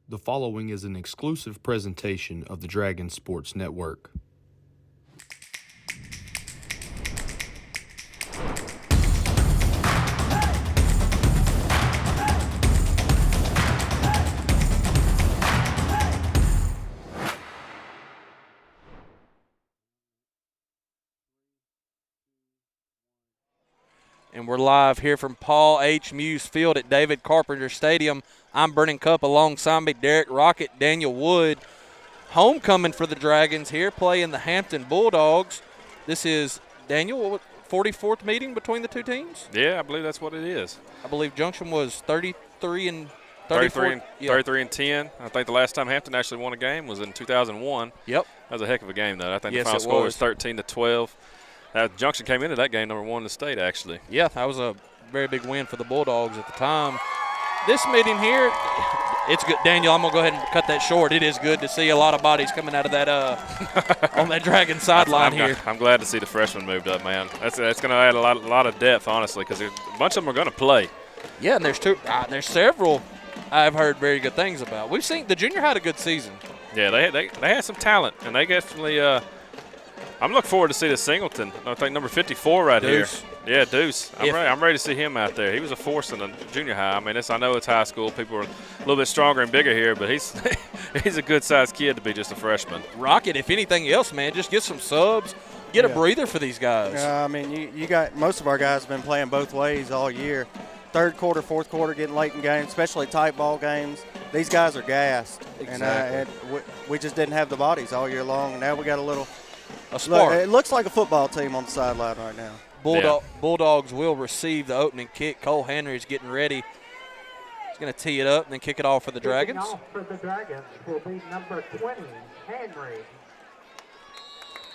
The following is an exclusive presentation of the Dragon Sports Network. And we're live here from Paul H. Muse Field at David Carpenter Stadium. I'm Brennan Cupp alongside me, Derek Rocket, Daniel Wood. Homecoming for the Dragons here, playing the Hampton Bulldogs. This is, Daniel, 44th meeting between the two teams? Yeah, I believe that's what it is. I believe Junction was 33 and 33 and 10. I think the last time Hampton actually won a game was in 2001. Yep. That was a heck of a game, though. I think Yes, the final it score was. was 13-12. Junction came into that game number one in the state, actually. Yeah, that was a very big win for the Bulldogs at the time. This meeting here, it's good. Daniel, I'm going to go ahead and cut that short. It is good to see a lot of bodies coming out of that on that Dragon sideline here. I'm glad to see the freshmen moved up, man. That's going to add a lot of depth, honestly, because a bunch of them are going to play. Yeah, and there's several I've heard very good things about. We've seen the junior had a good season. Yeah, they had some talent, and they definitely I'm looking forward to see the Singleton. I think number 54 right Deuce. here. Yeah, Deuce. I'm ready to see him out there. He was a force in the junior high. I mean, I know it's high school. People are a little bit stronger and bigger here, but he's he's a good-sized kid to be just a freshman. Rocket, if anything else, man, just get some subs. Get a breather for these guys. I mean, you got most of our guys have been playing both ways all year. Third quarter, fourth quarter, getting late in games, especially tight ball games. These guys are gassed. Exactly. And we just didn't have the bodies all year long. And now we got a spark. It looks like a football team on the sideline right now. Bulldogs will receive the opening kick. Cole Henry is getting ready. He's going to tee it up and then kick it off for the Dragons. Kicking off for the Dragons will be number 20, Henry.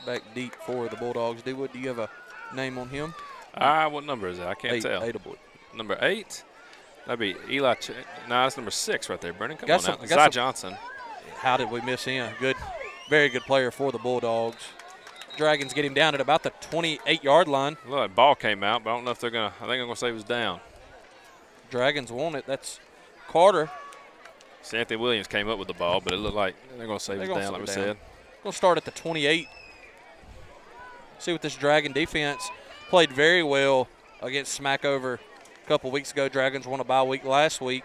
Back deep for the Bulldogs. D-Wood, do you have a name on him? What number is that? I can't tell. 8, I believe. Number 8? That'd be Eli. That's number 6 right there, Brennan. Come on now. Zy Johnson. How did we miss him? Very good player for the Bulldogs. Dragons get him down at about the 28-yard line. Look, that ball came out, but I don't know if they're going to – I think I'm going to say he was down. Dragons want it. That's Carter. See, Anthony Williams came up with the ball, but it looked like they're going to say he was down, like we said. Going to start at the 28. See what this Dragon defense played very well against Smackover a couple weeks ago. Dragons won a bye week last week.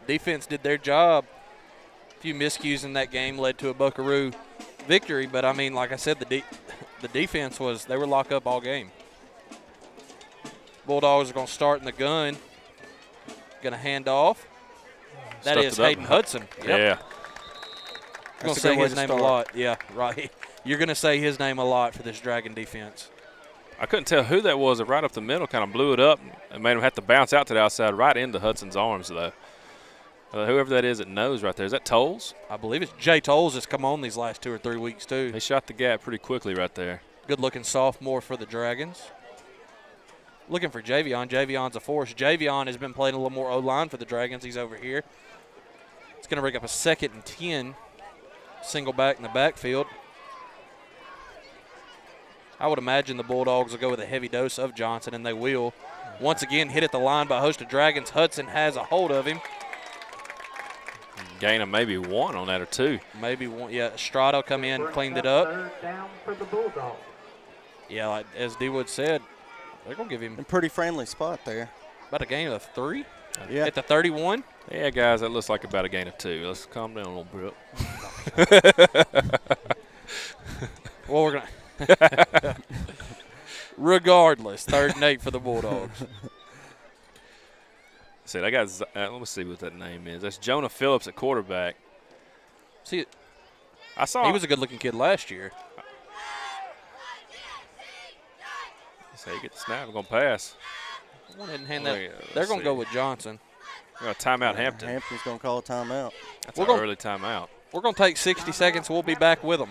Defense did their job. A few miscues in that game led to a Buckaroo victory, but I mean, like I said, the defense they were locked up all game. Bulldogs are going to start in the gun. Going to hand off. That is Hayden Hudson. Yep. Yeah. You're going to say his name a lot. Yeah, right. You're going to say his name a lot for this Dragon defense. I couldn't tell who that was. Right up the middle, kind of blew it up and made him have to bounce out to the outside, right into Hudson's arms, though. Whoever that is that knows right there. Is that Tolles? I believe it's Jay Tolles that's come on these last 2 or 3 weeks, too. He shot the gap pretty quickly right there. Good-looking sophomore for the Dragons. Looking for Javion. Javion's a force. Javion has been playing a little more O-line for the Dragons. He's over here. It's going to bring up a 2nd and 10. Single back in the backfield. I would imagine the Bulldogs will go with a heavy dose of Johnson, and they will. Once again, hit at the line by a host of Dragons. Hudson has a hold of him. Gain of maybe 1 on that or 2. Maybe 1. Yeah, Estrada come in, cleaned it up. Third down for the Bulldogs. Yeah, like as D-Wood said, they're going to give him A pretty friendly spot there. about a gain of 3 Yeah. at the 31. Yeah, guys, that looks like about a gain of 2. Let's calm down a little bit. Well, we're going to – regardless, 3rd and 8 for the Bulldogs. See, I got. Let me see what that name is. That's Jonah Phillips at quarterback. See, I saw he was a good-looking kid last year. So he get the snap. We're gonna pass. I went ahead and hand that. They're going to go with Johnson. We're gonna timeout Hampton. Hampton's going to call a timeout. That's an early timeout. We're going to take 60 seconds. We'll be back with them.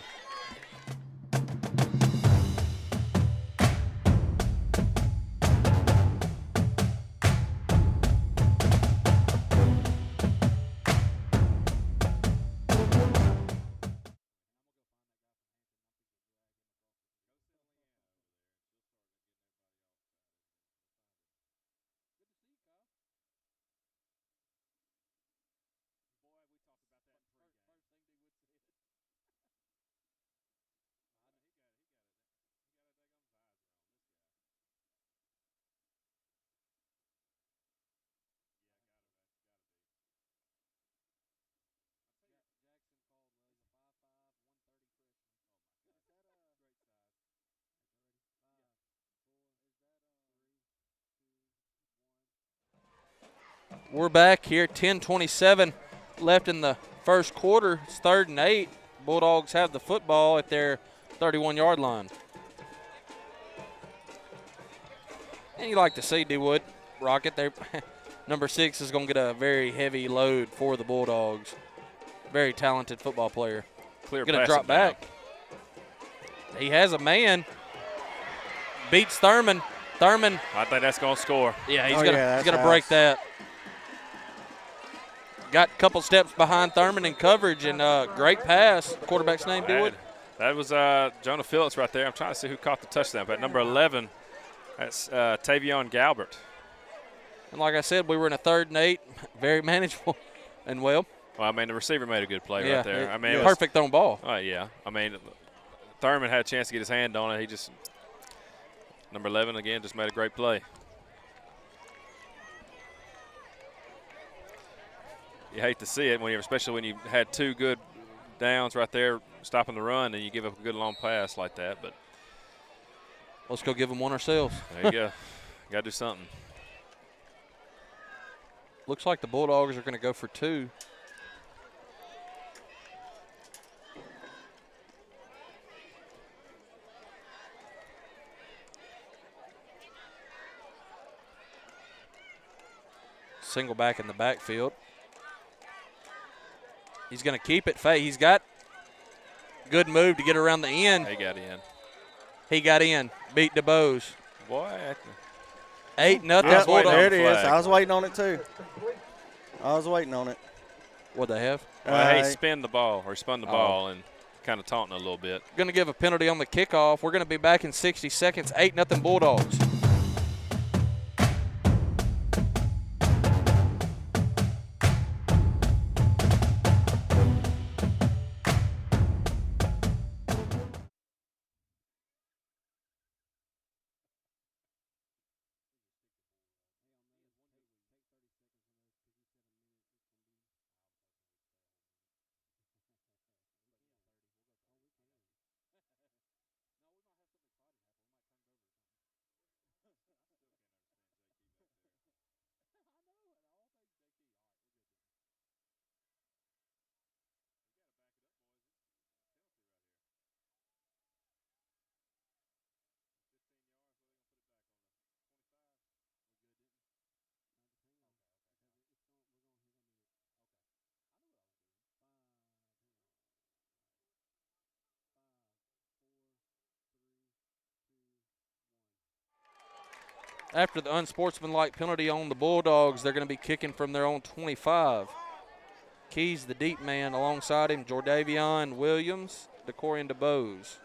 We're back here, 10:27 left in the first quarter. It's 3rd and 8. Bulldogs have the football at their 31-yard line. And you like to see D-Wood, Rocket, number 6 is going to get a very heavy load for the Bulldogs. Very talented football player. Clear going to drop back. Down. He has a man. Beats Thurman. Thurman. I think that's going to score. Yeah, he's going to break that. Got a couple steps behind Thurman in coverage, and great pass. Quarterback's name, D-Wood? That was Jonah Phillips right there. I'm trying to see who caught the touchdown. But number 11, that's Tavion Galbert. And like I said, we were in a 3rd and 8. Very manageable and well. Well, I mean, the receiver made a good play right there. I mean, perfect thrown ball. Oh, yeah. I mean, Thurman had a chance to get his hand on it. He just, number 11, again, just made a great play. You hate to see it, especially when you had 2 good downs right there stopping the run and you give up a good long pass like that. But let's go give them one ourselves. There you go. Got to do something. Looks like the Bulldogs are going to go for 2. Single back in the backfield. He's going to keep it. He's got good move to get around the end. He got in. He got in. Beat DeBose. Boy. 8-0. Yep, there it is. I was waiting on it, too. What'd they have? Well, he spun the ball and kind of taunting a little bit. Going to give a penalty on the kickoff. We're going to be back in 60 seconds. 8-0 Bulldogs. After the unsportsmanlike penalty on the Bulldogs, they're going to be kicking from their own 25. Keys, the deep man, alongside him, Jordavion Williams, DeCorian DeBose.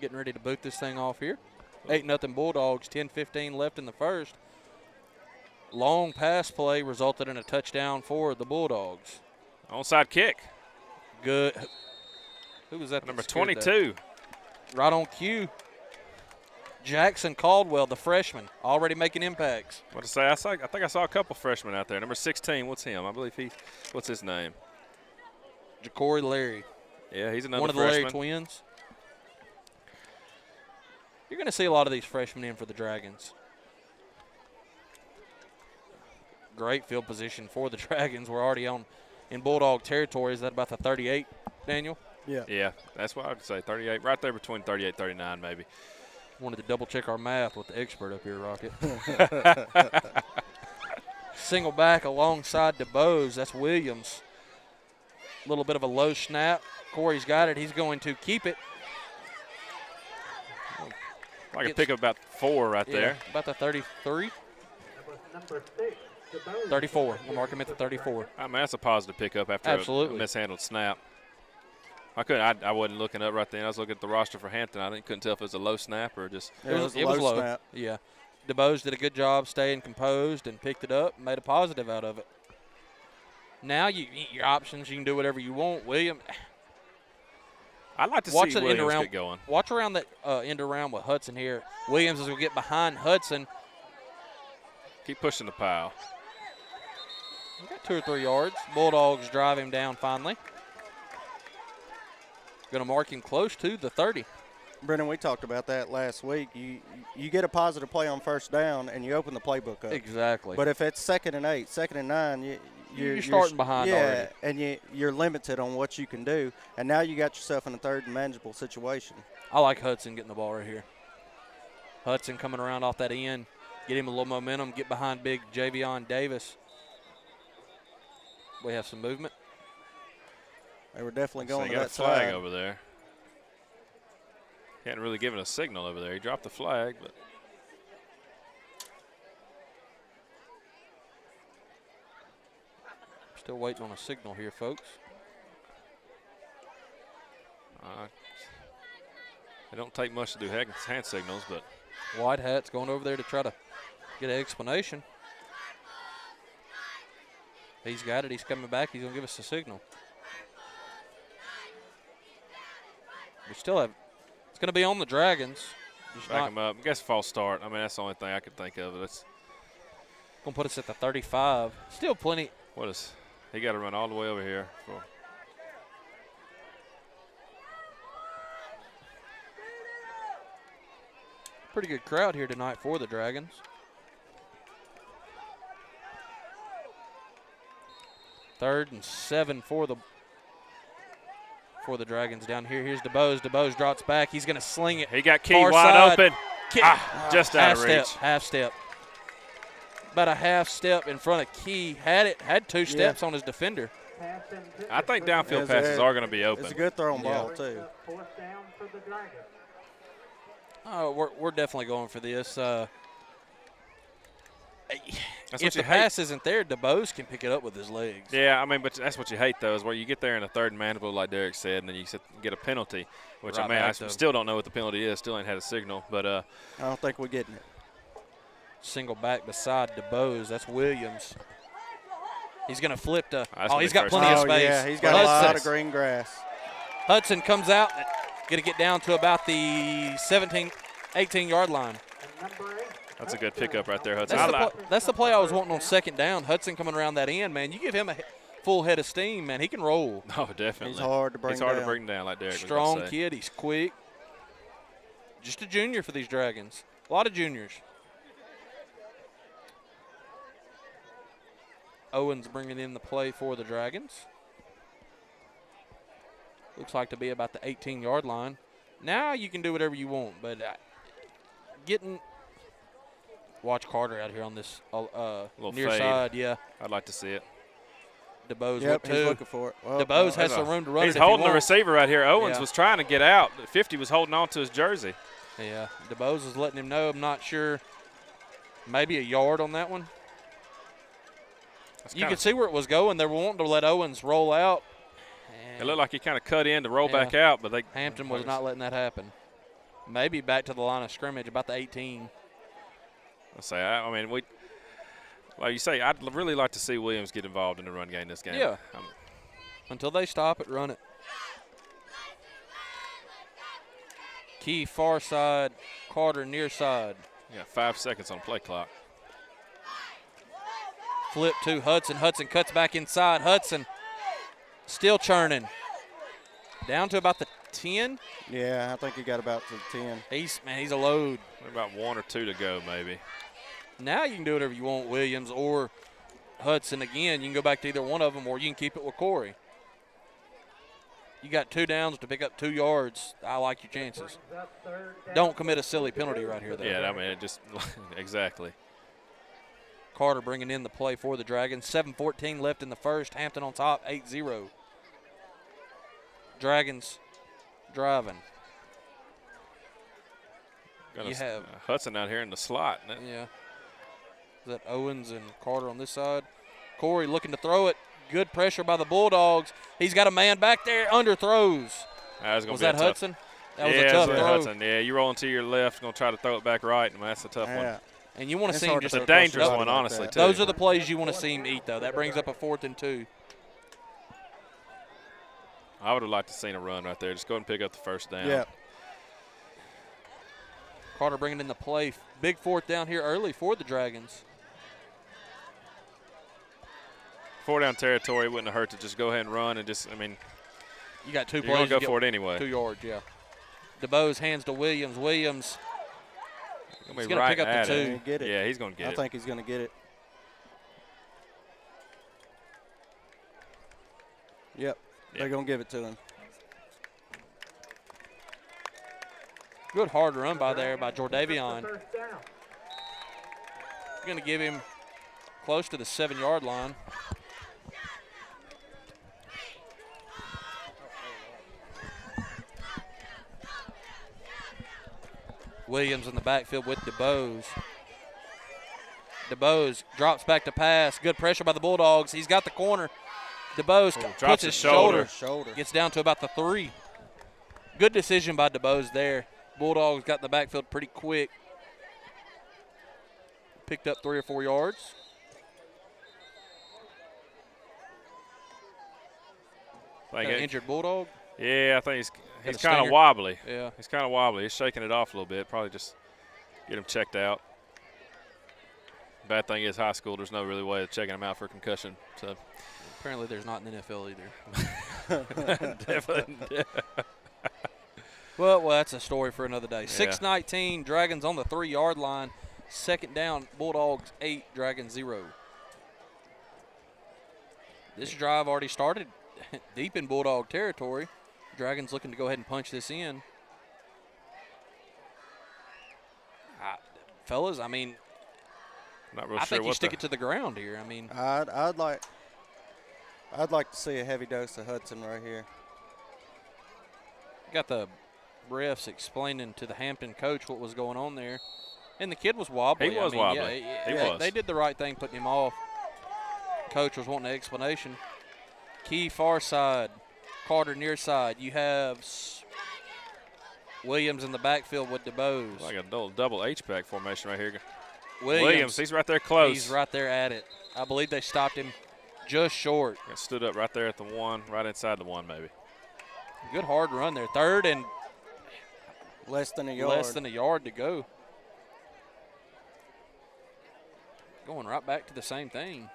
Getting ready to boot this thing off here. 8-0 Bulldogs, 10:15 left in the first. Long pass play resulted in a touchdown for the Bulldogs. Onside kick. Good. Who was that? Number 22. Right on cue. Jackson Caldwell, the freshman, already making impacts. What to say? I think I saw a couple freshmen out there. Number 16, what's him? I believe what's his name? Ja'Cory Larry. Yeah, he's another one of the freshman. Larry twins. You're going to see a lot of these freshmen in for the Dragons. Great field position for the Dragons. We're already in Bulldog territory. Is that about the 38, Daniel? Yeah. Yeah, that's what I would say. 38, right there between 38 39 maybe. Wanted to double check our math with the expert up here, Rocket. Single back alongside DeBose. That's Williams. A little bit of a low snap. Corey's got it. He's going to keep it. I could pick up about 4 right there. About the 33. Number 6, 34. We'll mark him at the 34. I mean, that's a positive pickup after a mishandled snap. I wasn't looking up right then. I was looking at the roster for Hampton. I couldn't tell if it was a low snap or just. It was low snap. Yeah. DeBose did a good job staying composed and picked it up and made a positive out of it. Now your options, you can do whatever you want. William. I'd like to see Williams get going. Watch around that end around with Hudson here. Williams is going to get behind Hudson. Keep pushing the pile. He got 2 or 3 yards. Bulldogs drive him down finally. Going to mark him close to the 30. Brennan, we talked about that last week. You get a positive play on first down, and you open the playbook up. Exactly. But if it's 2nd and 8, 2nd and 9, you're starting behind already. And you're limited on what you can do. And now you got yourself in a third and manageable situation. I like Hudson getting the ball right here. Hudson coming around off that end, get him a little momentum, get behind big Javion Davis. We have some movement. They were definitely going to got that a flag side. over there. He hadn't really given a signal over there. He dropped the flag, but still waiting on a signal here, folks. it don't take much to do hand signals, but White Hat's going over there to try to get an explanation. He's got it. He's coming back. He's going to give us a signal. We still have – it's going to be on the Dragons. back him up. I guess false start. I mean, that's the only thing I could think of. That's going to put us at the 35. Still plenty. He got to run all the way over here. Pretty good crowd here tonight for the Dragons. Third and 7 for the Dragons down here. Here's DeBose. DeBose drops back. He's going to sling it. He got Key far wide side. open. Just out of reach. Half step. About a half step in front of Key. Had 2 steps on his defender. I think downfield passes are going to be open. It's a good thrown ball, too. Fourth down for the Dragons. Oh, we're definitely going for this. If the hate. pass isn't there, DeBose can pick it up with his legs. Yeah, I mean, but that's what you hate, though, is where you get there in a third and manageable, like Derek said, and then you get a penalty, which Right I mean, I back to him. still don't know what the penalty is. Still ain't had a signal, but I don't think we're getting it. Single back beside DeBose. That's Williams. He's going to flip to – he's got first plenty down. of space. Yeah, he's got a lot of green grass. Hudson comes out, going to get down to about the 17, 18-yard line. that's a good pickup right there, Hudson. That's the play I was wanting on second down. Hudson coming around that end, man. You give him a full head of steam, man. He can roll. Oh, definitely. He's hard to bring down. to bring down, like Derek was Strong gonna say. kid. He's quick. Just a junior for these Dragons. A lot of juniors. Owens bringing in the play for the Dragons. Looks like to be about the 18-yard line. Now you can do whatever you want, but watch Carter out here on this near fade. side. Yeah, I'd like to see it. DeBose Yep, with he's 2. looking for it. Well, DeBose has some room to run. He's it if he holding the wants. receiver right here. Owens Yeah. was trying to get out. 50 was holding on to his jersey. Yeah, DeBose is letting him know. I'm not sure. Maybe a yard on that one. You could see where it was going. They were wanting to let Owens roll out. It looked like he kind of cut in to roll back out, but Hampton was not letting that happen. Maybe back to the line of scrimmage, about the 18. I mean, like you say, I'd really like to see Williams get involved in the run game this game. Yeah. Until they stop it, run it. Key far side, Carter near side. You got 5 seconds on play clock. Flip to Hudson. Hudson cuts back inside. Hudson still churning. Down to about the 10. Yeah, I think he got about to the 10. He's a load. About 1 or 2 to go, maybe. Now you can do whatever you want, Williams or Hudson. Again, you can go back to either one of them, or you can keep it with Corey. You got 2 downs to pick up 2 yards. I like your chances. Don't commit a silly penalty right here, though. Yeah, I mean, it just exactly. Carter bringing in the play for the Dragons. 7:14 left in the first. Hampton on top, 8-0. Dragons driving. You have Hudson out here in the slot. Yeah. Is that Owens and Carter on this side? Corey looking to throw it. Good pressure by the Bulldogs. He's got a man back there, underthrows. Was that Hudson? That was a tough throw. Hudson. Yeah, you rolling to your left, going to try to throw it back right, and that's a tough one. And you want to see him just a dangerous one, honestly, too. Those are the plays you want to see him eat, though. That brings up a 4th and 2. I would have liked to seen a run right there. Just go ahead and pick up the first down. Yeah. Carter bringing in the play. Big 4th down here early for the Dragons. 4 down territory wouldn't have hurt to just go ahead and run and just, I mean, you got 2 you're plays. You're going to go for it anyway. 2 yards, yeah. DeBose hands to Williams. Williams is going to pick up the 2. Get it. Yeah, he's going to get it. I think he's going to get it. Yep. They're going to give it to him. Good hard run by Jordavion. First down. Going to give him close to the 7-yard line. Williams in the backfield with DeBose. DeBose drops back to pass. Good pressure by the Bulldogs. He's got the corner. DeBose puts his shoulder. Gets down to about the 3. Good decision by DeBose there. Bulldogs got in the backfield pretty quick. Picked up 3 or 4 yards. Injured Bulldog. Yeah, I think he's kind of wobbly. Yeah. He's kind of wobbly. He's shaking it off a little bit. Probably just get him checked out. Bad thing is high school, there's no really way of checking him out for concussion. So apparently there's not in the NFL either. Definitely. Well, that's a story for another day. 6:19, Dragons on the 3-yard line. 2nd down, Bulldogs 8, Dragons 0. This drive already started deep in Bulldog territory. Dragons looking to go ahead and punch this in. Fellas, I mean, not real I sure think you stick it to the ground here. I mean, I'd like to see a heavy dose of Hudson right here. got the refs explaining to the Hampton coach what was going on there. And the kid was wobbly. He was wobbly. Yeah, he was. They did the right thing putting him off. Coach was wanting an explanation. Key far side, Carter near side. You have Williams in the backfield with DeBose. Like a double H-back formation right here. Williams, he's right there close. He's right there at it. I believe they stopped him just short. Got stood up right there at the 1, right inside the 1 maybe. Good hard run there. 3rd and less than a yard. Less than a yard to go. Going right back to the same thing.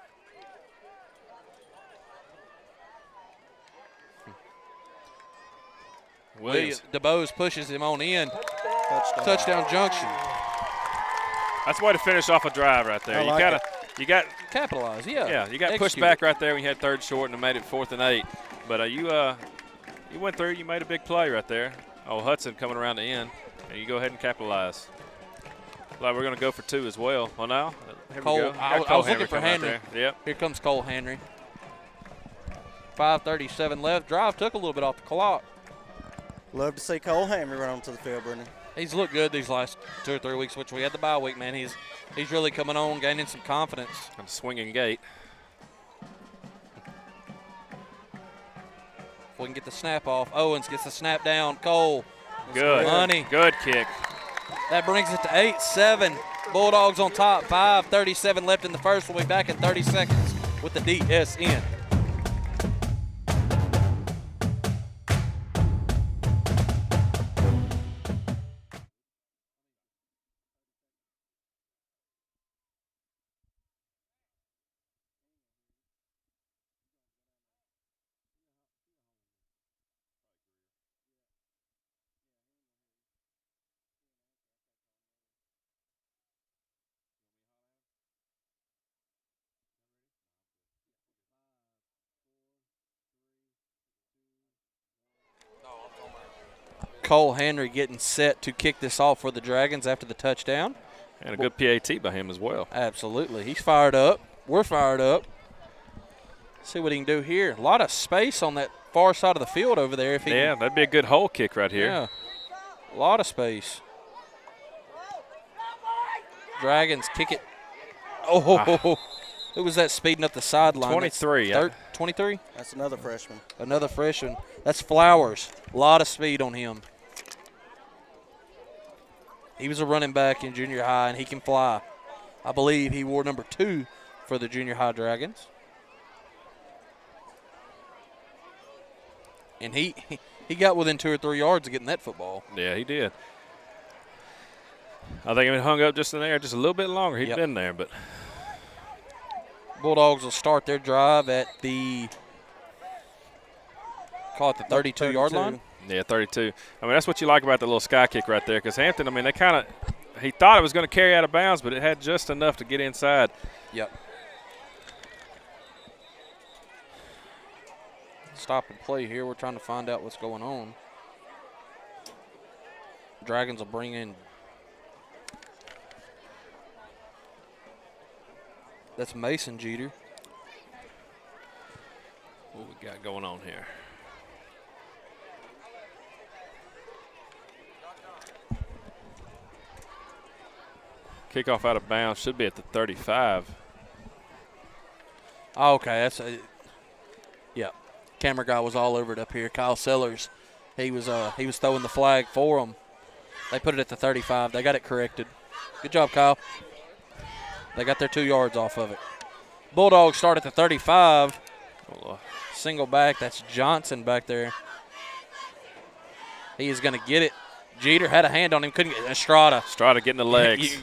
Williams. DeBose pushes him on in. Touchdown Junction. That's the way to finish off a drive right there. You got capitalize. Yeah. You got pushed back right there when you had 3rd short and made it 4th and 8. But you went through. You made a big play right there. Oh, Hudson coming around the end, and you go ahead and capitalize. Like we're going to go for 2 as well. Oh, now here Cole. we go. I was looking for Henry. Yep. Here comes Cole Henry. 5:37 left. Drive took a little bit off the clock. Love to see Cole Henry run onto the field, Brendan. He's looked good these last 2 or 3 weeks, which we had the bye week, man. He's really coming on, gaining some confidence. And swinging gate. If we can get the snap off. Owens gets the snap down. Cole. Good. Money. Good kick. That brings it to 8-7. Bulldogs on top. 5:37 left in the first. We'll be back in 30 seconds with the DSN. Cole Henry getting set to kick this off for the Dragons after the touchdown. And a good PAT by him as well. Absolutely. He's fired up. We're fired up. See what he can do here. A lot of space on that far side of the field over there. That'd be a good hole kick right here. Yeah, a lot of space. Dragons kick it. Oh, who was that speeding up the sideline? 23. 23? That's another freshman. Another freshman. That's Flowers. A lot of speed on him. He was a running back in junior high, and he can fly. I believe he wore number 2 for the junior high Dragons. And he got within 2 or 3 yards of getting that football. Yeah, he did. I think if he hung up just in there just a little bit longer, he'd been there. But Bulldogs will start their drive at the, call it the 32-yard line. Yeah, 32. I mean, that's what you like about the little sky kick right there, because Hampton, I mean, he thought it was going to carry out of bounds, but it had just enough to get inside. Yep. Stop and play here. We're trying to find out what's going on. Dragons will bring in. That's Mason Jeter. What we got going on here? Kickoff out of bounds should be at the 35. Oh, okay, that's a, yeah. Camera guy was all over it up here. Kyle Sellers, he was throwing the flag for them. They put it at the 35. They got it corrected. Good job, Kyle. They got their 2 yards off of it. Bulldogs start at the 35. Single back. That's Johnson back there. He is going to get it. Jeter had a hand on him. Couldn't get Estrada. Estrada getting the legs.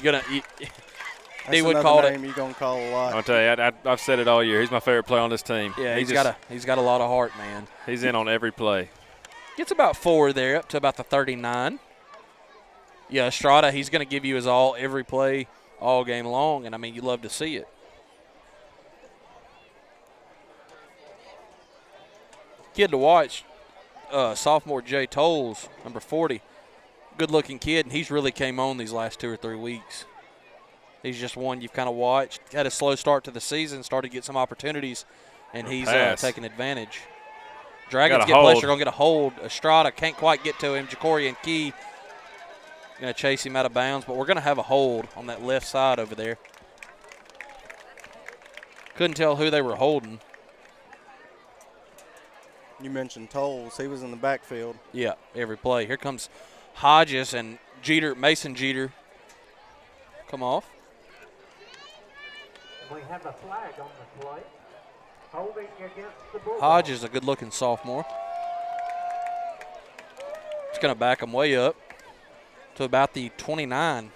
He would call it. You're going to call a lot. I'll tell you, I've said it all year. He's my favorite player on this team. Yeah, he's got a lot of heart, man. He's in on every play. Gets about 4 there, up to about the 39. Yeah, Estrada, he's going to give you his all every play all game long, and, I mean, you love to see it. Kid to watch, sophomore Jay Tolles, number 40. Good-looking kid, and he's really came on these last 2 or 3 weeks. He's just one you've kind of watched. Had a slow start to the season, started to get some opportunities, and he's taking advantage. Dragons get pressure, going to get a hold. Estrada can't quite get to him. Jacorian Key going to chase him out of bounds, but we're going to have a hold on that left side over there. Couldn't tell who they were holding. You mentioned Tolles. He was in the backfield. Yeah, every play. Here comes Hodges and Jeter, Mason Jeter. Come off. We have a flag on the play. Holding against the Bulldogs. Hodges is a good-looking sophomore. It's going to back him way up to about the 29.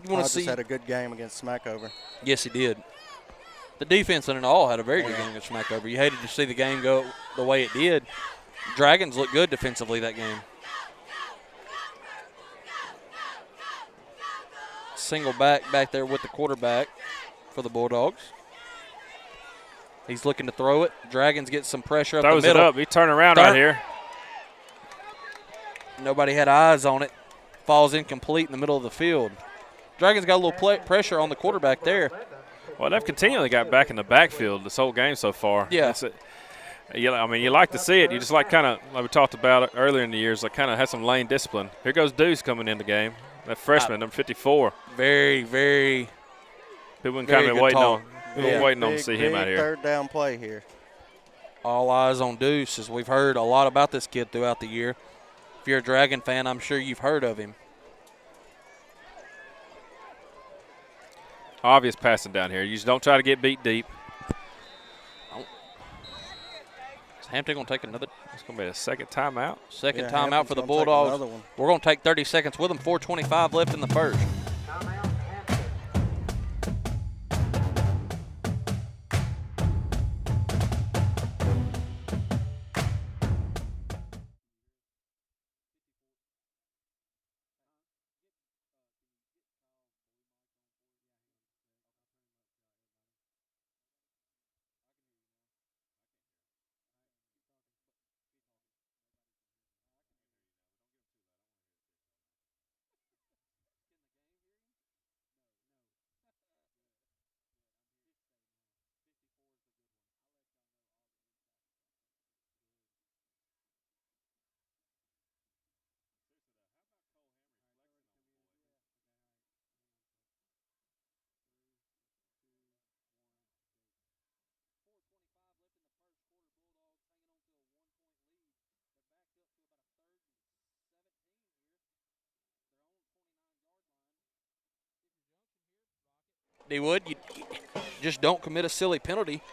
Hodges had a good game against Smackover. Yes, he did. The defense in it all had a very good game against Smackover. You hated to see the game go the way it did. Dragons looked good defensively that game. Single back there with the quarterback for the Bulldogs. He's looking to throw it. Dragons get some pressure up the middle. Throws it up. He turned around right here. Nobody had eyes on it. Falls incomplete in the middle of the field. Dragons got a little pressure on the quarterback there. Well, they've continually got back in the backfield this whole game so far. Yeah. I mean, you like to see it. You just like we talked about it earlier in the years, like kind of has some lane discipline. Here goes Deuce coming in the game. That freshman, number 54. Very, very. People been kind of waiting on to see him out here. Third down play here. All eyes on Deuce, as we've heard a lot about this kid throughout the year. If you're a Dragon fan, I'm sure you've heard of him. Obvious passing down here. You just don't try to get beat deep. Is Hampton going to take another? It's going to be a second timeout. Second timeout for the Bulldogs. We're going to take 30 seconds with them. 4:25 left in the first. Timeout, Hampton. D-Wood, you just don't commit a silly penalty.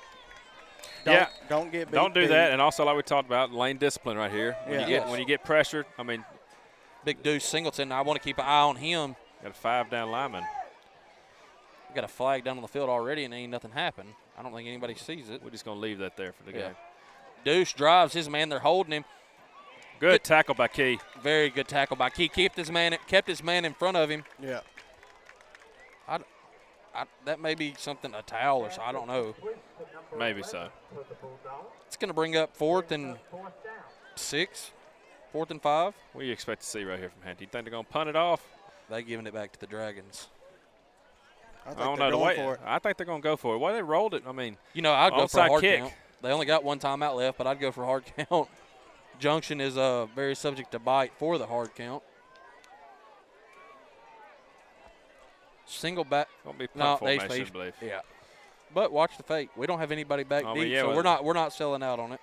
Don't get beat. Don't do that. And also, like we talked about, lane discipline right here. When you get pressured, I mean. Big Deuce Singleton, I want to keep an eye on him. Got a 5-down lineman. Got a flag down on the field already, and ain't nothing happened. I don't think anybody sees it. We're just going to leave that there for the game. Deuce drives his man. They're holding him. Good tackle by Key. Very good tackle by Key. Kept his man in front of him. Yeah. That may be something, a towel or so. I don't know. Maybe so. It's going to bring up 4th and 6, 4th and 5. What do you expect to see right here from Hampton? You think they're going to punt it off? They're giving it back to the Dragons. I I think don't they're know. going for it. I think they're going to go for it. Why they rolled it? I mean, I'd go for a onside hard kick. count. They only got one timeout left, but I'd go for a hard count. Junction is very subject to bite for the hard count. Single back. Going to be No, punt formation, I believe. Yeah. But watch the fake. We don't have anybody back Oh, deep, yeah, so well- we're not selling out on it.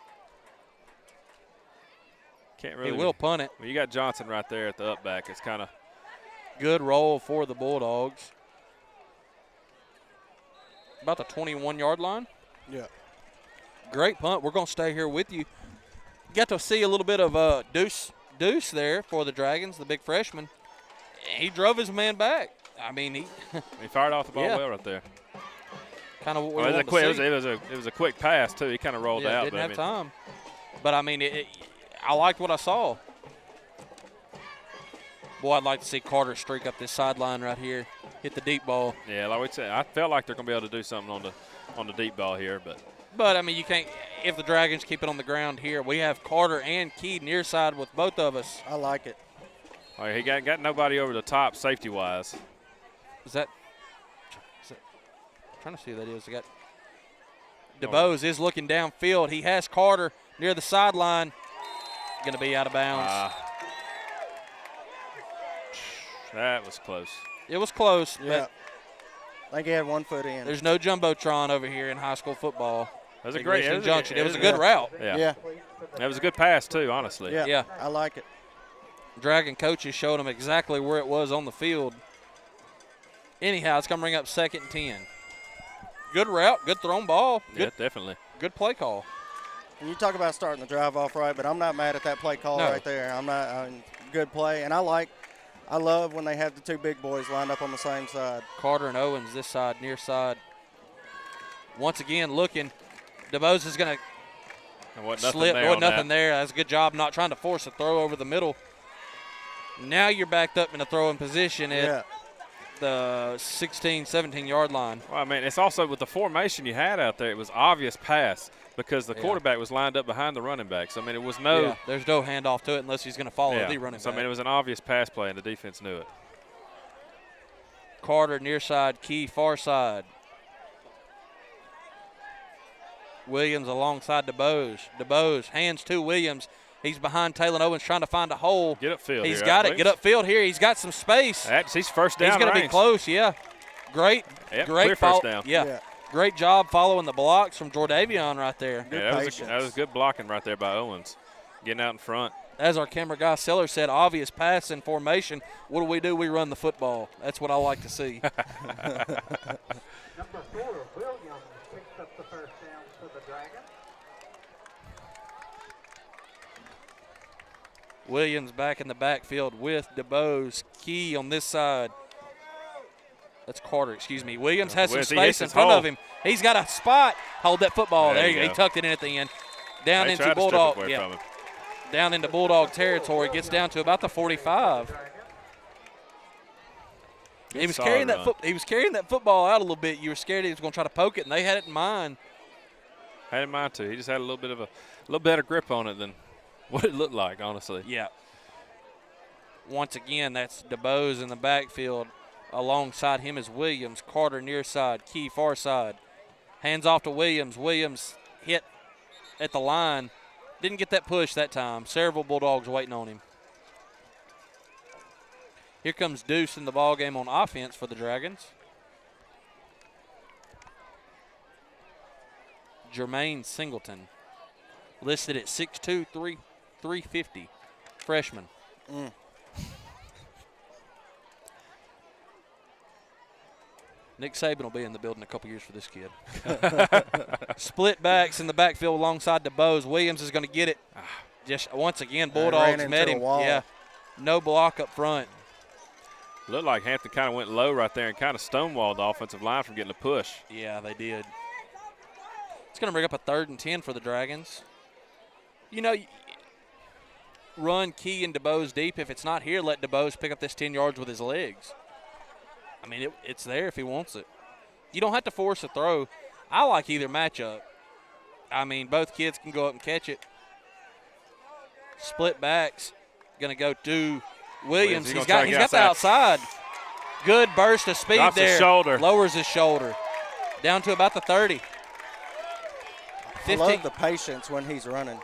Can't really. He will punt it. Well, you got Johnson right there at the up back. It's kind of. Good roll for the Bulldogs. About the 21-yard line. Yeah. Great punt. We're going to stay here with you. Got to see a little bit of Deuce there for the Dragons, the big freshman. He drove his man back. I mean, he fired off the ball Yeah. well right there. kind of what we Well, want to see. it was a quick pass too. He kind of rolled out. Didn't but, have I mean, time. But, I mean, I liked what I saw. Boy, I'd like to see Carter streak up this sideline right here, hit the deep ball. Yeah, like we said, I felt like they're going to be able to do something on the deep ball here, but But, I mean, you can't – if the Dragons keep it on the ground here, we have Carter and Key near side with both of us. I like it. he got nobody over the top safety-wise. Is that – I'm trying to see who that is. I got DeBose is looking downfield. He has Carter near the sideline. Going to be out of bounds. That was close. It was close, Yeah. but I think he had 1 foot in. there's no jumbotron over here in high school football. That was a Big great Michigan it was Junction. It was a good route. Yeah. That was a good pass too, honestly. Yeah. Yeah. I like it. Dragon coaches showed him exactly where it was on the field. Anyhow, it's going to bring up 2nd and 10. Good route, good thrown ball. Yeah, definitely. Good play call. And you talk about starting the drive off right, but I'm not mad at that play call No. right there. Good play. And I love when they have the 2 big boys lined up on the same side. Carter and Owens this side, near side. Once again looking. DeBose is going to There wasn't nothing slip. there There wasn't on nothing that. there. That's a good job not trying to force a throw over the middle. Now you're backed up in a throwing position at Yeah. the 16, 17-yard line. Well, I mean, it's also with the formation you had out there, it was obvious pass because the quarterback was lined up behind the running back. So, I mean, it was no. Yeah, there's no handoff to it unless he's going to follow the running So, I back. mean, it was an obvious pass play, and the defense knew it. Carter near side, Key far side. Williams alongside DeBose. DeBose hands to Williams. He's behind Taylor Owens trying to find a hole. Get upfield. He's here, got I it. Get believe. upfield here. He's got some space. He's first down. He's going to be range. close, yeah. Great. Yep, great clear first down. Yeah. Yeah. Great job following the blocks from Jordavion right there. Yeah, that patience. was good blocking right there by Owens, getting out in front. As our camera guy Seller said, obvious pass in formation. What do? We run the football. That's what I like to see. Number 4, Williams, picks up the first down for the Dragons. Williams back in the backfield with DeBose. Key on this side. That's Carter, excuse me. Williams has some Williams, he space hits in his front hole. of him. He's got a spot. Hold that football. There There you you go. go. He tucked it in at the end. Down They into tried to strip it Bulldog. away from him. Down into Bulldog territory. Gets down to about the 45. He was solid carrying run. He was carrying that football out a little bit. You were scared he was going to try to poke it, and they had it in mind. Had in mind too. He just had a little better grip on it than what it looked like, honestly. Yeah. Once again, that's DeBose in the backfield. Alongside him is Williams. Carter near side. Key far side. Hands off to Williams. Williams hit at the line. Didn't get that push that time. Several Bulldogs waiting on him. Here comes Deuce in the ball game on offense for the Dragons. Jermaine Singleton, listed at 6'2", 350, freshman. Nick Saban will be in the building a couple years for this kid. Split backs in the backfield alongside DeBose. Williams is going to get it. Just once again, Bulldogs ran met into him. a wall. Yeah, no block up front. Looked like Hampton kind of went low right there and kind of stonewalled the offensive line from getting a push. Yeah, they did. It's going to bring up a 3rd and 10 for the Dragons. You know, run Key and DeBose deep. If it's not here, let DeBose pick up this 10 yards with his legs. I mean, it's there if he wants it. You don't have to force a throw. I like either matchup. I mean, both kids can go up and catch it. Split backs. Going to go to Williams. He's got the outside. Good burst of speed there. His shoulder. Lowers his shoulder. Down to about the 30. I love the patience when he's running.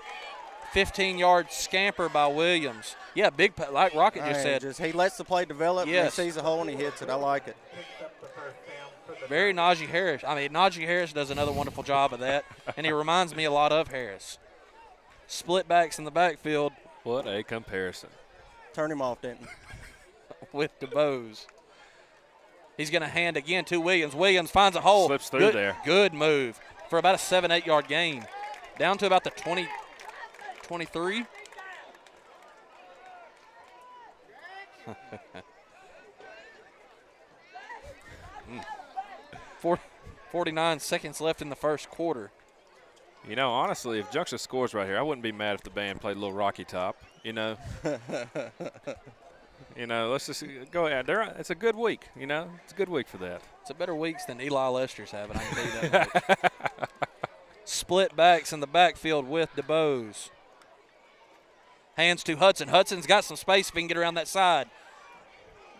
15-yard scamper by Williams. Yeah, big, like Rocket just said. He lets the play develop, yes. And he sees a hole and he hits it. I like it. Very Najee Harris. I mean, Najee Harris does another wonderful job of that, and he reminds me a lot of Harris. Split backs in the backfield. What a comparison. Turn him off, Denton. With DeBose. He's going to hand again to Williams. Williams finds a hole. Slips through there. Good move for about a 7-8 yard gain. Down to about the 20, 23. 49 seconds left in the first quarter. You know, honestly, if Junction scores right here, I wouldn't be mad if the band played a little Rocky Top, you know. You know, let's just go ahead. It's a good week, you know. It's a good week for that. It's a better week than Eli Lester's having, I can tell you that. Split backs in the backfield with DeBose. Hands to Hudson. Hudson's got some space if he can get around that side.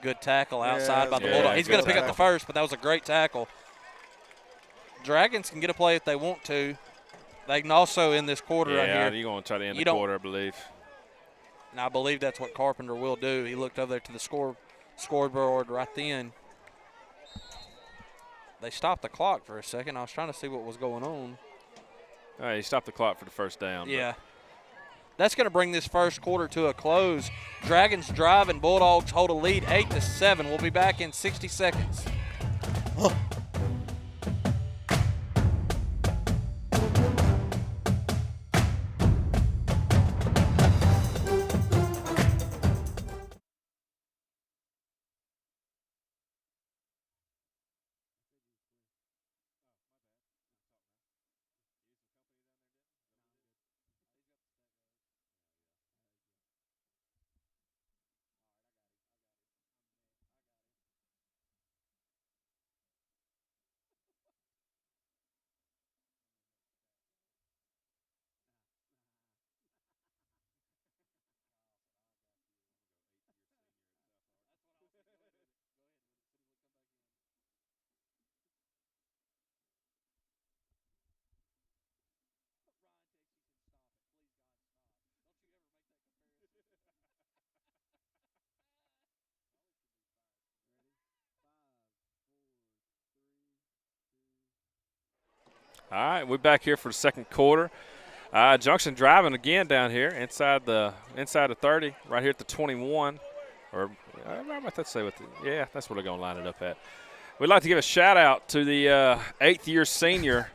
Good tackle outside by the Bulldog. He's going to pick up the first, but that was a great tackle. Dragons can get a play if they want to. They can also end this quarter right here. Yeah, you're going to try to end the quarter, I believe. And I believe that's what Carpenter will do. He looked over there to the scoreboard right then. They stopped the clock for a second. I was trying to see what was going on. All right, he stopped the clock for the first down. Yeah. That's going to bring this first quarter to a close. Dragons drive and Bulldogs hold a lead 8-7. We'll be back in 60 seconds. All right, we're back here for the second quarter. Junction driving again down here inside the 30, right here at the 21. Or how about that say yeah, that's where they're going to line it up at. We'd like to give a shout out to the eighth-year senior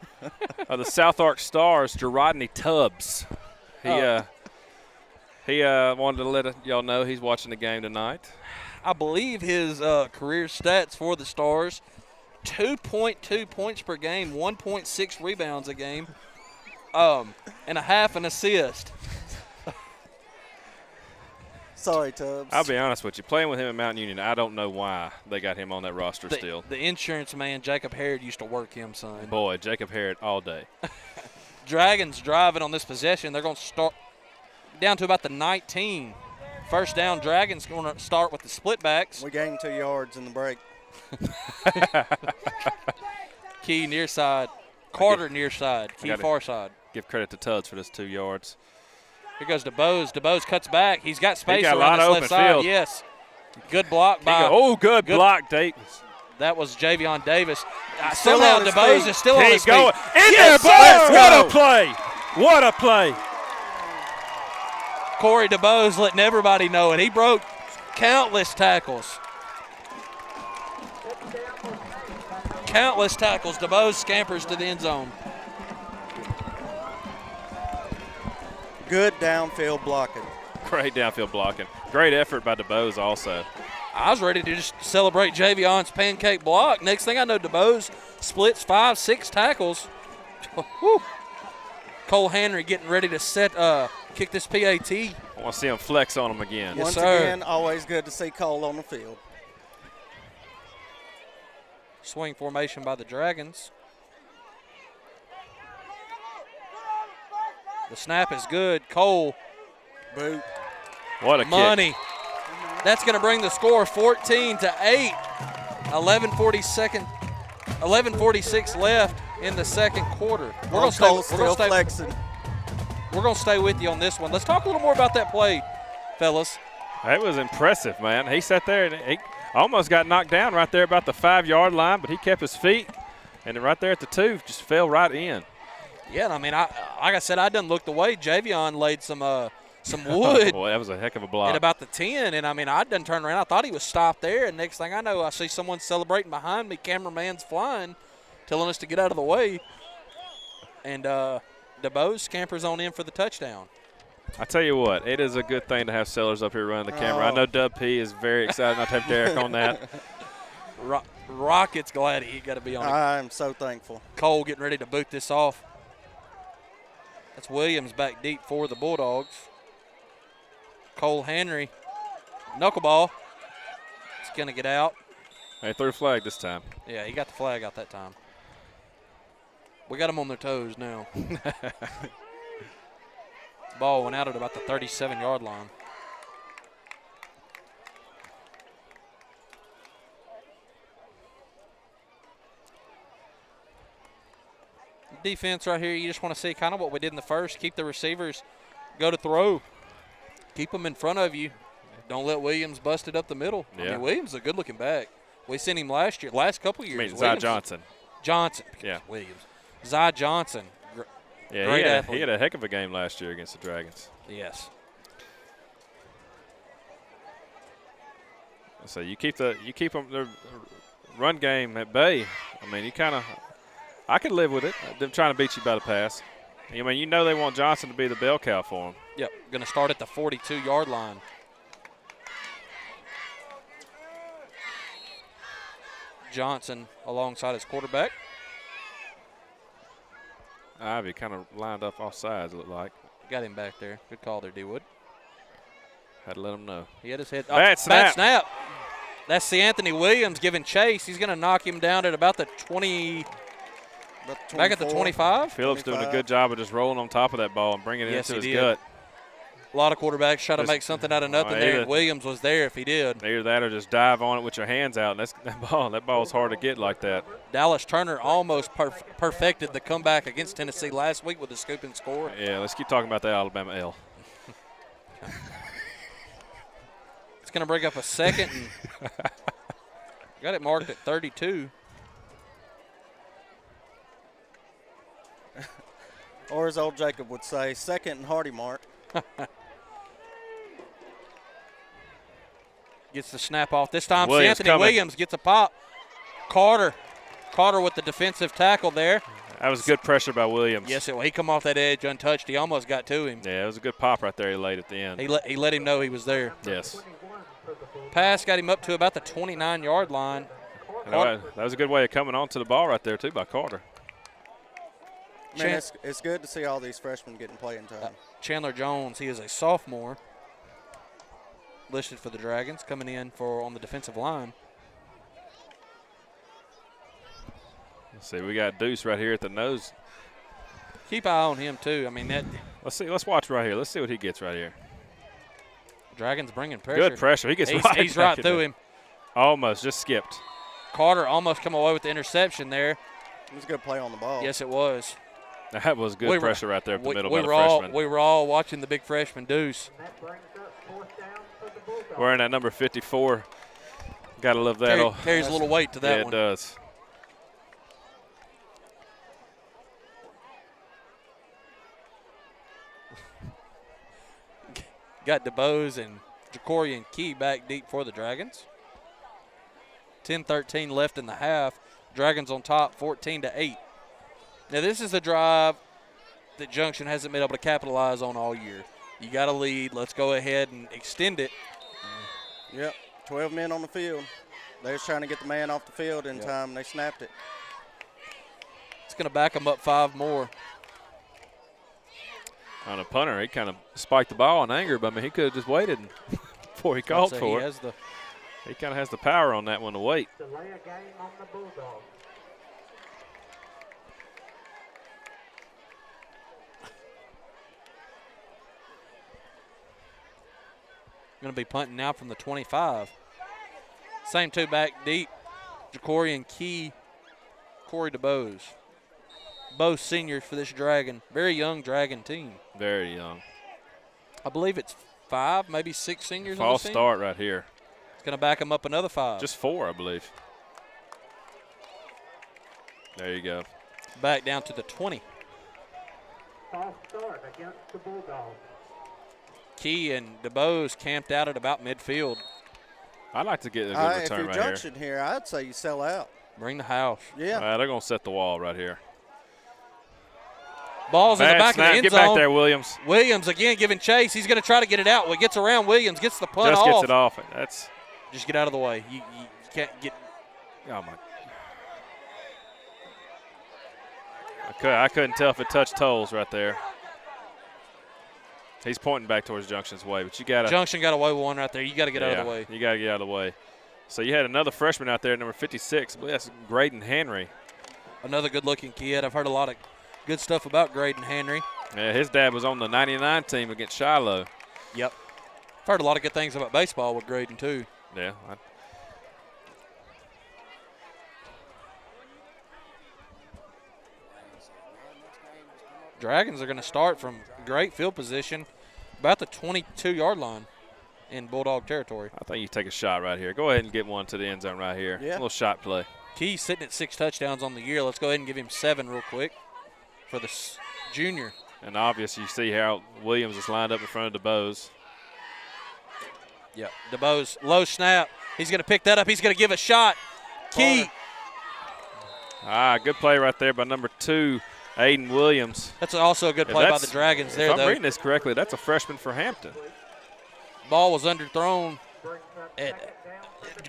of the South Ark Stars, Gerodney Tubbs. He wanted to let y'all know he's watching the game tonight. I believe his career stats for the Stars: 2.2 points per game, 1.6 rebounds a game, and a half an assist. Sorry, Tubbs. I'll be honest with you. Playing with him at Mountain Union, I don't know why they got him on that roster still. The insurance man, Jacob Harrod, used to work him, son. Boy, Jacob Harrod all day. Dragons driving on this possession. They're going to start down to about the 19. First down, Dragons going to start with the split backs. We gained 2 yards in the break. Key near side. Carter near side. Key far side. Give credit to Tubbs for this 2 yards. Here goes DeBose. DeBose cuts back. He's got space around this open left side. field. Yes. Good block by. Good block, Davis. That was Javion Davis. Somehow DeBose is still on his feet. In there, boys. What a play. What a play. Corey DeBose letting everybody know it. He broke countless tackles. Countless tackles. DeBose scampers to the end zone. Good downfield blocking. Great downfield blocking. Great effort by DeBose also. I was ready to just celebrate Javion's pancake block. Next thing I know, DeBose splits 5-6 tackles. Cole Henry getting ready to set kick this PAT. I want to see him flex on him again. Yes, Once sir. again, always good to see Cole on the field. Swing formation by the Dragons. The snap is good. Cole. Boot. What a kick. Money. That's going to bring the score 14-8. 11:46 left in the second quarter. We're going Cole's still flexing. We're going to stay with you on this one. Let's talk a little more about that play, fellas. That was impressive, man. He sat there and he almost got knocked down right there about the 5-yard line, but he kept his feet, and then right there at the 2, just fell right in. Yeah, I mean, like I said, I done looked away. Javion laid some wood. Boy, that was a heck of a block. At about the 10, and I mean, I done turned around. I thought he was stopped there, and next thing I know, I see someone celebrating behind me. Cameraman's flying, telling us to get out of the way. And DeBose scampers on in for the touchdown. I tell you what, it is a good thing to have Sellers up here running the camera. I know Dub P is very excited not to have Derek on that. Rocket's glad he got to be on it. I'm so thankful. Cole getting ready to boot this off. That's Williams back deep for the Bulldogs. Cole Henry, knuckleball. It's going to get out. They threw a flag this time. Yeah, he got the flag out that time. We got them on their toes now. Ball went out at about the 37-yard line. Defense right here, you just want to see kind of what we did in the first. Keep the receivers, go to throw. Keep them in front of you. Don't let Williams bust it up the middle. Yeah. I mean, Williams is a good-looking back. We seen him last couple years. I mean, Zy Williams- Johnson. Johnson. Yeah. Williams. Zy Johnson. Yeah, Great he athlete. had a heck of a game last year against the Dragons. Yes. So you keep them the run game at bay. I mean, I could live with it. Them trying to beat you by the pass. I mean, you know they want Johnson to be the bell cow for them. Yep. Going to start at the 42-yard line. Johnson alongside his quarterback. Ivy kind of lined up off sides, it looked like. Got him back there. Good call there, D-Wood. Had to let him know. He had his head. Bad snap. Bad snap. That's the Anthony Williams giving chase. He's going to knock him down at about the 20. Back at the 25. Phillips doing a good job of just rolling on top of that ball and bringing it Yes, into he his did. gut. A lot of quarterbacks try to make something out of nothing there, and Williams was there if he did. Either that or just dive on it with your hands out. And that ball's hard to get like that. Dallas Turner almost perfected the comeback against Tennessee last week with a scoop and score. Yeah, let's keep talking about that Alabama L. It's going to bring up a second. And got it marked at 32. Or as old Jacob would say, second and Hardy mark. Gets the snap off. This time, Williams Anthony Williams gets a pop. Carter with the defensive tackle there. That was good pressure by Williams. Yes, he come off that edge untouched. He almost got to him. Yeah, it was a good pop right there he laid at the end. He let him know he was there. Yes. Pass got him up to about the 29-yard line. That was a good way of coming onto the ball right there, too, by Carter. Man, it's good to see all these freshmen getting playing time. Chandler Jones, he is a sophomore, listed for the Dragons, coming in on the defensive line. Let's see, we got Deuce right here at the nose. Keep an eye on him too. I mean, Let's watch right here. Let's see what he gets right here. Dragons bringing pressure. Good pressure. He gets He's right through him. Almost, just skipped. Carter almost come away with the interception there. It was a good play on the ball. Yes, it was. That was good pressure right there up the middle by the freshman. We were all watching the big freshman Deuce. Wearing that number 54. Got to love that. Carries a little weight to that one. Yeah, it does. Got DeBose and Jacorian Key back deep for the Dragons. 10-13 left in the half. Dragons on top 14-8. Now this is a drive that Junction hasn't been able to capitalize on all year. You got a lead. Let's go ahead and extend it. Yep, 12 men on the field. They was trying to get the man off the field in time. They snapped it. It's going to back them up 5 more. On a punter, he kind of spiked the ball in anger, but I mean, he could have just waited before he called for it. He kind of has the power on that one to wait. Delay a game on the Bulldogs. Going to be punting now from the 25. Same two back deep. Jacorian Key, Corey DeBose. Both seniors for this Dragon. Very young Dragon team. Very young. I believe it's 5, maybe 6 seniors on the False team. start right here. It's going to back them up another 5. Just 4, I believe. There you go. Back down to the 20. False start against the Bulldogs. Key and DeBose camped out at about midfield. I'd like to get a good If return you're right Junction here, I'd say you sell out. Bring the house. Yeah. They're going to set the wall right here. Ball's in the back of the end Get zone. back there, Williams. Williams again giving chase. He's going to try to get it out. Well, he gets around Williams, gets the punt Just off. gets it off. That's. Just get out of the way. You can't get. Oh my. I couldn't tell if it touched toes right there. He's pointing back towards Junction's way, but you got to. Junction got away with one right there. You got to get out of the way. You got to get out of the way. So you had another freshman out there, number 56. I believe that's Graydon Henry. Another good-looking kid. I've heard a lot of good stuff about Graydon Henry. Yeah, his dad was on the 99 team against Shiloh. Yep. I've heard a lot of good things about baseball with Graydon, too. Yeah. Dragons are going to start from great field position, about the 22-yard line in Bulldog territory. I think you take a shot right here. Go ahead and get one to the end zone right here. Yeah. A little shot play. Key's sitting at 6 touchdowns on the year. Let's go ahead and give him 7 real quick for the junior. And obviously you see how Williams is lined up in front of DeBose. Yep. DeBose, low snap. He's going to pick that up. He's going to give a shot. Key. Good play right there by number 2, Aiden Williams. That's also a good play by the Dragons there, if I'm though. reading this correctly, that's a freshman for Hampton. Ball was underthrown.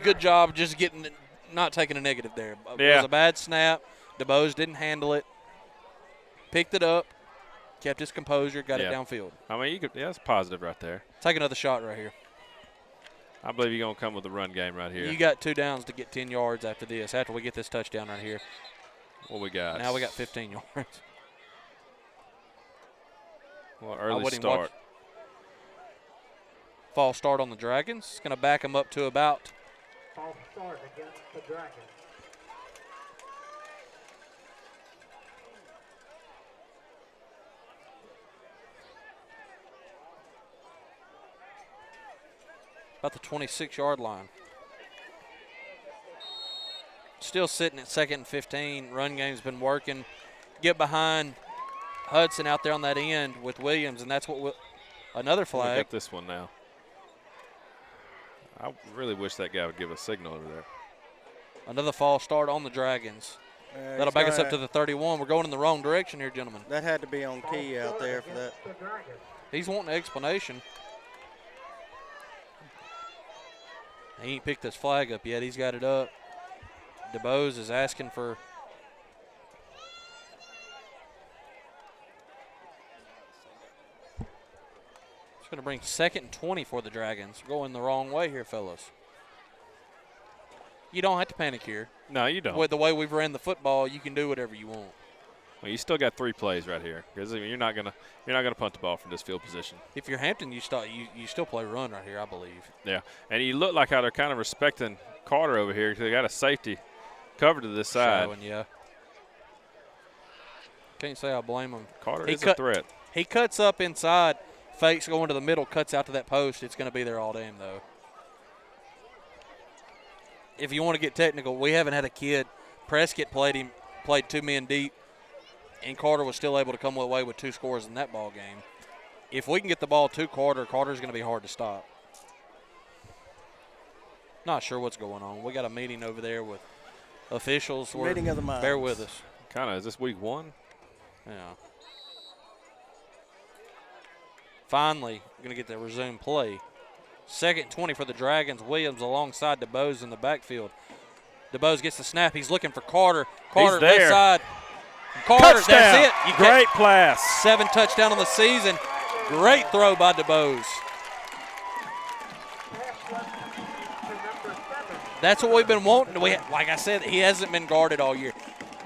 Good job just not taking a negative there. It was a bad snap. DeBose didn't handle it. Picked it up. Kept his composure. Got it downfield. I mean, that's positive right there. Take another shot right here. I believe you're going to come with the run game right here. You got 2 downs to get 10 yards after this, after we get this touchdown right here. What we got? Now we got 15 yards. Well, early start. False start on the Dragons. It's going to back them up to about. False start against the Dragons. About the 26-yard line. Still sitting at 2nd and 15. Run game's been working. Get behind Hudson out there on that end with Williams, and that's what another flag. Get this one now. I really wish that guy would give a signal over there. Another false start on the Dragons. That'll back us up to the 31. We're going in the wrong direction here, gentlemen. That had to be on Key out there for that. He's wanting an explanation. He ain't picked his flag up yet. He's got it up. DeBose is asking for. It's going to bring 2nd and 20 for the Dragons. Going the wrong way here, fellas. You don't have to panic here. No, you don't. With the way we've ran the football, you can do whatever you want. Well, you still got 3 plays right here because you're not gonna punt the ball from this field position. If you're Hampton, you still play run right here, I believe. Yeah, and you look like how they're kind of respecting Carter over here because they got a safety covered to this side. Showing, yeah. Can't say I blame him. Carter is a threat. He cuts up inside, fakes going to the middle, cuts out to that post. It's going to be there all day, though. If you want to get technical, we haven't had a kid. Prescott played 2 men deep, and Carter was still able to come away with 2 scores in that ball game. If we can get the ball to Carter's going to be hard to stop. Not sure what's going on. We got a meeting over there with officials. Meeting of the minds. Bear with us. Kind of. Is this week 1? Yeah. Finally, going to get the resume play. 2nd and 20 for the Dragons. Williams alongside DeBose in the backfield. DeBose gets the snap. He's looking for Carter. Carter He's there. left side. Carter, Touchdown. that's it. You Great pass. 7 touchdown on the season. Great throw by DeBose. That's what we've been wanting. Like I said, he hasn't been guarded all year.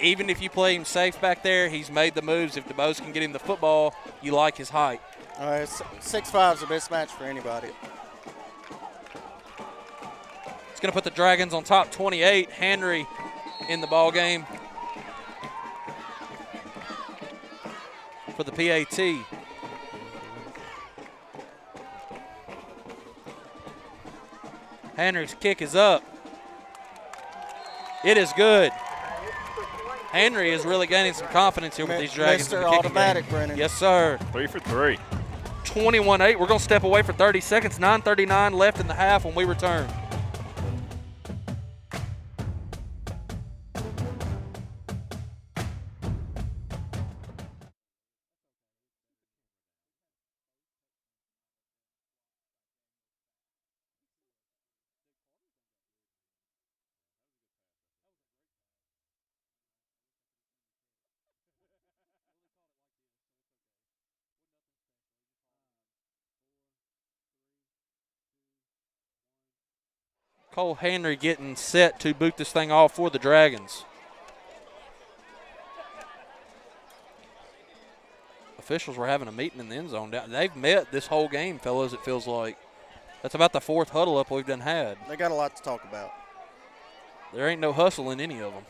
Even if you play him safe back there, he's made the moves. If DeBose can get him the football, you like his height. 6'5" is a mismatch for anybody. It's going to put the Dragons on top 28. Henry in the ball game for the PAT. Henry's kick is up. It is good. Henry is really gaining some confidence here with these Dragons. Mr. Automatic, Brennan. Yes, sir. 3 for 3. 21-8. We're going to step away for 30 seconds. 9:39 left in the half when we return. Cole Henry getting set to boot this thing off for the Dragons. Officials were having a meeting in the end zone. They've met this whole game, fellas, it feels like. That's about the 4th huddle up we've done had. They got a lot to talk about. There ain't no hustle in any of them.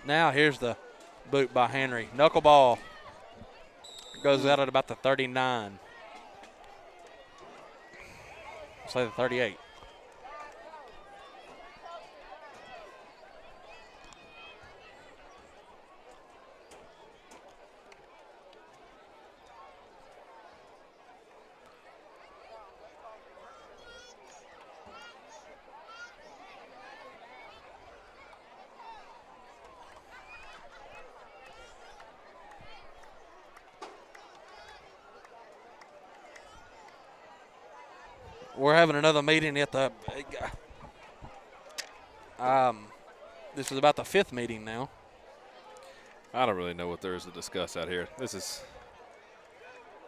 Now here's the boot by Henry. Knuckleball goes out at about the 39. Say the 38. We're having another meeting at the this is about the 5th meeting now. I don't really know what there is to discuss out here. This is,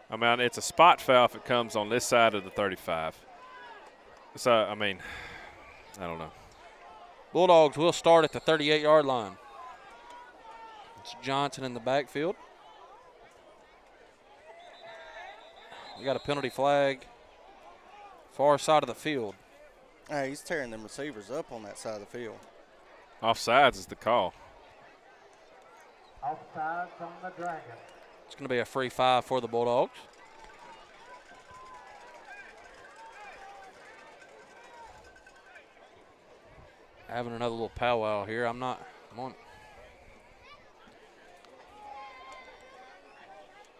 I mean, it's a spot foul if it comes on this side of the 35. So, I mean, I don't know. Bulldogs will start at the 38-yard line. It's Johnson in the backfield. We got a penalty flag. Far side of the field. Hey, he's tearing them receivers up on that side of the field. Offsides is the call. Offsides on the Dragons. It's going to be a free 5 for the Bulldogs. Having another little powwow here. I'm on.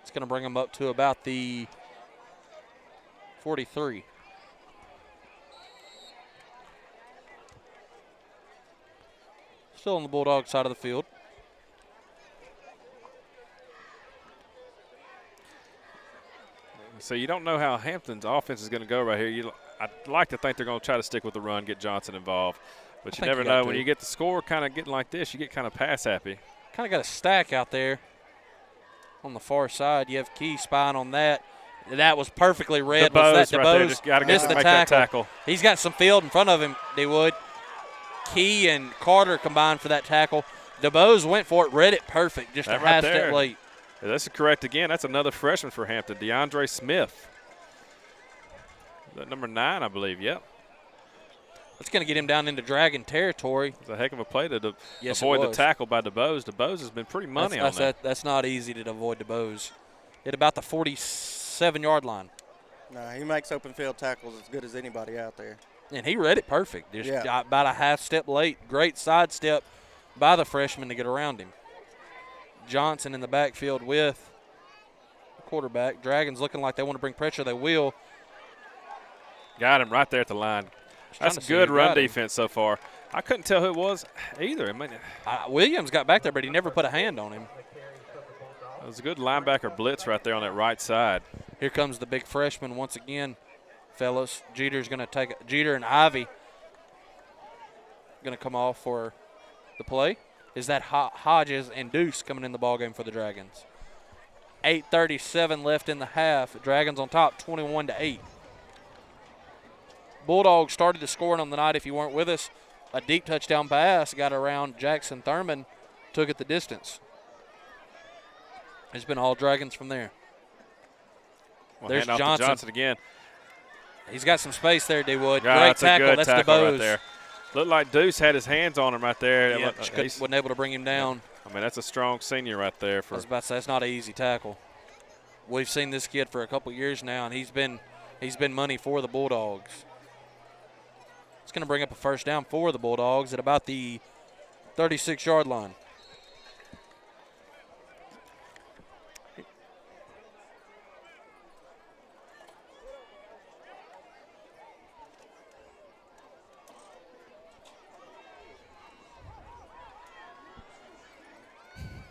It's going to bring them up to about the 43. Still on the Bulldog side of the field. So you don't know how Hampton's offense is going to go right here. I'd like to think they're going to try to stick with the run, get Johnson involved. But you never know. When you get the score kind of getting like this, you get kind of pass happy. Kind of got a stack out there on the far side. You have Key spying on that. That was perfectly read. DeBose Right there. Just got to missed the tackle. He's got some field in front of him, D-Wood. Key and Carter combined for that tackle. DeBose went for it, read it perfect, just a half step late. Yeah, that's correct again. That's another freshman for Hampton, DeAndre Smith. That number 9, I believe, yep. It's going to get him down into Dragon territory. It's a heck of a play to avoid the tackle by DeBose. DeBose has been pretty money on that. That's not easy to avoid DeBose. Hit about the 47-yard line. No, he makes open field tackles as good as anybody out there. And he read it perfect. Just about a half step late. Great sidestep by the freshman to get around him. Johnson in the backfield with the quarterback. Dragons looking like they want to bring pressure. They will. Got him right there at the line. That's good run defense so far. I couldn't tell who it was either. I mean, Williams got back there, but he never put a hand on him. It was a good linebacker blitz right there on that right side. Here comes the big freshman once again, fellas. Jeter's going to take Jeter and Ivy going to come off for the play. Is that Hodges and Deuce coming in the ballgame for the Dragons? 8:37 left in the half. Dragons on top, 21-8. Bulldogs started the scoring on the night. If you weren't with us, a deep touchdown pass got around Jackson Thurman, took it the distance. It's been all Dragons from there. Well, There's hand off to Johnson again. He's got some space there, D-Wood. Yeah, Great that's tackle. a good That's tackle DeBose. right there. Looked like Deuce had his hands on him right there. Yeah, wasn't able to bring him down. I mean, that's a strong senior right there. I was about to say, that's not an easy tackle. We've seen this kid for a couple years now, and he's been money for the Bulldogs. It's going to bring up a first down for the Bulldogs at about the 36-yard line.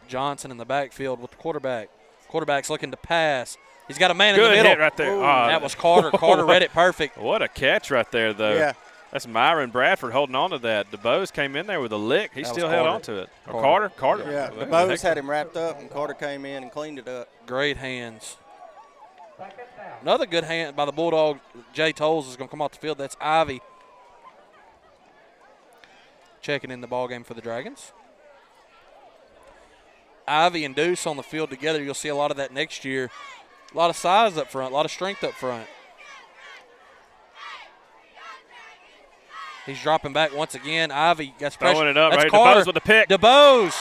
Johnson in the backfield with the quarterback. Quarterback's looking to pass. He's got a man in the middle. Good hit right there. That was Carter. Carter read it perfect. What a catch right there, though. Yeah. That's Myron Bradford holding on to that. DeBose came in there with a lick. He still held on to it. Or Carter? Yeah, Well, DeBose had him wrapped up, and Carter came in and cleaned it up. Great hands. Another good hand by the Bulldog. Jay Tolles is going to come off the field. That's Ivy checking in the ballgame for the Dragons. Ivy and Deuce on the field together. You'll see a lot of that next year. A lot of size up front, a lot of strength up front. He's dropping back once again. Ivy gets pressure. Throwing it up, That's right? Carter. DeBose with the pick. DeBose.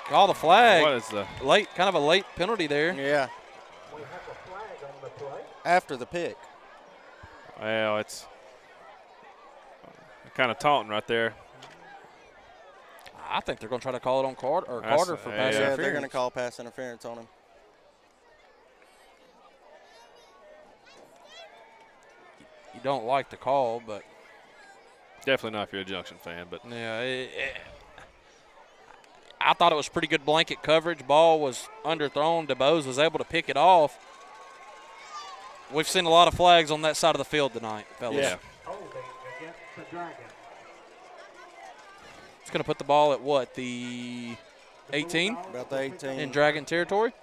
Call the flag. What is the Kind of a late penalty there. Yeah. We have a flag on the play. After the pick. Well, it's kind of taunting right there. I think they're going to try to call it on Carter for pass Yeah, interference. they're going to call pass interference on him. You don't like the call, but Definitely not if you're a Junction fan, but yeah, I thought it was pretty good blanket coverage. Ball was underthrown. DeBose was able to pick it off. We've seen a lot of flags on that side of the field tonight, fellas. yeah. Holding against the Dragons. It's going to put the ball at what, the 18 About the 18. in Dragon territory?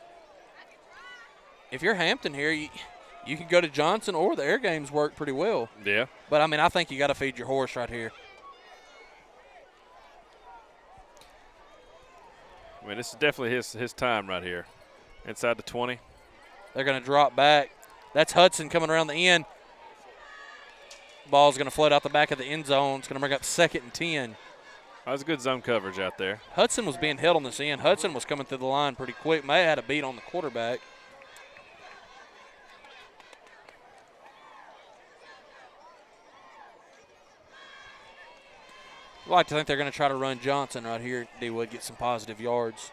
If you're Hampton here, you can go to Johnson, or the air games work pretty well. Yeah. But, I mean, I think you got to feed your horse right here. I mean, this is definitely his time right here. Inside the 20. They're going to drop back. That's Hudson coming around the end. Ball's going to float out the back of the end zone. It's going to bring up 2nd and 10. That was good zone coverage out there. Hudson was being held on this end. Hudson was coming through the line pretty quick. May have had a beat on the quarterback. I'd like to think they're going to try to run Johnson right here. D-Wood get some positive yards.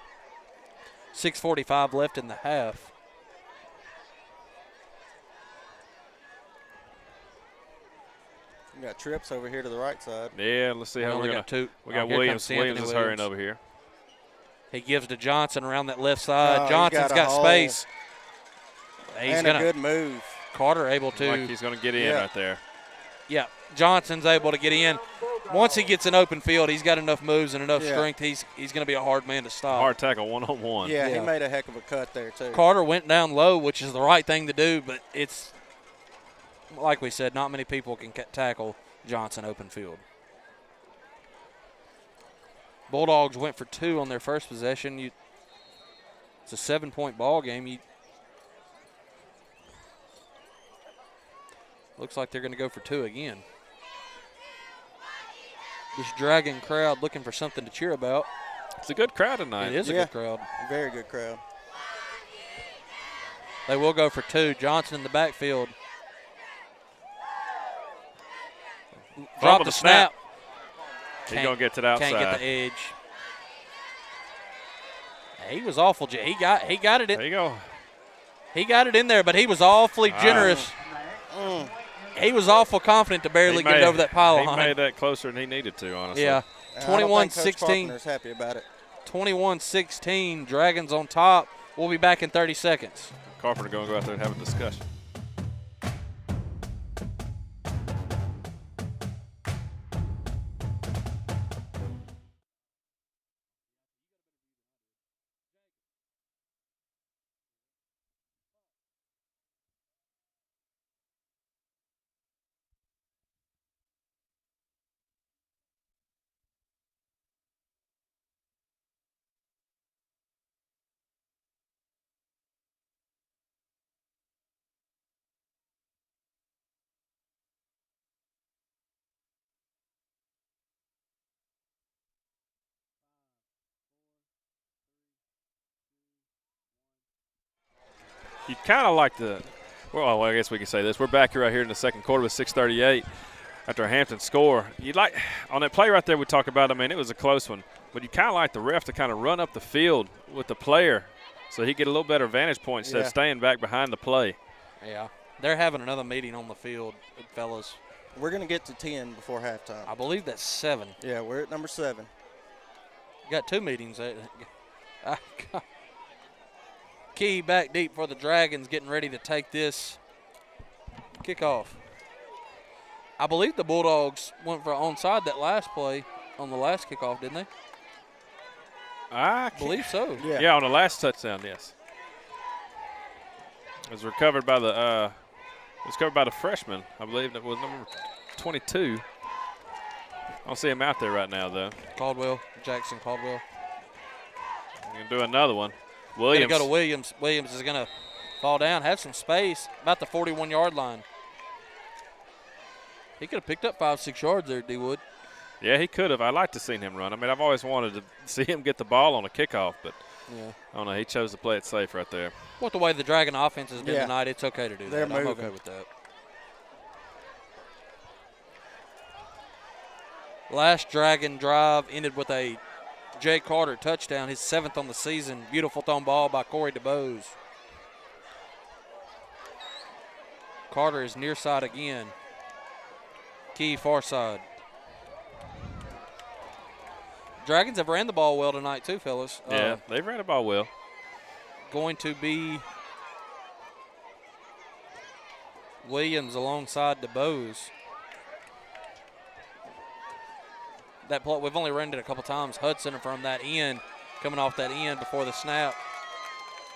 6:45 left in the half. We got trips over here to the right side. Yeah, let's see how we're going to. We got Williams. Williams is hurrying over here. He gives to Johnson around that left side. Oh, Johnson's got space. He's And a good move. Carter able to. Like he's going to get in right there. Yeah, Johnson's able to get in. Once he gets an open field, he's got enough moves and enough strength. He's going to be a hard man to stop. Hard tackle one-on-one. Yeah, Yeah. he made a heck of a cut there, too. Carter went down low, which is the right thing to do, but it's, like we said, not many people can tackle Johnson open field. Bulldogs went for 2 on their first possession. It's a 7-point ball game. Looks like they're going to go for 2 again. This Dragon crowd looking for something to cheer about. It's a good crowd tonight. It is a good crowd. Very good crowd. They will go for 2. Johnson in the backfield. Drop the snap. He's going to get to the outside. Can't get the edge. He was awful. He got it in. There you go. He got it in there, but he was awfully generous. He was awful confident to barely get it over that pile He line. made that closer than he needed to, honestly. Yeah. I don't think Coach 21-16. Carpenter's happy about it. 21-16, Dragons on top. We'll be back in 30 seconds. Carpenter going to go out there and have a discussion. You kind of like the – well, I guess we can say this. We're back here right here in the second quarter with 6:38 after a Hampton score. You'd like – on that play right there we talked about, I mean, it was a close one. But you kind of like the ref to kind of run up the field with the player so he get a little better vantage point instead of staying back behind the play. Yeah. They're having another meeting on the field, fellas. We're going to get to 10 before halftime. I believe that's 7. Yeah, we're at number 7. Got 2 meetings. Key back deep for the Dragons, getting ready to take this kickoff. I believe the Bulldogs went for onside that last play on the last kickoff, didn't they? I believe so. Yeah, on the last touchdown, yes. It was recovered by the freshman. I believe that was number 22. I don't see him out there right now, though. Jackson Caldwell. We're going to do another one. Williams. Go to Williams. Williams is going to fall down, have some space, about the 41-yard line. He could have picked up 5-6 yards there, D-Wood. Yeah, he could have. I'd like to see him run. I mean, I've always wanted to see him get the ball on a kickoff, but I don't know. He chose to play it safe right there. Well, the way the Dragon offense has been tonight, it's okay to do that. I'm okay with that. Last Dragon drive ended with a Jay Carter touchdown, his 7th on the season. Beautiful thrown ball by Corey DeBose. Carter is near side again. Key far side. Dragons have ran the ball well tonight too, fellas. Yeah, they've ran the ball well. Going to be Williams alongside DeBose. That play, we've only run it a couple times. Hudson from that end, coming off that end before the snap.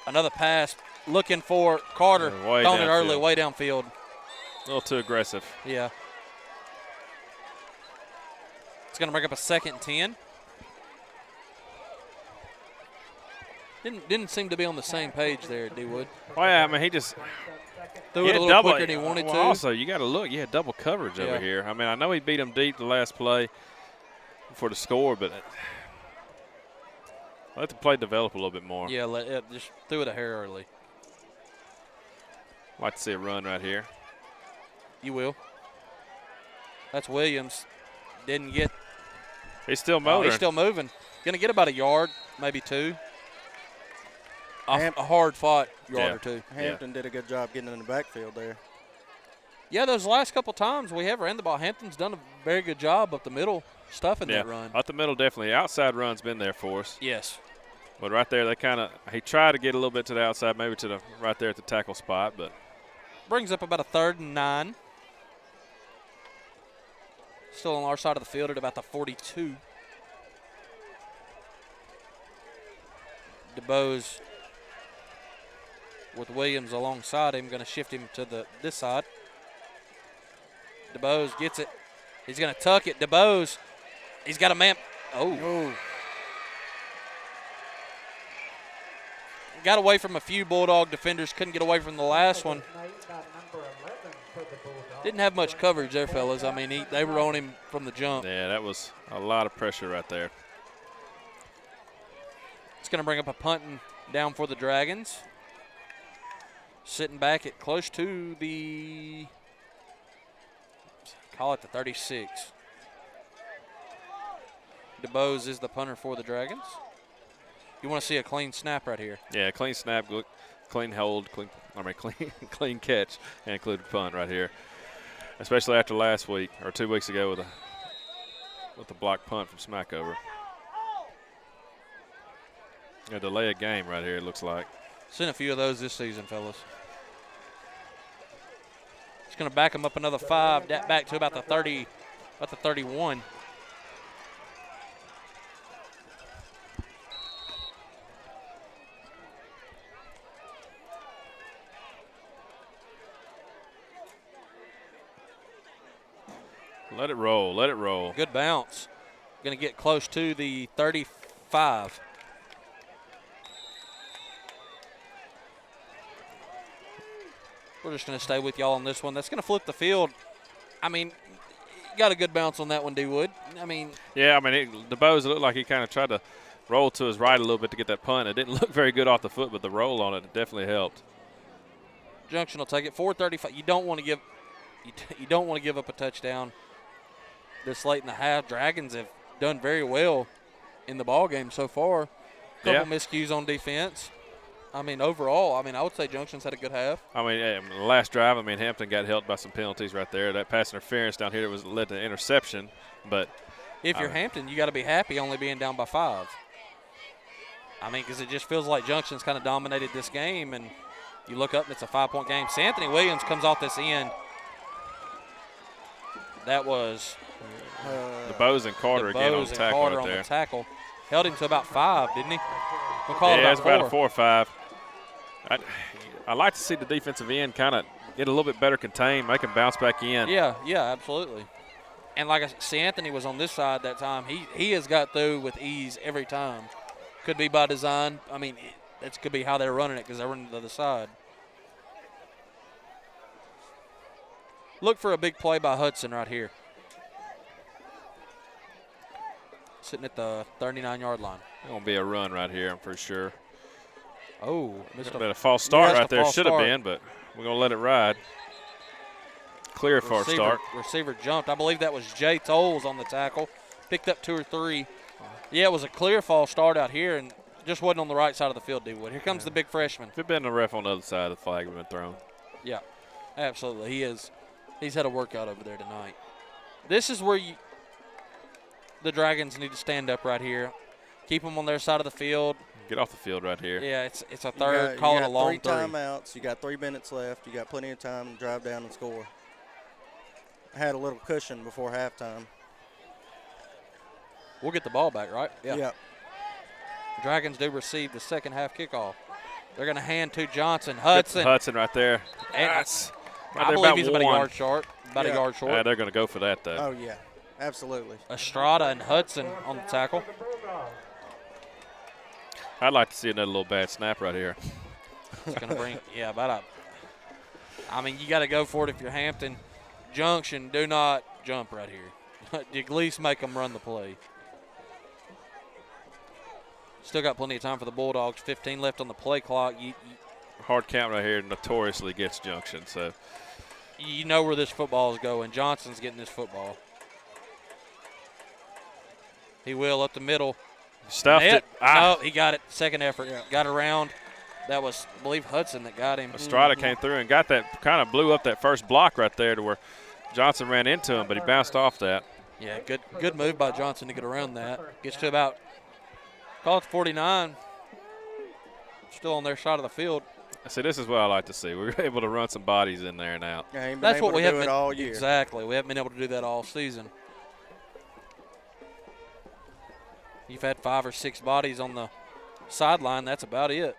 Another pass, looking for Carter. Throwing it early, way downfield. A little too aggressive. Yeah. It's going to bring up a 2nd and 10. Didn't seem to be on the same page there, D-Wood. Oh, yeah, I mean, he just threw it a little quicker than he wanted to. Also, you got to look. You had double coverage over here. I mean, I know he beat him deep the last play for the score, but let the play develop a little bit more. Yeah, just threw it a hair early. Like to see a run right here. You will. That's Williams. Didn't get. He's still moving. He's still moving. Going to get about a yard, maybe 2. A hard-fought yard or 2. Hampton did a good job getting in the backfield there. Yeah, those last couple times we have ran the ball, Hampton's done a very good job up the middle, stuffing that run. Up the middle, definitely. Outside run's been there for us. Yes. But right there, he tried to get a little bit to the outside, maybe to the right there at the tackle spot, but brings up about a 3rd and 9. Still on our side of the field at about the 42. DeBose with Williams alongside him, going to shift him to this side. DeBose gets it. He's going to tuck it. DeBose, he's got a man. Oh. Got away from a few Bulldog defenders. Couldn't get away from the last one. Didn't have much coverage there, fellas. I mean, they were on him from the jump. Yeah, that was a lot of pressure right there. It's going to bring up a punting down for the Dragons. Sitting back at close to the, call it the 36. DeBose is the punter for the Dragons. You want to see a clean snap right here. Yeah, clean snap, clean hold, clean catch, and included punt right here. Especially after last week or 2 weeks ago with a block punt from Smackover. A delay a game right here, it looks like. Seen a few of those this season, fellas. It's going to back them up another 5, back to about the 30, about the 31. Let it roll, let it roll. Good bounce. Going to get close to the 35. We're just going to stay with y'all on this one. That's going to flip the field. I mean, got a good bounce on that one, D-Wood. I mean. Yeah, I mean, DeBose looked like he kind of tried to roll to his right a little bit to get that punt. It didn't look very good off the foot, but the roll on it definitely helped. Junction will take it. 4:35. You don't want to give up a touchdown this late in the half. Dragons have done very well in the ball game so far. Couple miscues on defense. I mean, overall, I would say Junction's had a good half. I mean, the last drive, Hampton got held by some penalties right there. That pass interference down here led to interception. But if you're Hampton, you got to be happy only being down by 5. I mean, because it just feels like Junction's kind of dominated this game, and you look up and it's a 5-point game. Anthony Williams comes off this end. That was DeBose and Carter again on the tackle right there. On the tackle. Held him to about 5, didn't he? We'll call it it's about a 4 or 5. I like to see the defensive end kind of get a little bit better contained, make him bounce back in. Yeah, absolutely. And like I said, Anthony was on this side that time. He has got through with ease every time. Could be by design. I mean, that could be how they're running it because they're running to the other side. Look for a big play by Hudson right here. Sitting at the 39-yard line. It's going to be a run right here, I'm pretty sure. Oh, missed a false start right there. Should have been, but we're going to let it ride. Clear for a start. Receiver jumped. I believe that was Jay Tolles on the tackle. Picked up 2 or 3. Yeah, it was a clear false start out here and just wasn't on the right side of the field, D-Wood. Here comes the big freshman. If it had been the ref on the other side, the flag would have been thrown. Yeah, absolutely. He's had a workout over there tonight. This is where the Dragons need to stand up right here. Keep them on their side of the field. Get off the field right here. Yeah, it's a third. Call it a long 3 timeouts. You got 3 minutes left. You got plenty of time to drive down and score. I had a little cushion before halftime. We'll get the ball back, right? Yeah. Yep. Dragons do receive the second half kickoff. They're going to hand to Johnson. Hudson. Hudson right there. I believe he's about a yard short. About a yard short. They're going to go for that, though. Oh, yeah. Absolutely. Estrada and Hudson on the tackle. I'd like to see another little bad snap right here. It's going to bring, I mean, you got to go for it if you're Hampton. Junction, do not jump right here. At least make them run the play. Still got plenty of time for the Bulldogs. 15 left on the play clock. Hard count right here notoriously gets Junction, so. You know where this football is going. Johnson's getting this football. He will up the middle. Stuffed it. No, he got it. Second effort. Yeah. Got around. That was, I believe, Hudson that got him. Estrada came through and got that, kind of blew up that first block right there to where Johnson ran into him, but he bounced off that. Yeah, good move by Johnson to get around that. Gets to about, call it 49. Still on their side of the field. See, this is what I like to see. We're able to run some bodies in there now. Yeah, that's what we haven't been all year. Exactly. We haven't been able to do that all season. You've had 5 or 6 bodies on the sideline. That's about it.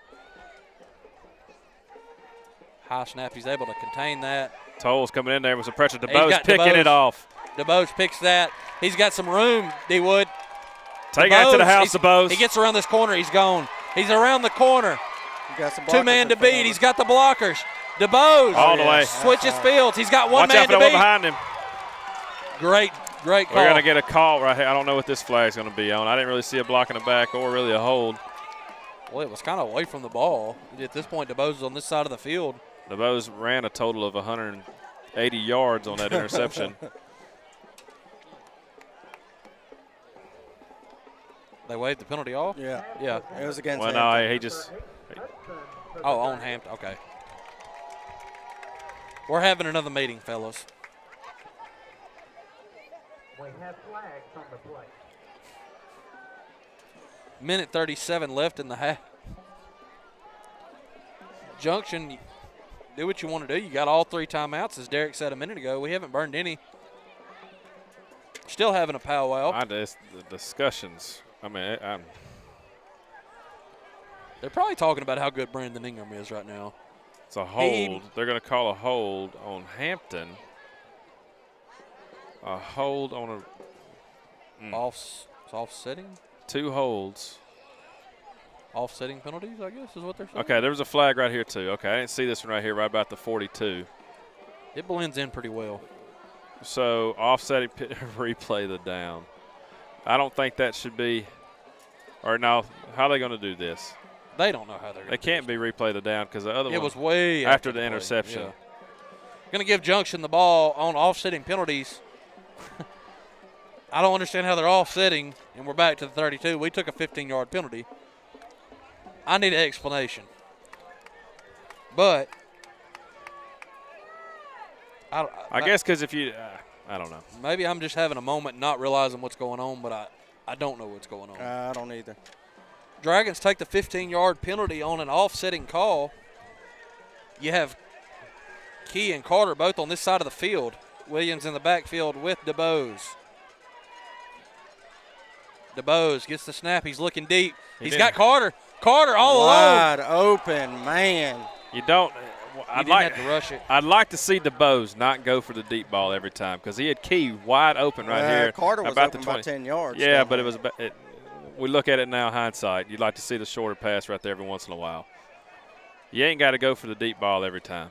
High snap. He's able to contain that. Tolles coming in there with some pressure. DeBose picking it off. DeBose picks that. He's got some room, D-Wood. Take it to the house, DeBose. He gets around this corner. He's gone. He's around the corner. Got some 2-man to beat. He's got the blockers. DeBose all the way. Switches fields. He's got 1 man to beat. Watch out for the one behind him. Great call. We're going to get a call right here. I don't know what this flag's going to be on. I didn't really see a block in the back or really a hold. Well, it was kind of away from the ball. At this point, DeBose is on this side of the field. DeBose ran a total of 180 yards on that interception. They waived the penalty off? Yeah. Yeah. It was against Hampton. No, he just. Oh, on Hampton. Okay. We're having another meeting, fellas. We have flags on the play. Minute 37 left in the half. Junction, do what you want to do. You got all 3 timeouts, as Derek said a minute ago. We haven't burned any. Still having a powwow. The discussions. I mean, They're probably talking about how good Brandon Ingram is right now. it's a hold. They're going to call a hold on Hampton. A hold on a Offsetting? 2 holds. Offsetting penalties, I guess, is what they're saying. Okay, there was a flag right here too. Okay, I didn't see this one right here, right about the 42. It blends in pretty well. So offsetting replay the down. I don't think that should be. Or now, how are they going to do this? They don't know how they're going to. They can't be replay the down because the other one. It was way after the play. interception. Yeah. Going to give Junction the ball on offsetting penalties. I don't understand how they're offsetting, and we're back to the 32. We took a 15-yard penalty. I need an explanation. But I guess because if you, I don't know. Maybe I'm just having a moment not realizing what's going on, but I don't know what's going on. I don't either. Dragons take the 15-yard penalty on an offsetting call. You have Key and Carter both on this side of the field. Williams in the backfield with DeBose. DeBose gets the snap. He's looking deep. He's got Carter. Carter all alone. Wide open, man. You don't. He didn't have to rush it. I'd like to see DeBose not go for the deep ball every time because he had Key wide open right here. Carter was about open the 20. by 10 yards. Yeah, but it was. We look at it now, hindsight. You'd like to see the shorter pass right there every once in a while. You ain't got to go for the deep ball every time.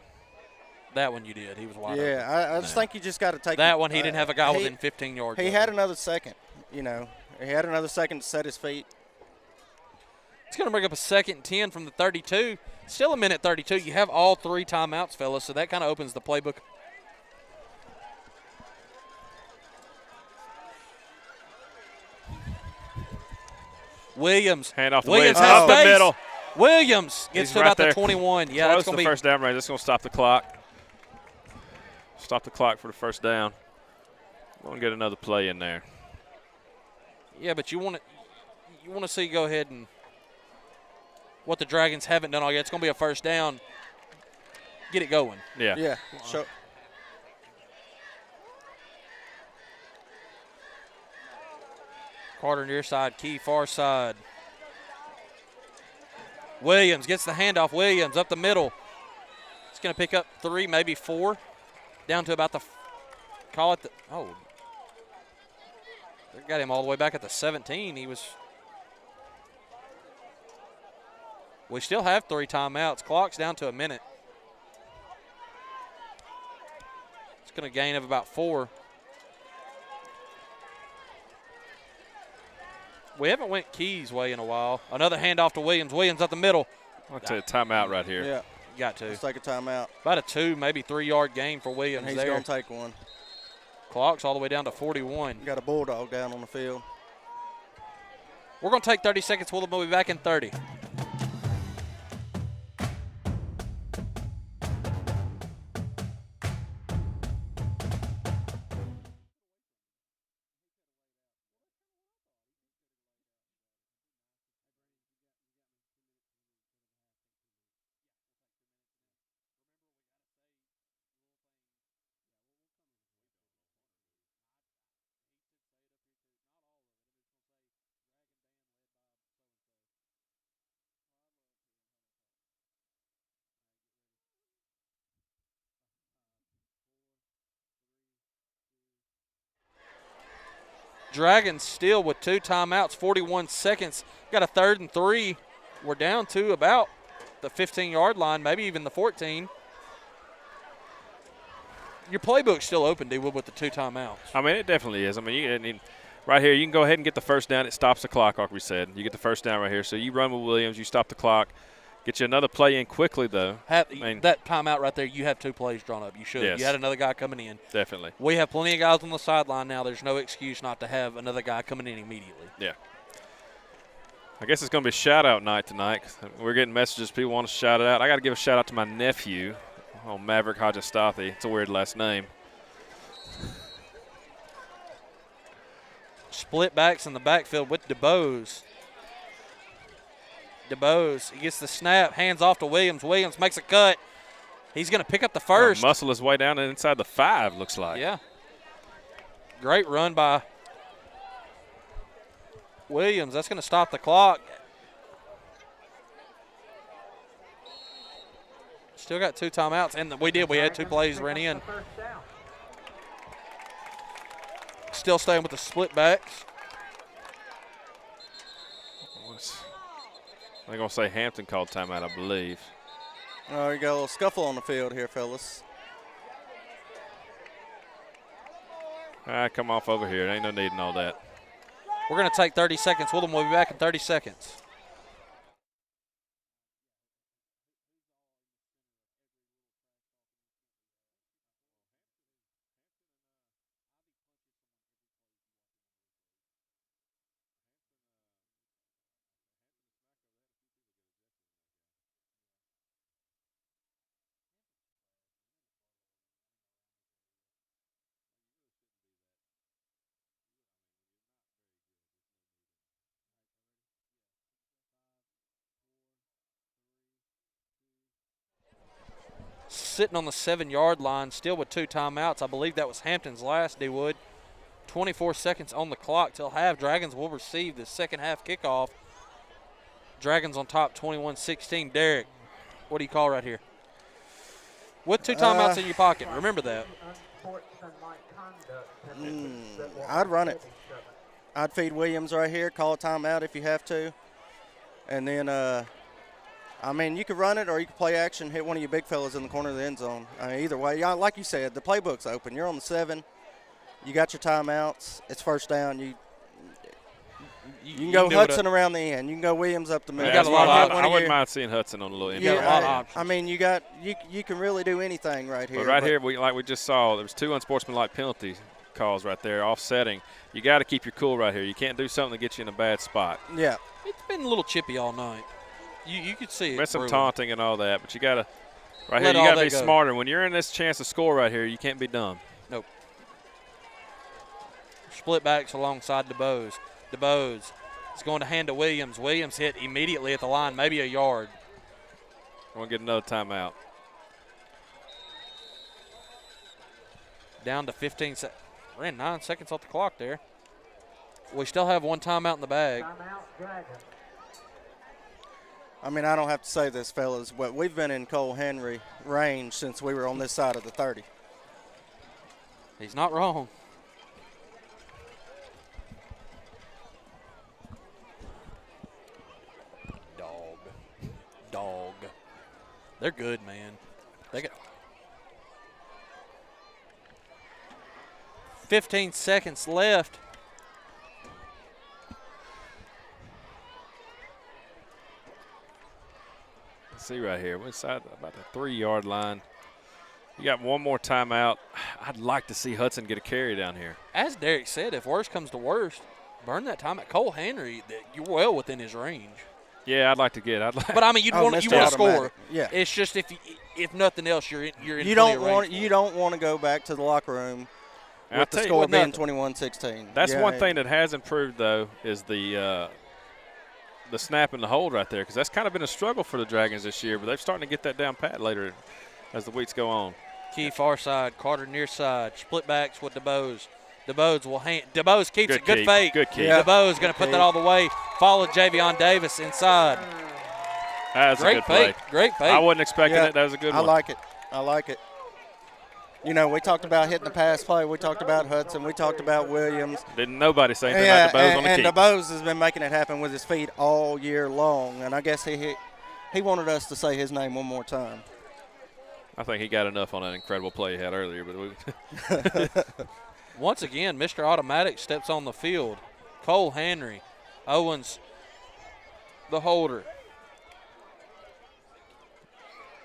That one you did. He was wide open. Yeah, I just think you just got to take that one. He didn't have a guy within 15 yards. He had another second. You know, he had another second to set his feet. It's going to bring up a 2nd and 10 from the 32. Still a minute 32. You have all 3 timeouts, fellas, so that kind of opens the playbook. Williams. Hand off to Williams. Williams. Up the middle. Williams gets to right about there. the 21. Yeah, Close that's going to be the first down range. That's going to stop the clock. Stop the clock for the first down. We're going to get another play in there. Yeah, but you want to see go ahead and what the Dragons haven't done all yet. It's going to be a first down. Get it going. Yeah. Yeah. Sure. Carter near side, Key far side. Williams gets the handoff. Williams up the middle. It's going to pick up 3, maybe 4, down to about the they got him all the way back at the 17. We still have 3 timeouts. Clock's down to a minute. It's going to gain of about 4. We haven't went Key's way in a while. Another handoff to Williams. Williams up the middle. I'll take a timeout right here. Yeah. Got to. Let's take a timeout. About a 2, maybe 3-yard gain for Williams And he's there. going to take one. Clock's all the way down to 41. Got a bulldog down on the field. We're going to take 30 seconds. We'll be back in 30. Dragons still with 2 timeouts, 41 seconds. Got a 3rd and 3. We're down to about the 15-yard line, maybe even the 14. Your playbook's still open, D-Wood, with the 2 timeouts. I mean, it definitely is. I mean, right here, you can go ahead and get the first down. It stops the clock, like we said. You get the first down right here. So you run with Williams. You stop the clock. Get you another play in quickly, though. That timeout right there, you have 2 plays drawn up. You should. Yes. You had another guy coming in. Definitely. We have plenty of guys on the sideline now. There's no excuse not to have another guy coming in immediately. Yeah. I guess it's going to be shout-out night tonight. We're getting messages. People want to shout it out. I got to give a shout-out to my nephew, Maverick Hajastathi. It's a weird last name. Split backs in the backfield with DeBose. DeBose, he gets the snap, hands off to Williams. Williams makes a cut. He's going to pick up the first. Muscle his way down inside the 5, looks like. Yeah. Great run by Williams. That's going to stop the clock. Still got 2 timeouts, and we did. We had 2 plays ran in. Still staying with the split backs. I'm going to say Hampton called timeout, I believe. Oh, you got a little scuffle on the field here, fellas. Come off over here. There ain't no need in all that. We're going to take 30 seconds with them. We'll be back in 30 seconds. Sitting on the 7-yard line, still with 2 timeouts. I believe that was Hampton's last, D-Wood. 24 seconds on the clock till half. Dragons will receive the second half kickoff. Dragons on top 21-16. Derek, what do you call right here? With 2 timeouts in your pocket. Remember that. I'd run it. I'd feed Williams right here, call a timeout if you have to. And then, I mean, you could run it or you could play action, hit one of your big fellas in the corner of the end zone. Either way, like you said, the playbook's open. You're on the 7. You got your timeouts. It's first down. You can go Hudson around the end. You can go Williams up the middle. I wouldn't mind seeing Hudson on the little end. Yeah, I mean, you can really do anything right here. But right here, like we just saw, there was 2 unsportsmanlike penalty calls right there, offsetting. You got to keep your cool right here. You can't do something to get you in a bad spot. Yeah. It's been a little chippy all night. You could see it. There's some taunting and all that, but you got to – right here, you got to be smarter. When you're in this chance to score right here, you can't be dumb. Nope. Split backs alongside DeBose. DeBose is going to hand to Williams. Williams hit immediately at the line, maybe a yard. We're going to get another timeout. Down to 15 seconds. Ran 9 seconds off the clock there. We still have 1 timeout in the bag. I mean, I don't have to say this, fellas, but we've been in Cole Henry range since we were on this side of the 30. He's not wrong. Dog. They're good, man. They got 15 seconds left. Let's see right here. We're inside about the 3-yard line. You got 1 more timeout. I'd like to see Hudson get a carry down here. As Derek said, if worst comes to worst, burn that time at Cole Henry. You're well within his range. Yeah, I'd like to get. But I mean, you want to score. Yeah. It's just if nothing else, you're in. You don't want to go back to the locker room with the score being 21-16. That's one thing that has improved though is the snap and the hold right there, because that's kind of been a struggle for the Dragons this year. But they're starting to get that down pat later as the weeks go on. Key far side, Carter near side, split backs with DeBose. DeBose keeps it. Good fake. Good keep. Yeah. DeBose going to put that all the way. Followed Javion Davis inside. That's a good play. Great fake. I wasn't expecting it. That was a good one. I like it. You know, we talked about hitting the pass play. We talked about Hudson. We talked about Williams. Didn't nobody say anything about DeBose on the keep. And DeBose has been making it happen with his feet all year long. And I guess he wanted us to say his name one more time. I think he got enough on that incredible play he had earlier. But Once again, Mr. Automatic steps on the field. Cole Henry. Owens, the holder.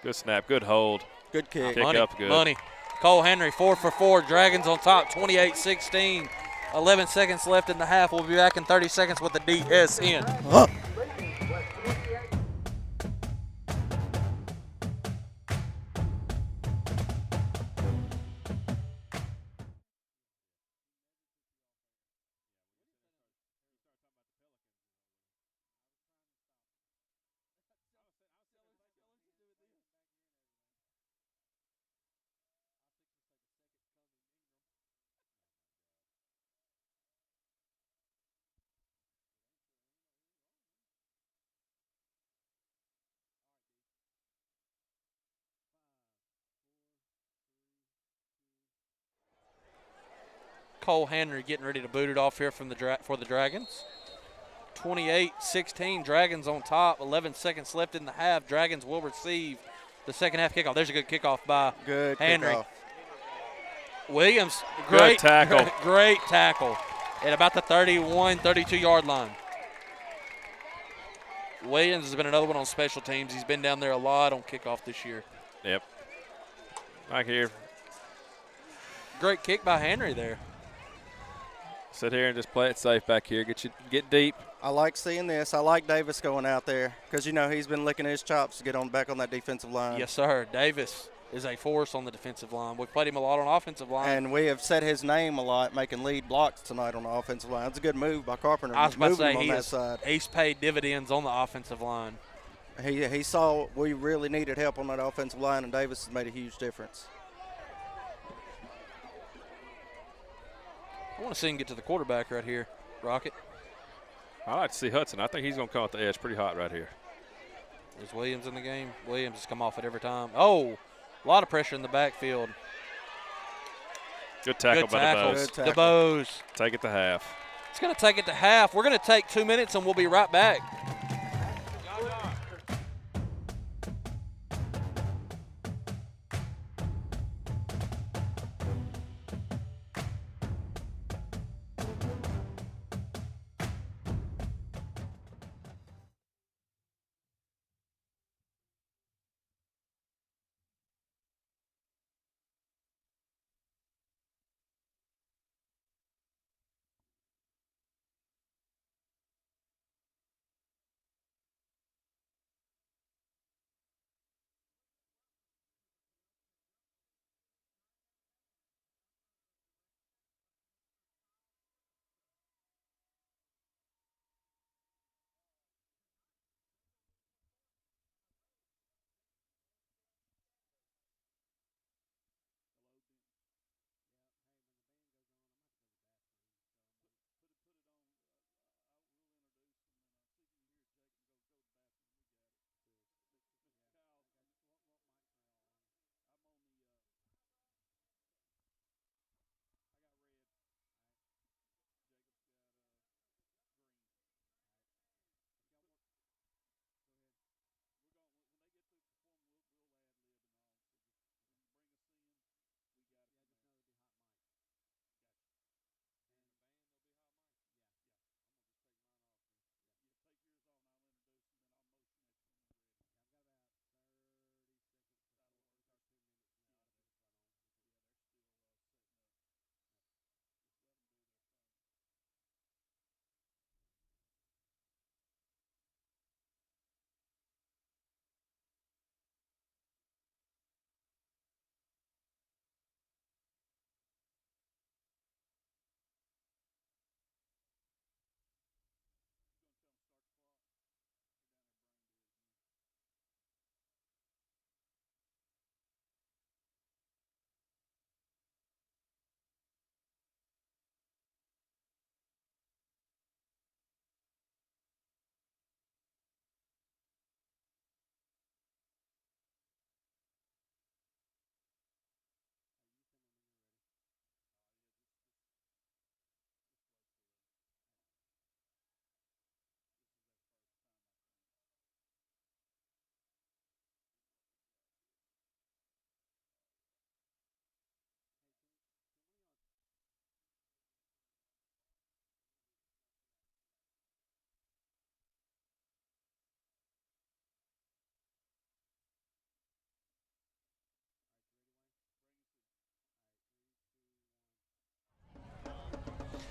Good snap, good hold. Good kick. Kick up good. Money. Cole Henry, 4 for 4. Dragons on top, 28-16. 11 seconds left in the half. We'll be back in 30 seconds with the DSN. Cole Henry getting ready to boot it off here from for the Dragons. 28-16, Dragons on top. 11 seconds left in the half. Dragons will receive the second half kickoff. There's a good kickoff by Henry. Kickoff. Williams, Good tackle. Great tackle at about the 31, 32-yard line. Williams has been another one on special teams. He's been down there a lot on kickoff this year. Yep. Back here. Great kick by Henry there. Sit here and just play it safe back here. Get deep. I like seeing this. I like Davis going out there because, you know, he's been licking his chops to get back on that defensive line. Yes, sir. Davis is a force on the defensive line. We've played him a lot on offensive line. And we have said his name a lot, making lead blocks tonight on the offensive line. It's a good move by Carpenter. I was about to moving say he's paid dividends on the offensive line. He saw we really needed help on that offensive line, and Davis has made a huge difference. I want to see him get to the quarterback right here, Rocket. I like to see Hudson. I think he's going to come at the edge pretty hot right here. Is Williams in the game? Williams has come off it every time. Oh, a lot of pressure in the backfield. Good tackle by DeBose. DeBose. Take it to half. It's going to take it to half. We're going to take 2 minutes, and we'll be right back.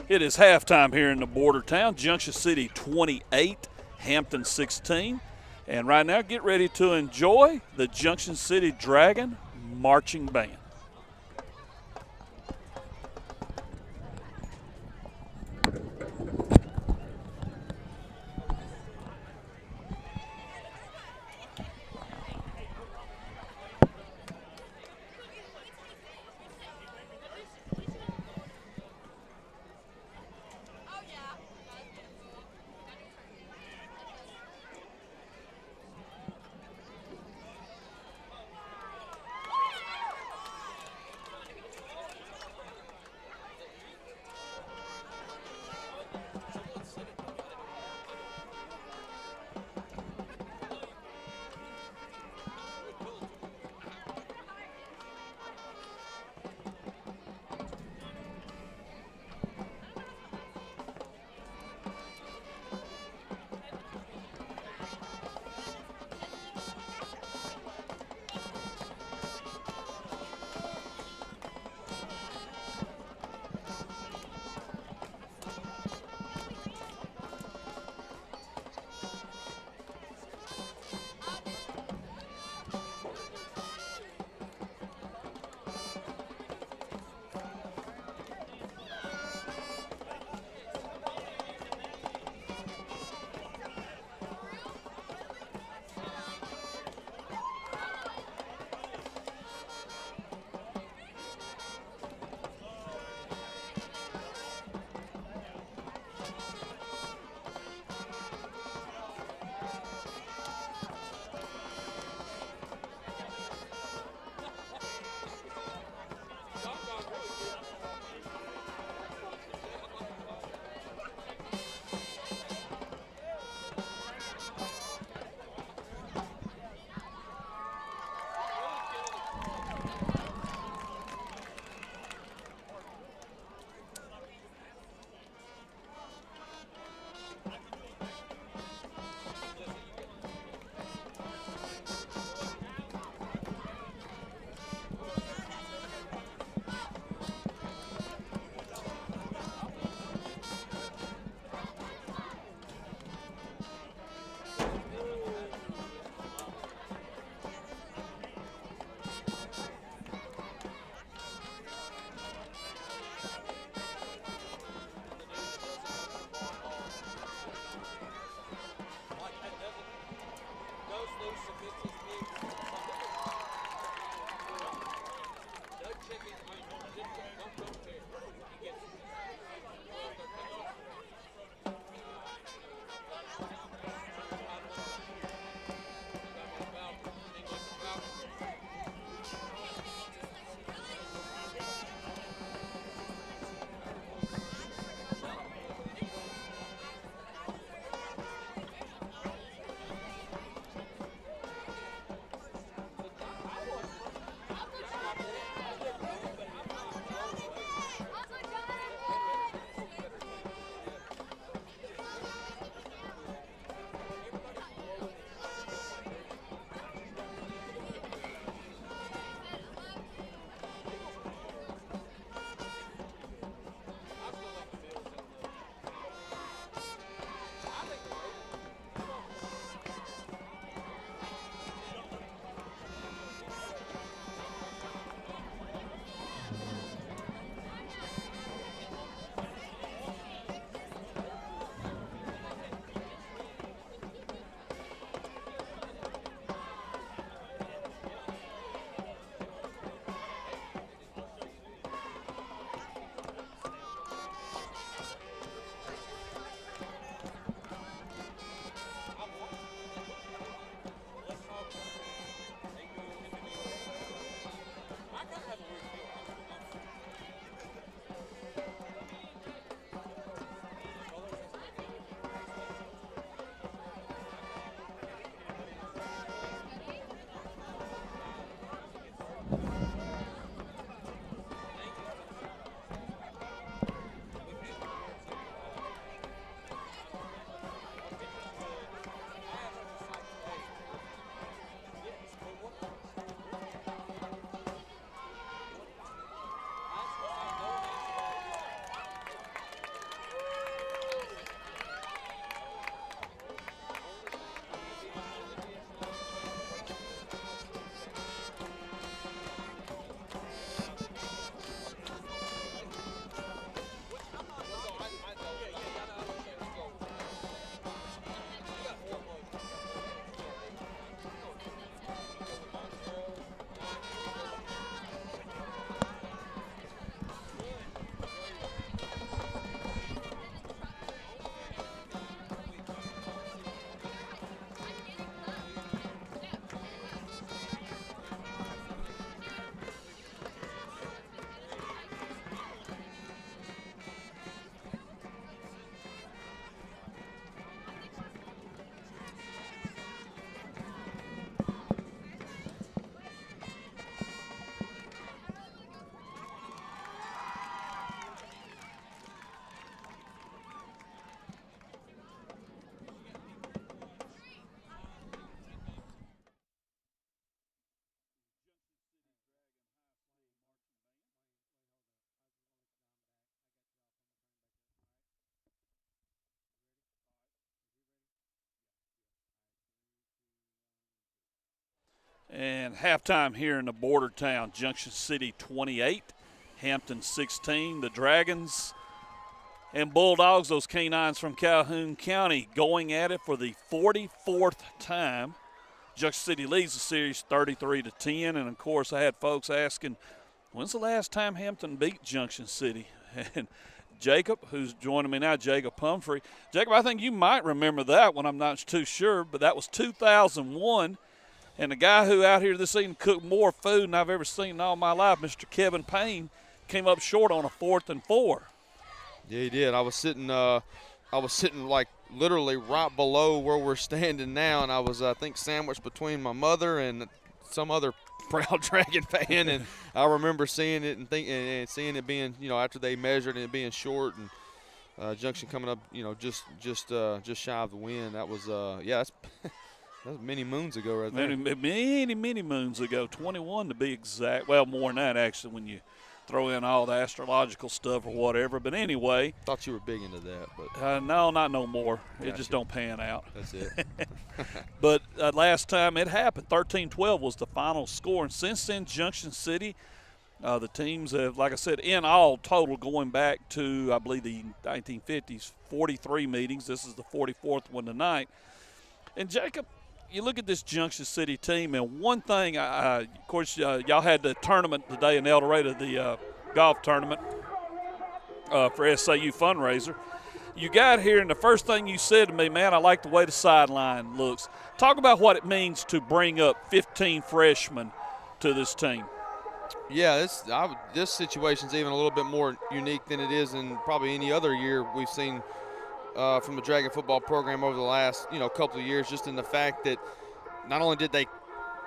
It is halftime here in the border town. Junction City 28, Hampton 16. And right now, get ready to enjoy the Junction City Dragon Marching Band. And halftime here in the border town, Junction City 28, Hampton 16. The Dragons and Bulldogs, those canines from Calhoun County, going at it for the 44th time. Junction City leads the series 33-10. And, of course, I had folks asking, when's the last time Hampton beat Junction City? And Jacob, who's joining me now, Jacob Pumphrey. Jacob, I think you might remember that one. I'm not too sure, but that was 2001. And the guy who out here this evening cooked more food than I've ever seen in all my life, Mr. Kevin Payne, came up short on a 4th and 4. Yeah, he did. I was sitting like literally right below where we're standing now, and I was, I think, sandwiched between my mother and some other proud Dragon fan, and I remember seeing it and seeing it being, after they measured and it being short, and Junction coming up, just shy of the win. That was, that's that was many moons ago right there. Many moons ago, 21 to be exact. Well, more than that, actually, when you throw in all the astrological stuff or whatever. But anyway. Thought you were big into that. But no, not no more. Gotcha. It just don't pan out. That's it. But last time it happened, 13-12 was the final score. And since then, Junction City, the teams have, like I said, in all total going back to, I believe, the 1950s, 43 meetings. This is the 44th one tonight. And, Jacob, you look at this Junction City team, and one thing, of course, y'all had the tournament today in El Dorado, the golf tournament for SAU fundraiser. You got here, and the first thing you said to me, man, I like the way the sideline looks. Talk about what it means to bring up 15 freshmen to this team. Yeah, this situation's even a little bit more unique than it is in probably any other year we've seen from the Dragon football program over the last, couple of years, just in the fact that not only did they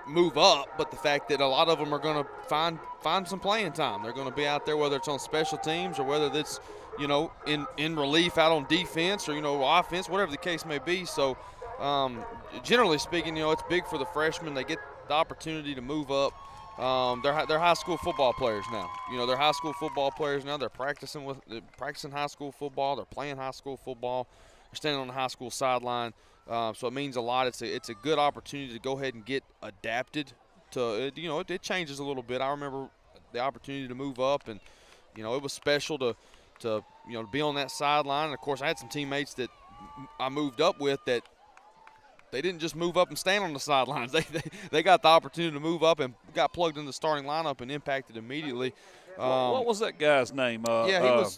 move up, but the fact that a lot of them are going to find some playing time. They're going to be out there, whether it's on special teams or whether it's, in relief out on defense or, offense, whatever the case may be. So, generally speaking, it's big for the freshmen. They get the opportunity to move up. They're high school football players now. They're high school football players now. They're practicing high school football. They're playing high school football. They're standing on the high school sideline. So it means a lot. It's a good opportunity to go ahead and get adapted to. It changes a little bit. I remember the opportunity to move up, and it was special to be on that sideline. And of course, I had some teammates that I moved up with that. They didn't just move up and stand on the sidelines. They got the opportunity to move up and got plugged in the starting lineup and impacted immediately. What was that guy's name?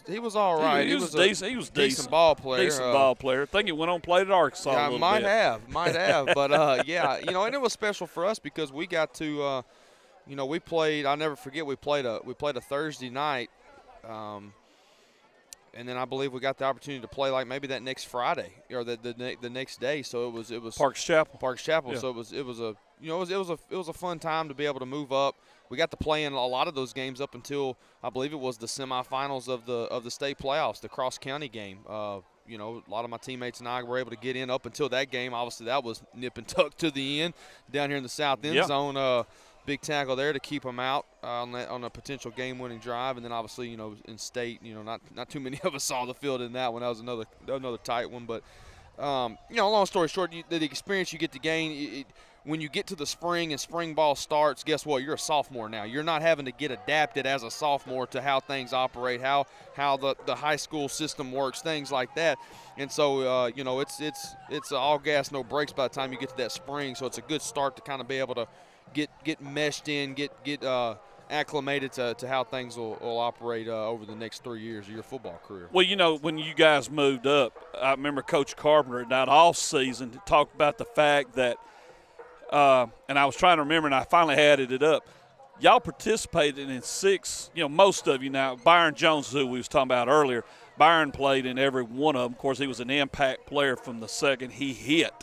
He was all right. He was decent. He was decent ball player. Decent ball player. I think he went on and played at Arkansas a little might bit. Might have. But, and it was special for us because we got to, we played. I'll never forget. We played a Thursday night. And then I believe we got the opportunity to play like maybe that next Friday or the next day. So it was Parks Chapel. Yeah. So it was a fun time to be able to move up. We got to play in a lot of those games up until I believe it was the semifinals of the state playoffs, the cross county game. A lot of my teammates and I were able to get in up until that game. Obviously, that was nip and tuck to the end down here in the south end zone. Big tackle there to keep them out on a potential game-winning drive, and then obviously in state, not too many of us saw the field in that one. That was another tight one, but long story short, the experience you get to gain when you get to the spring and spring ball starts. Guess what? You're a sophomore now. You're not having to get adapted as a sophomore to how things operate, how the high school system works, things like that. And so it's all gas, no brakes by the time you get to that spring. So it's a good start to kind of be able to get meshed in, get acclimated to how things will operate over the next 3 years of your football career. Well, when you guys moved up, I remember Coach Carpenter in that off season talked about the fact that, and I was trying to remember, and I finally added it up. Y'all participated in 6. Most of you now. Byron Jones, who we was talking about earlier, Byron played in every one of them. Of course, he was an impact player from the second he hit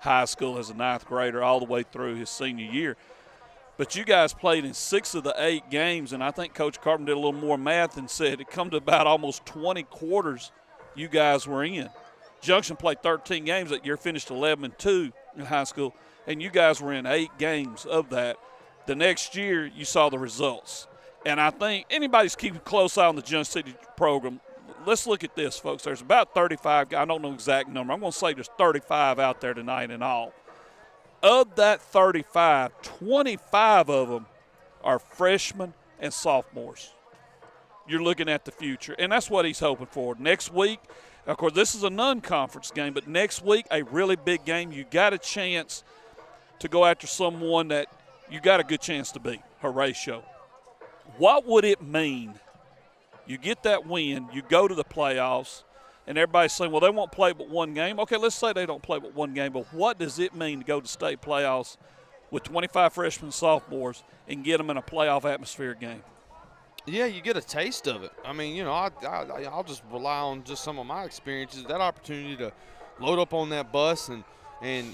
high school as a 9th grader all the way through his senior year. But you guys played in 6 of the 8 games, and I think Coach Carpenter did a little more math and said it come to about almost 20 quarters you guys were in. Junction played 13 games that year, finished 11-2 in high school, and you guys were in 8 games of that. The next year, you saw the results. And I think anybody's keeping a close eye on the Junction City program. Let's look at this, folks. There's about 35 – I don't know the exact number. I'm going to say there's 35 out there tonight in all. Of that 35, 25 of them are freshmen and sophomores. You're looking at the future, and that's what he's hoping for. Next week, of course, this is a non-conference game, but next week, a really big game. You got a chance to go after someone that you got a good chance to beat, Horatio. What would it mean? You get that win, you go to the playoffs, and everybody's saying, well, they won't play but one game. Okay, let's say they don't play but one game, but what does it mean to go to state playoffs with 25 freshmen and sophomores and get them in a playoff atmosphere game? Yeah, you get a taste of it. I mean, you know, I'll just rely on just some of my experiences. That opportunity to load up on that bus and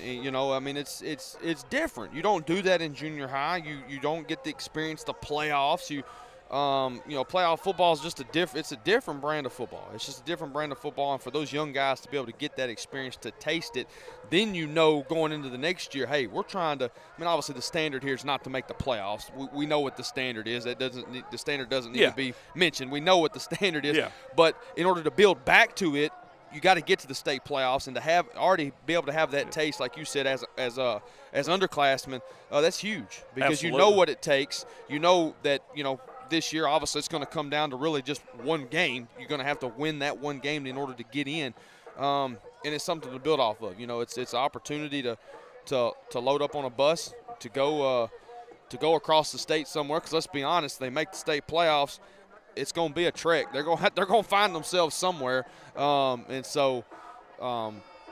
you know, I mean, it's different. You don't do that in junior high. You don't get to experience the playoffs. You know, playoff football is just it's a different brand of football. It's just a different brand of football, and for those young guys to be able to get that experience, to taste it, then you know going into the next year, hey, we're trying to. I mean, obviously the standard here is not to make the playoffs. We know what the standard is. The standard doesn't need to be mentioned. We know what the standard is. Yeah. But in order to build back to it, you got to get to the state playoffs, and to have already be able to have that taste, like you said, as underclassmen, that's huge because Absolutely. you know what it takes. You know that this year, obviously, it's going to come down to really just one game. You're going to have to win that one game in order to get in, and it's something to build off of. You know, it's an opportunity to load up on a bus to go across the state somewhere. Because let's be honest, they make the state playoffs, it's going to be a trek. They're going to find themselves somewhere, and so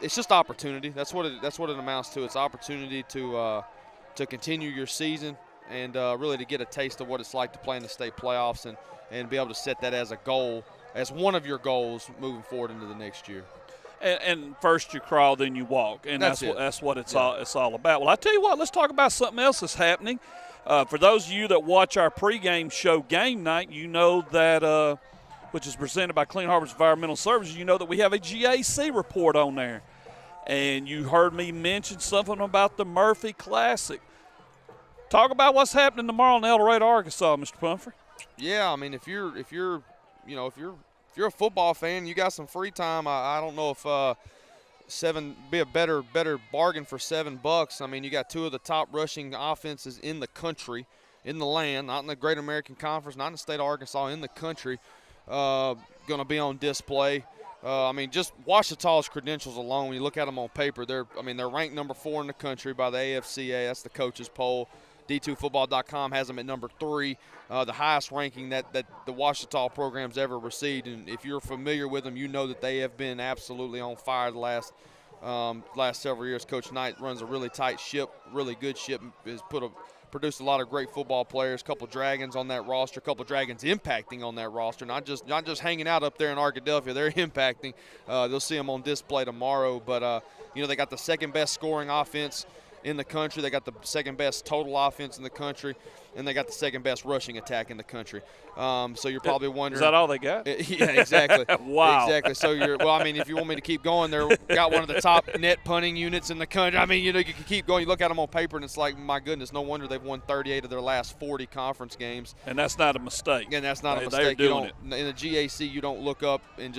it's just opportunity. That's what it amounts to. It's opportunity to continue your season. And really to get a taste of what it's like to play in the state playoffs and be able to set that as a goal, as one of your goals moving forward into the next year. And first you crawl, then you walk, and that's what it's all about. Well, I tell you what, let's talk about something else that's happening. For those of you that watch our pregame show, Game Night, you know that, which is presented by Clean Harbors Environmental Services, you know that we have a GAC report on there. And you heard me mention something about the Murphy Classic. Talk about what's happening tomorrow in El Dorado, Arkansas, Mr. Pumphrey. Yeah, I mean, if you're a football fan, you got some free time. I don't know if be a better bargain for $7. I mean, you got two of the top rushing offenses in the country, in the land, not in the Great American Conference, not in the state of Arkansas, in the country, going to be on display. I mean, just Ouachita's credentials alone, when you look at them on paper, they're ranked number 4 in the country by the AFCA. That's the coaches poll. D2Football.com has them at number 3, the highest ranking that the Ouachita program's ever received. And if you're familiar with them, you know that they have been absolutely on fire the last several years. Coach Knight runs a really tight ship, really good ship, has produced a lot of great football players, a couple Dragons on that roster, a couple Dragons impacting on that roster, not just hanging out up there in Arkadelphia. They're impacting. They'll see them on display tomorrow. But, they got the second best scoring offense in the country. They got the second best total offense in the country, and they got the second best rushing attack in the country. So you're probably wondering, is that all they got? Yeah, exactly. Wow. Exactly. So if you want me to keep going, they're got one of the top net punting units in the country. I mean, you can keep going. You look at them on paper, and it's like, my goodness, no wonder they've won 38 of their last 40 conference games. And that's not a mistake. And that's not a mistake. They're doing it. In the GAC, you don't look up and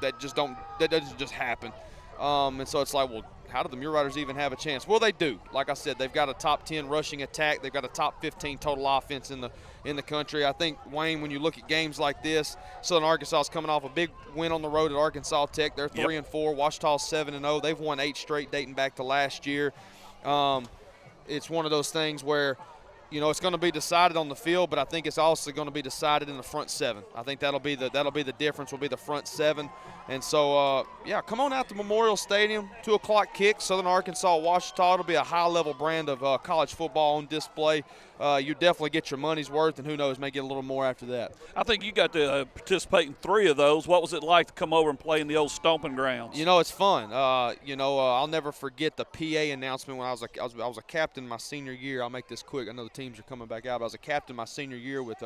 that doesn't just happen. And so it's like, well, how do the Mule Riders even have a chance? Well, they do. Like I said, they've got a top 10 rushing attack. They've got a top 15 total offense in the country. I think, Wayne, when you look at games like this, Southern Arkansas is coming off a big win on the road at Arkansas Tech. They're 3-4. Ouachita's 7-0. They've won 8 straight dating back to last year. It's one of those things where, it's going to be decided on the field, but I think it's also going to be decided in the front 7. I think that'll be the difference. Will be the front 7. And so, come on out to Memorial Stadium, 2 o'clock kick, Southern Arkansas, Ouachita. It'll be a high-level brand of college football on display. You definitely get your money's worth, and who knows, may get a little more after that. I think you got to participate in 3 of those. What was it like to come over and play in the old stomping grounds? It's fun. I'll never forget the PA announcement when I was a captain my senior year. I'll make this quick. I know the teams are coming back out. But I was a captain my senior year with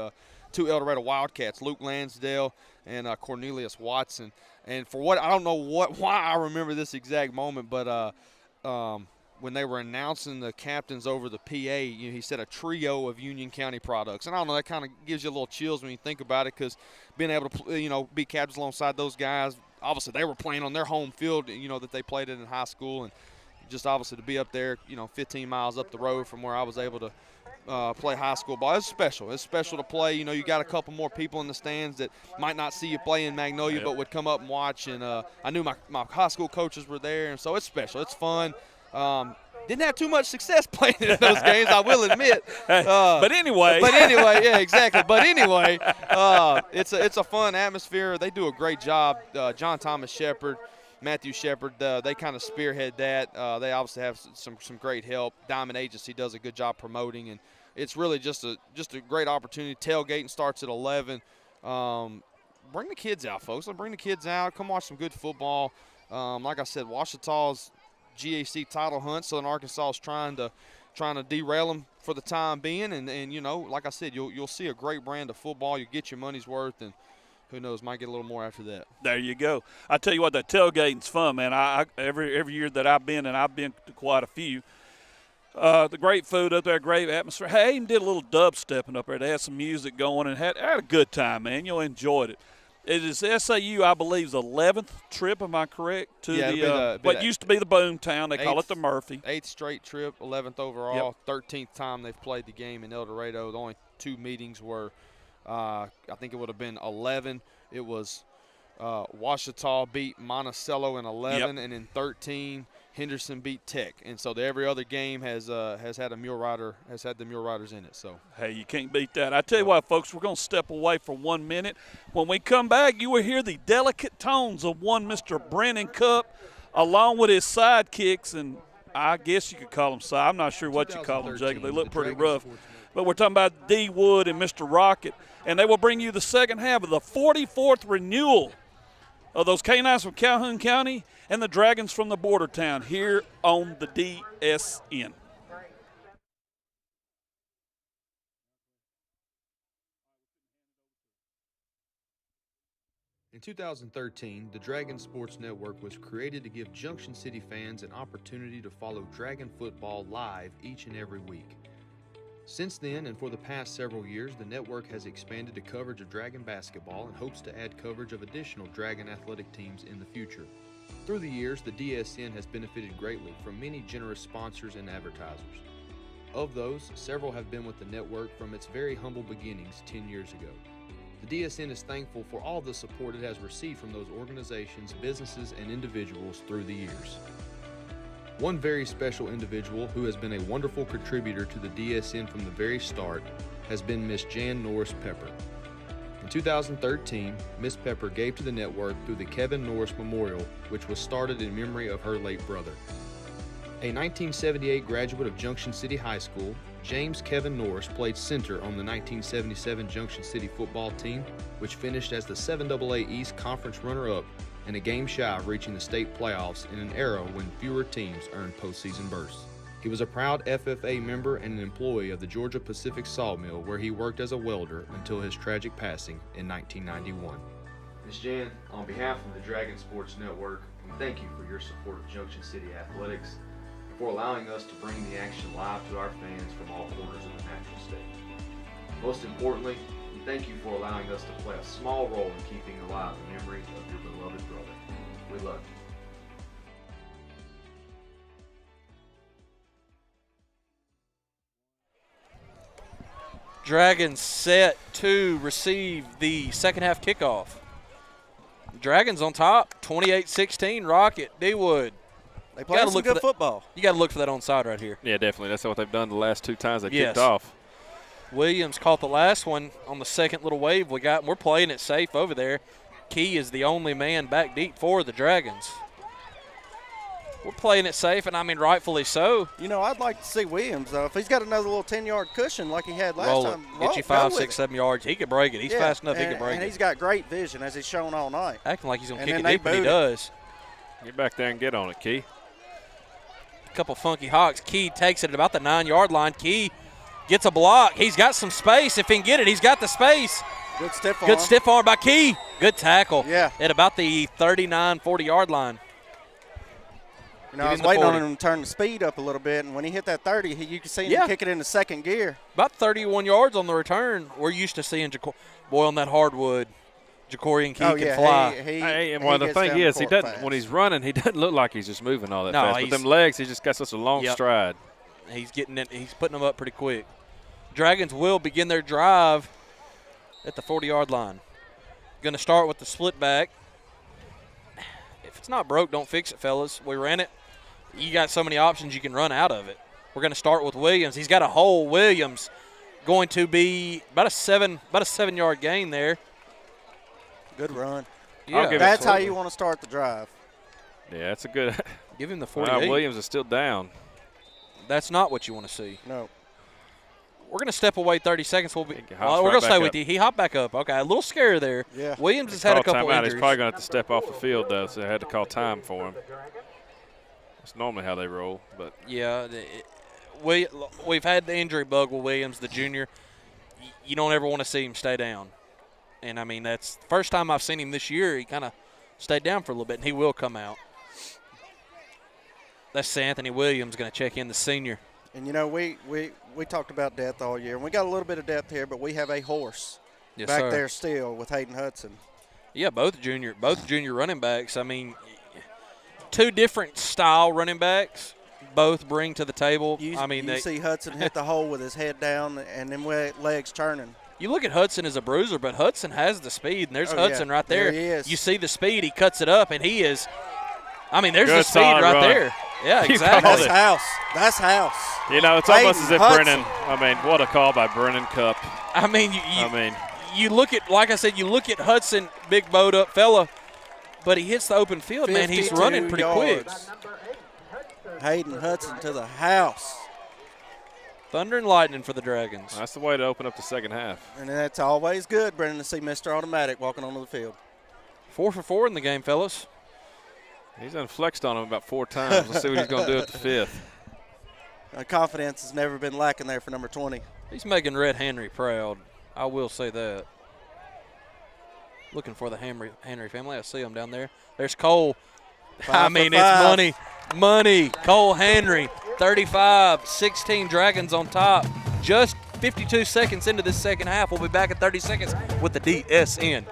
2 El Dorado Wildcats, Luke Lansdale and Cornelius Watson. And I don't know why I remember this exact moment, but when they were announcing the captains over the PA, he said a trio of Union County products. And I don't know, that kind of gives you a little chills when you think about it, because being able to, be captains alongside those guys, obviously they were playing on their home field, that they played in high school, and just obviously to be up there, 15 miles up the road from where I was able to play high school ball. It's special. It's special to play. You got a couple more people in the stands that might not see you play in Magnolia, but would come up and watch. And I knew my high school coaches were there, and so it's special. It's fun. Didn't have too much success playing in those games, I will admit. But anyway. Yeah, exactly. But anyway, it's a fun atmosphere. They do a great job. John Thomas Shepard, Matthew Shepard, they kind of spearhead that. They obviously have some great help. Diamond Agency does a good job promoting, and it's really just a great opportunity. Tailgating starts at 11. Bring the kids out, folks. Bring the kids out. Come watch some good football. Like I said, Ouachita's GAC title hunt. Southern Arkansas is trying to derail them for the time being, and like I said, you'll see a great brand of football. You get your money's worth, and who knows, might get a little more after that. There you go. I tell you what, that tailgating's fun, man. I every year that I've been, and I've been to quite a few. The great food up there, great atmosphere. Hey, I even did a little dubstepping up there. They had some music going and had a good time, man. You enjoyed it. It is SAU, I believe, 11th trip, am I correct? To what used to be the Boomtown. They call it the Murphy. 8th straight trip, 11th overall, 13th time they've played the game in El Dorado. The only 2 meetings were, I think it would have been 11. It was Ouachita beat Monticello in 11, and in 13, Henderson beat Tech. And so every other game has had the Mule Riders in it. So hey, you can't beat that. I tell you what, folks, we're going to step away for 1 minute. When we come back, you will hear the delicate tones of one Mr. Brennan Cup, along with his sidekicks, and I guess you could call them I'm not sure what you call them, Jacob. They look pretty rough. But we're talking about D. Wood and Mr. Rocket, and they will bring you the second half of the 44th renewal of those Canines from Calhoun County and the Dragons from the border town here on the DSN. In 2013, the Dragon Sports Network was created to give Junction City fans an opportunity to follow Dragon football live each and every week. Since then, and for the past several years, the network has expanded to coverage of Dragon basketball and hopes to add coverage of additional Dragon athletic teams in the future. Through the years, the DSN has benefited greatly from many generous sponsors and advertisers. Of those, several have been with the network from its very humble beginnings 10 years ago. The DSN is thankful for all the support it has received from those organizations, businesses, and individuals through the years. One very special individual who has been a wonderful contributor to the DSN from the very start has been Miss Jan Norris Pepper. In 2013, Miss Pepper gave to the network through the Kevin Norris Memorial, which was started in memory of her late brother. A 1978 graduate of Junction City High School, James Kevin Norris played center on the 1977 Junction City football team, which finished as the 7AA East Conference runner-up and a game shy of reaching the state playoffs in an era when fewer teams earned postseason berths. He was a proud FFA member and an employee of the Georgia Pacific Sawmill, where he worked as a welder until his tragic passing in 1991. Ms. Jan, on behalf of the Dragon Sports Network, we thank you for your support of Junction City Athletics and for allowing us to bring the action live to our fans from all corners of the natural state. Most importantly, we thank you for allowing us to play a small role in keeping alive the memory of your beloved brother. We love you. Dragons set to receive the second half kickoff. Dragons on top, 28-16. Rocket, D-Wood. They play some good football. You got to look for that onside right here. Yeah, definitely. That's what they've done the last 2 times they kicked off. Williams caught the last one on the second little wave we got, and we're playing it safe over there. Key is the only man back deep for the Dragons. We're playing it safe, and I mean rightfully so. You know, I'd like to see Williams, though. If he's got another little 10-yard cushion like he had last time, get you 5, 6, 7 yards. He could break it. He's fast enough. He could break it. And he's got great vision, as he's shown all night. Acting like he's going to kick it deep, and he does. Get back there and get on it, Key. A couple funky hawks. Key takes it at about the 9-yard line. Key gets a block. He's got some space. If he can get it, he's got the space. Good stiff arm. Good stiff arm by Key. Good tackle. Yeah. At about the 39, 40-yard line. You know, I was waiting on him to turn the speed up a little bit, and when he hit that 30, you could see him kick it into second gear. About 31 yards on the return. We're used to seeing boy on that hardwood. Jacorian Key Oh, can yeah, fly. Hey, and he well, the gets thing down the is, he court doesn't. fast. When he's running, he doesn't look like he's just moving all that No, fast. With them legs, he's just got such a long Yep. stride. He's getting it. He's putting them up pretty quick. Dragons will begin their drive at the 40-yard line. Going to start with the split back. If it's not broke, don't fix it, fellas. We ran it. You got so many options you can run out of it. We're going to start with Williams. He's got a hole. Williams going to be about a 7-yard gain there. Good run. Yeah, That's how you want to start the drive. Yeah, that's a good. Give him the 48. Williams is still down. That's not what you want to see. No. We're going to step away 30 seconds. We're going right to stay back with up. you. He hopped back up. Okay, a little scare there. Yeah. Williams has had a couple timeout. injuries. He's probably going to have to step off the field, though, so they had to call time for him. That's normally how they roll. But Yeah, we've had the injury bug with Williams, the junior. You don't ever want to see him stay down. And, I mean, that's the first time I've seen him this year. He kind of stayed down for a little bit, and he will come out. That's Anthony Williams going to check in, the senior. And, you know, we talked about depth all year, and we got a little bit of depth here, but we have a horse Yes, back sir. there still with Hayden Hudson. Yeah, both junior running backs. I mean, two different style running backs, both bring to the table. You They see Hudson hit the hole with his head down and then legs turning. You look at Hudson as a bruiser, but Hudson has the speed, and there's Oh, Hudson yeah. right there. There he is. You see the speed. He cuts it up, and he is – I mean, there's Good, the speed solid right run. there. Yeah, You exactly. called That's it. house. That's house. You know, it's almost as if Hudson. Brennan. I mean, what a call by Brennan Cup. I mean, you look at – like I said, you look at Hudson, big bowed up fella, but he hits the open field, man. He's 52 running pretty quick. yards. Hayden Hudson to the house. Thunder and lightning for the Dragons. That's the way to open up the second half. And that's always good, Brendan, to see Mr. Automatic walking onto the field. 4 for 4 in the game, fellas. He's unflexed on him about 4 times. Let's see what he's going to do at the 5th. Confidence has never been lacking there for number 20. He's making Red Henry proud. I will say that. Looking for the Henry family. I see him down there. There's Cole. 5 I for mean, 5. it's money. Money. Cole Henry, 35, 16 Dragons on top. Just 52 seconds into this second half. We'll be back in 30 seconds with the DSN.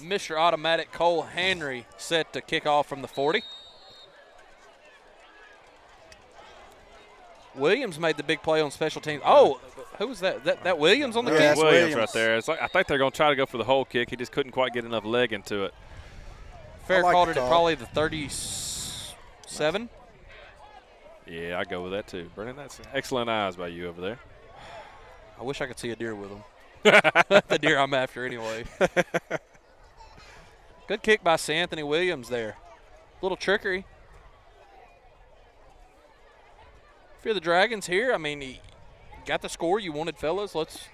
Mr. Automatic Cole Henry set to kick off from the 40. Williams made the big play on special teams. Oh, who was that? That Williams on the Yeah, kick? that's Williams Williams. right there. It's like, I think they're going to try to go for the whole kick. He just couldn't quite get enough leg into it. Fair I like called the it at call. probably the 37. Yeah, I go with that too. Brennan, that's excellent eyes by you over there. I wish I could see a deer with him. The deer I'm after anyway. Good kick by Anthony Williams there. Little trickery. If you're the Dragons here, I mean, he got the score you wanted, fellas. Let's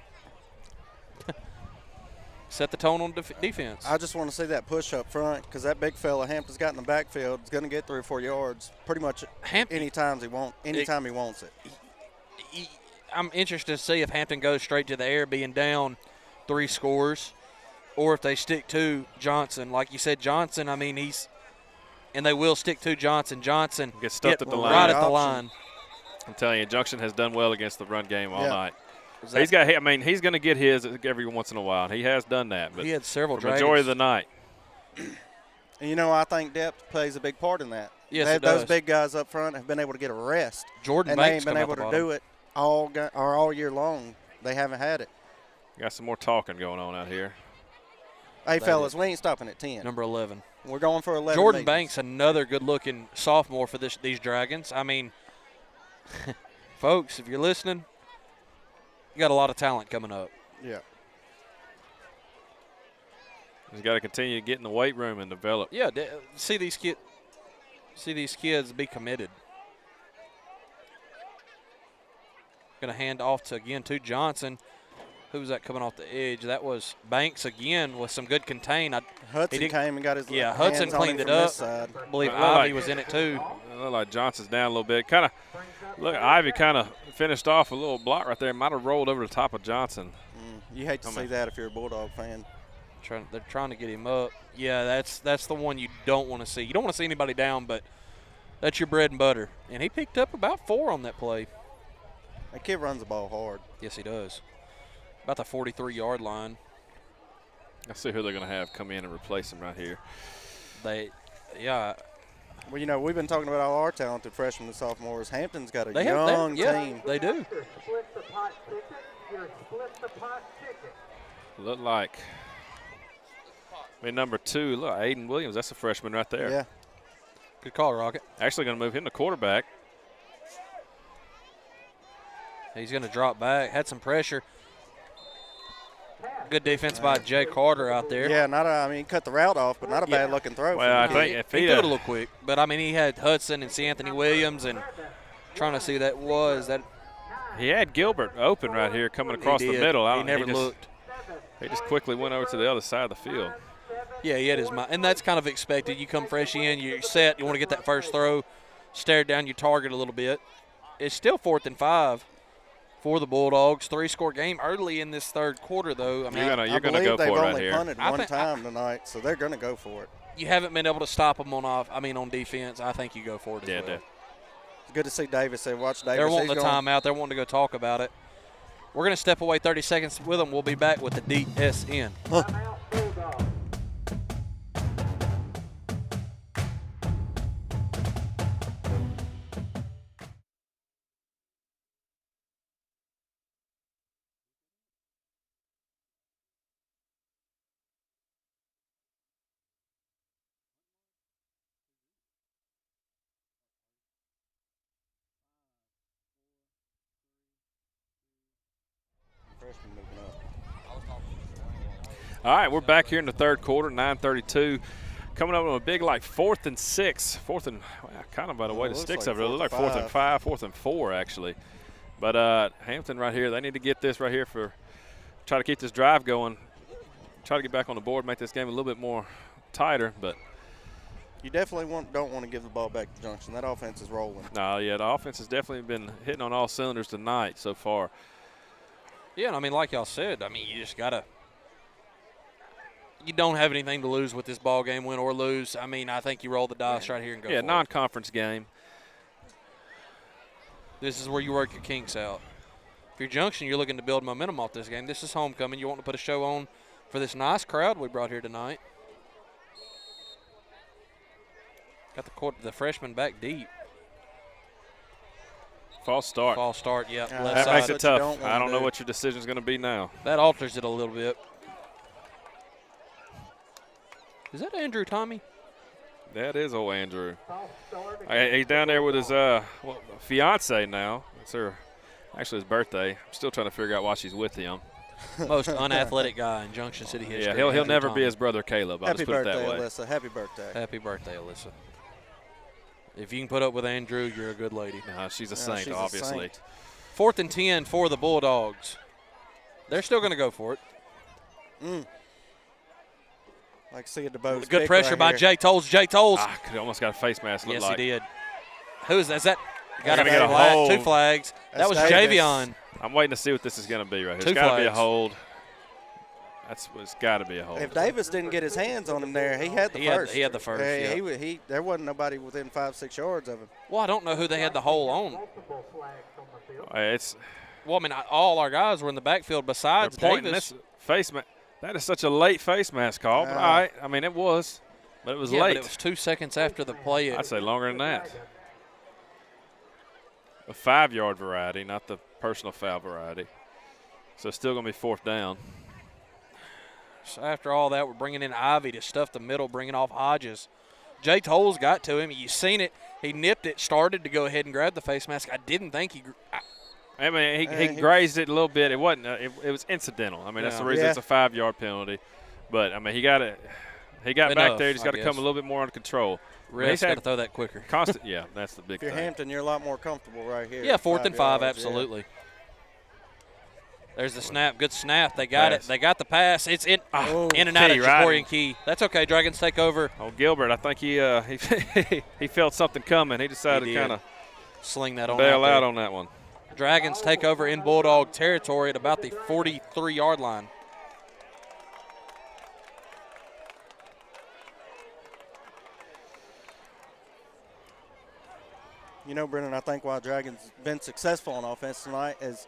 set the tone on defense. I just want to see that push up front because that big fella Hampton's got in the backfield is going to get 3 or 4 yards pretty much anytime he wants it. I'm interested to see if Hampton goes straight to the air, being down 3 scores, or if they stick to Johnson. Like you said, Johnson, I mean, and they will stick to Johnson. Johnson Gets stuffed at the line. right at the Option. line. I'm telling you, Junction has done well against the run game all Yeah. night. He's got. I mean, he's going to get his every once in a while. He has done that, but He had several the Dragons. majority of the night. And, you know, I think depth plays a big part in that. Yes, it does. Those big guys up front have been able to get a rest. Jordan and they Banks ain't been come out able the to bottom. do it all year long. They haven't had it. Got some more talking going on out here. Hey, They fellas, we ain't stopping at 10. Number 11. We're going for 11. Jordan meetings. Banks, another good-looking sophomore for these Dragons. I mean, folks, if you're listening, you got a lot of talent coming up. Yeah. He's got to continue to get in the weight room and develop. Yeah, see these kids be committed. Going to hand off to Johnson. Who was that coming off the edge? That was Banks again with some good contain. Hudson came and got his Hudson hands on cleaned him it from up. this side. I believe It looked Ivy like- was in it too. It looked like Johnson's down a little bit. Ivy kind of finished off a little block right there. Might have rolled over the top of Johnson. You hate to see that if you're a Bulldog fan. They're trying to get him up. Yeah, that's the one you don't want to see. You don't want to see anybody down, but that's your bread and butter. And he picked up about 4 on that play. That kid runs the ball hard. Yes, he does. About the 43-yard line. Let's see who they're going to have come in and replace him right here. Yeah. Well, you know, we've been talking about all our talented freshmen and sophomores. Hampton's got a They young have, team. they do. Your split the pot ticket. Your split the pot ticket. Look like number 2, look, Aiden Williams. That's a freshman right there. Yeah. Good call, Rocket. Actually going to move him to quarterback. He's going to drop back. Had some pressure. Good defense by Jay Carter out there. Yeah, he cut the route off, but not a bad looking throw. Well, I for the think kid. if He he threw it a little quick, but I mean he had Hudson and C. Anthony Williams, and trying to see that he had Gilbert open right here coming across the did. middle. He never looked. He just quickly went over to the other side of the field. Yeah, he had his mind, and that's kind of expected. You come fresh in, you're set, you want to get that first throw, stare down your target a little bit. It's still 4th and 5 for the Bulldogs. 3-score game early in this third quarter, though. I mean, You're going to go for it right here. They've only punted I one think- time tonight, so they're going to go for it. you haven't been able to stop them on defense. I think you go for it as well. It's good to see Davis say, watch Davis. They're wanting He's the going- timeout. They're wanting to go talk about it. We're going to step away 30 seconds with them. We'll be back with the DSN. Timeout Bulldog. Freshman moving up. All right, we're back here in the third quarter, 9:32. Coming up on a big 4th and 6. Kind of by the way the looks sticks like over there. It looks like 4th and 4th and 5, 4th and 4 actually. But Hampton right here, they need to get this right here try to keep this drive going. Try to get back on the board, make this game a little bit more tighter. But You definitely don't want to give the ball back to Junction. That offense is rolling. no, yeah, the offense has definitely been hitting on all cylinders tonight so far. Yeah, and I mean, like y'all said, you just got to – you don't have anything to lose with this ball game, win or lose. I mean, I think you roll the dice right here and go for it. Non-conference game. This is where you work your kinks out. If you're Junction, you're looking to build momentum off this game. This is homecoming. You want to put a show on for this nice crowd we brought here tonight. Got the freshman back deep. False start. False start, yeah. Left That side. makes it That's what you tough. don't wanna I don't know do. what your decision's going to be now. That alters it a little bit. Is that Andrew Tommy? That is old Andrew. False start. He's down there with his fiance now. It's actually his birthday. I'm still trying to figure out why she's with him. Most unathletic guy in Junction City history. Yeah, he'll Andrew never be Tommy. his brother Caleb. I'll Happy just put it birthday, that way. Alyssa. Happy birthday. Happy birthday, Alyssa. If you can put up with Andrew, you're a good lady. Nah, she's a Yeah, saint, she's a obviously. saint. 4th and 10 for the Bulldogs. They're still going to go for it. Like see a DeBose Good pick pressure right by here. Jay Tolles. Jay Tolles. Could almost got a face mask. Yes, like. he did. Who is that? Is that? Got gonna get a flag, hold. 2 flags. That That's was Davis. Javion. I'm waiting to see what this is going to be right here. 2 It's got to be a flags. hold. It's got to be a hold. If Davis didn't get his hands on him there, he had the He had- first. he had the first, yeah. There wasn't nobody within 5-6 yards of him. Well, I don't know who they had the hole on. Multiple flags on the field. It's Well, I mean, all our guys were in the backfield besides they're pointing Davis. this face mask. That is such a late face mask call. But all right, I mean it was, but it was Yeah, late. but it was 2 seconds after the play. I'd say longer than that. A 5-yard variety, not the personal foul variety. So it's still going to be 4th down. So after all that, we're bringing in Ivy to stuff the middle, bringing off Hodges. Jay Tolles got to him. You seen it. He nipped it, started to go ahead and grab the face mask. I didn't think he I mean, he he- grazed it a little bit. It wasn't. It was incidental. I mean, that's the Yeah. reason Yeah. it's a 5-yard penalty. But I mean, he got it. He got back Enough, there. He's got to I come guess. a little bit more under control. refs He's got had to throw that quicker. constant. Yeah, that's the big If you're thing. Hampton, you're a lot more comfortable right here. Yeah, 4th and 5, yards, yeah. absolutely. There's the snap. Good snap. They got Pass. it. They got the pass. It's in and out Key, of right. Jaborian Key. That's okay. Dragons take over. Oh, Gilbert, I think he felt something coming. He decided He to did. kind of Sling that on bail out there. on that one. Dragons take over in Bulldog territory at about the 43-yard line. You know, Brennan, I think why Dragons been successful on offense tonight is,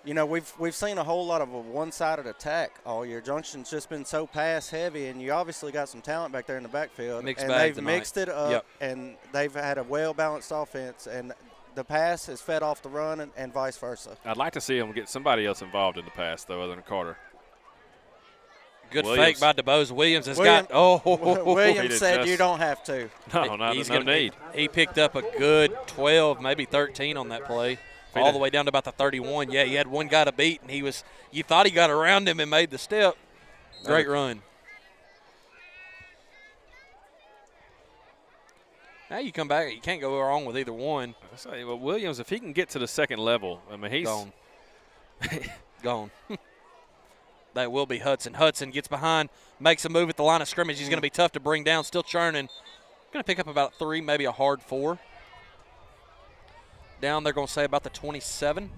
you know, we've seen a whole lot of a one-sided attack all year. Junction's just been so pass-heavy, and you obviously got some talent back there in the backfield. Mixed and bag they've tonight. mixed it up, Yep. and they've had a well-balanced offense, and the pass has fed off the run and vice versa. I'd like to see him get somebody else involved in the pass, though, other than Carter. Good Williams. fake by DeBose. Williams has William- got He Williams did said just- you don't have to. No, no gonna- need. He picked up a good 12, maybe 13 on that play, all the way down to about the 31. Yeah, he had one guy to beat, and you thought he got around him and made the step. Great run. Now you come back, you can't go wrong with either one. I say, well, Williams, if he can get to the second level, I mean, he's Gone. Gone. That will be Hudson. Hudson gets behind, makes a move at the line of scrimmage. He's going to be tough to bring down, still churning. Going to pick up about 3, maybe a hard 4. Down, they're going to say about the 27.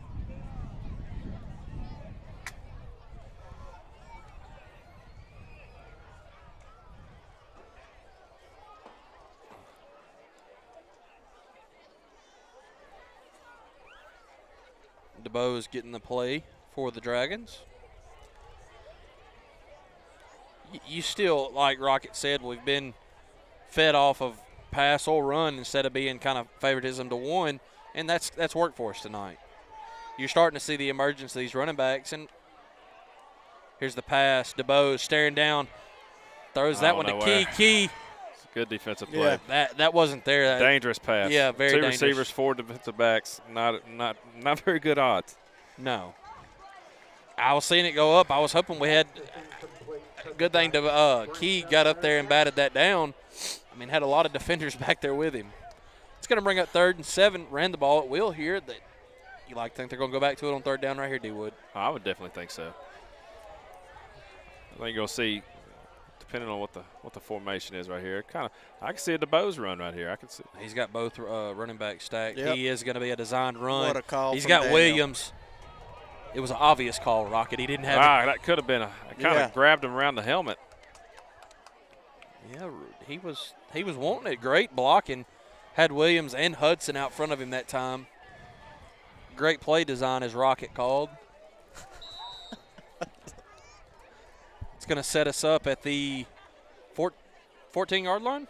DeBose getting the play for the Dragons. You still, like Rocket said, we've been fed off of pass or run instead of being kind of favoritism to one, and that's worked for us tonight. You're starting to see the emergence of these running backs, and here's the pass. DeBose staring down, throws that one to nowhere. Key. It's a good defensive play. Yeah. That wasn't there. Dangerous pass. Yeah, very 2 dangerous. receivers, 4 defensive backs. Not very good odds. No. I was seeing it go up. I was hoping we had a good thing to Key got up there and batted that down. I mean, had a lot of defenders back there with him. It's going to bring up 3rd and 7. Ran the ball at will here. That you think they're going to go back to it on 3rd down right here, D-Wood? I would definitely think so. I think you'll see, depending on what the formation is right here. I can see a DeBose run right here. I can see. He's got both running backs stacked. Yep. He is going to be a designed run. What a call He's from got Daniel. Williams. It was an obvious call, Rocket. He didn't have That could have been I kind of grabbed him around the helmet. Yeah, he was wanting it. Great blocking. Had Williams and Hudson out front of him that time. Great play design, as Rocket called. It's going to set us up at the 14-yard line.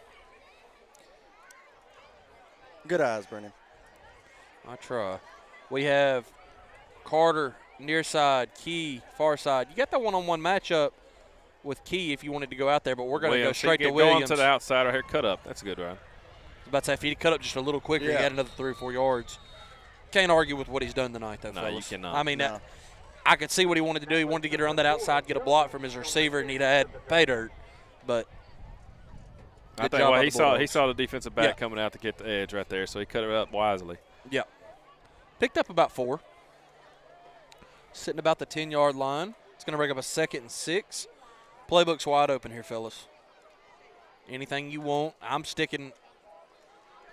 Good eyes, Brennan. I try. We have Carter near side, Key far side. You got that one-on-one matchup with Key if you wanted to go out there, but we're going to go straight to Williams. Going to the outside right here, cut up. That's a good run. I was about to say, if he'd cut up just a little quicker, he Yeah. had another 3 or 4 yards. Can't argue with what he's done tonight, though, No, fellas. you cannot. I mean, No. I could see what he wanted to do. He wanted to get around that outside, get a block from his receiver, and he'd had pay dirt. But I good think job well, by he the saw Bulldogs. the defensive back Yeah. coming out to get the edge right there, so he cut it up wisely. Yeah. Picked up about 4. Sitting about the 10-yard line. It's going to bring up a 2nd and 6. Playbook's wide open here, fellas. Anything you want. I'm sticking.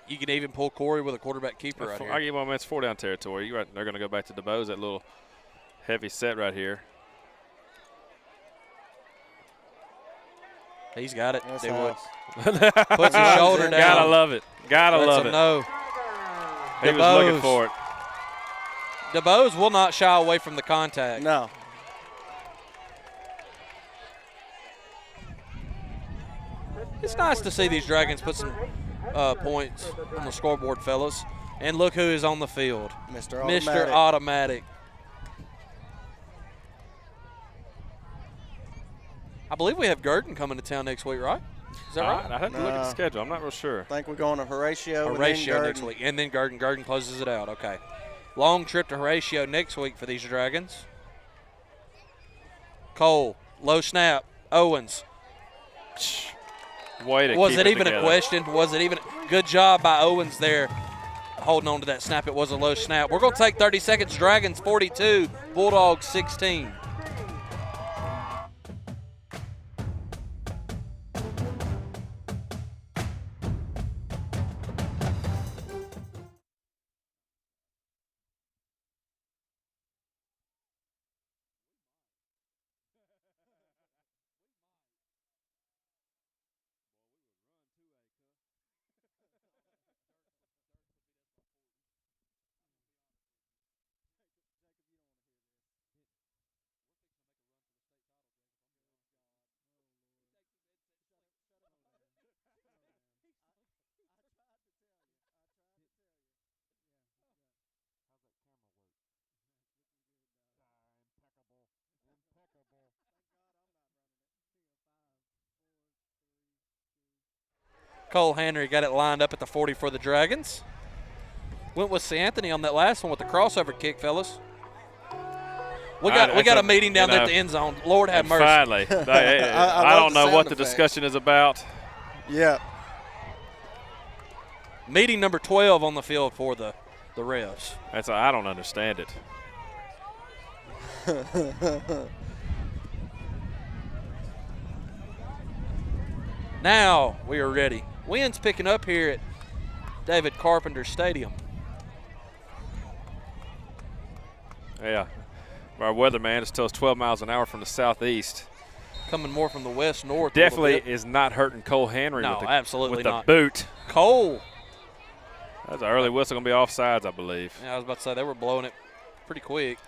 You can even pull Corey with a quarterback keeper right I here. give him it's 4 down territory. You're right. They're going to go back to DeBose, that little heavy set right here. He's got it. That's They would. nice. Puts his shoulder down. Gotta love it. Gotta Lets love him it. know. He was looking DeBose. for it. DeBose will not shy away from the contact. No. It's nice to see these Dragons put some points on the scoreboard, fellas. And look who is on the field. Mr. Mr. Automatic. Automatic. I believe we have Gurdon coming to town next week, right? Is that right? I have to look at the No. schedule. I'm not real sure. I think we're going to Horatio. and then Horatio next Gurdon. week. And then Gurdon. Gurdon closes it out. Okay. Long trip to Horatio next week for these Dragons. Cole, low snap. Owens. Way to Was keep it even together. a question? Was it even? Good job by Owens there. holding on to that snap. It was a low snap. We're going to take 30 seconds. Dragons 42, Bulldogs 16. Cole Henry got it lined up at the 40 for the Dragons. Went with St. Anthony on that last one with the crossover kick, fellas. We got a meeting down there at the end zone. Lord have mercy. Finally. I don't know what the discussion is about. Yeah. Meeting number 12 on the field for the refs. I don't understand it. Now we are ready. Wind's picking up here at David Carpenter Stadium. Yeah. Our weatherman has told us 12 miles an hour from the southeast. Coming more from the west north. Definitely is not hurting Cole Henry no, absolutely with not. the boot. Cole. That's an early whistle, going to be offsides, I believe. Yeah, I was about to say they were blowing it pretty quick.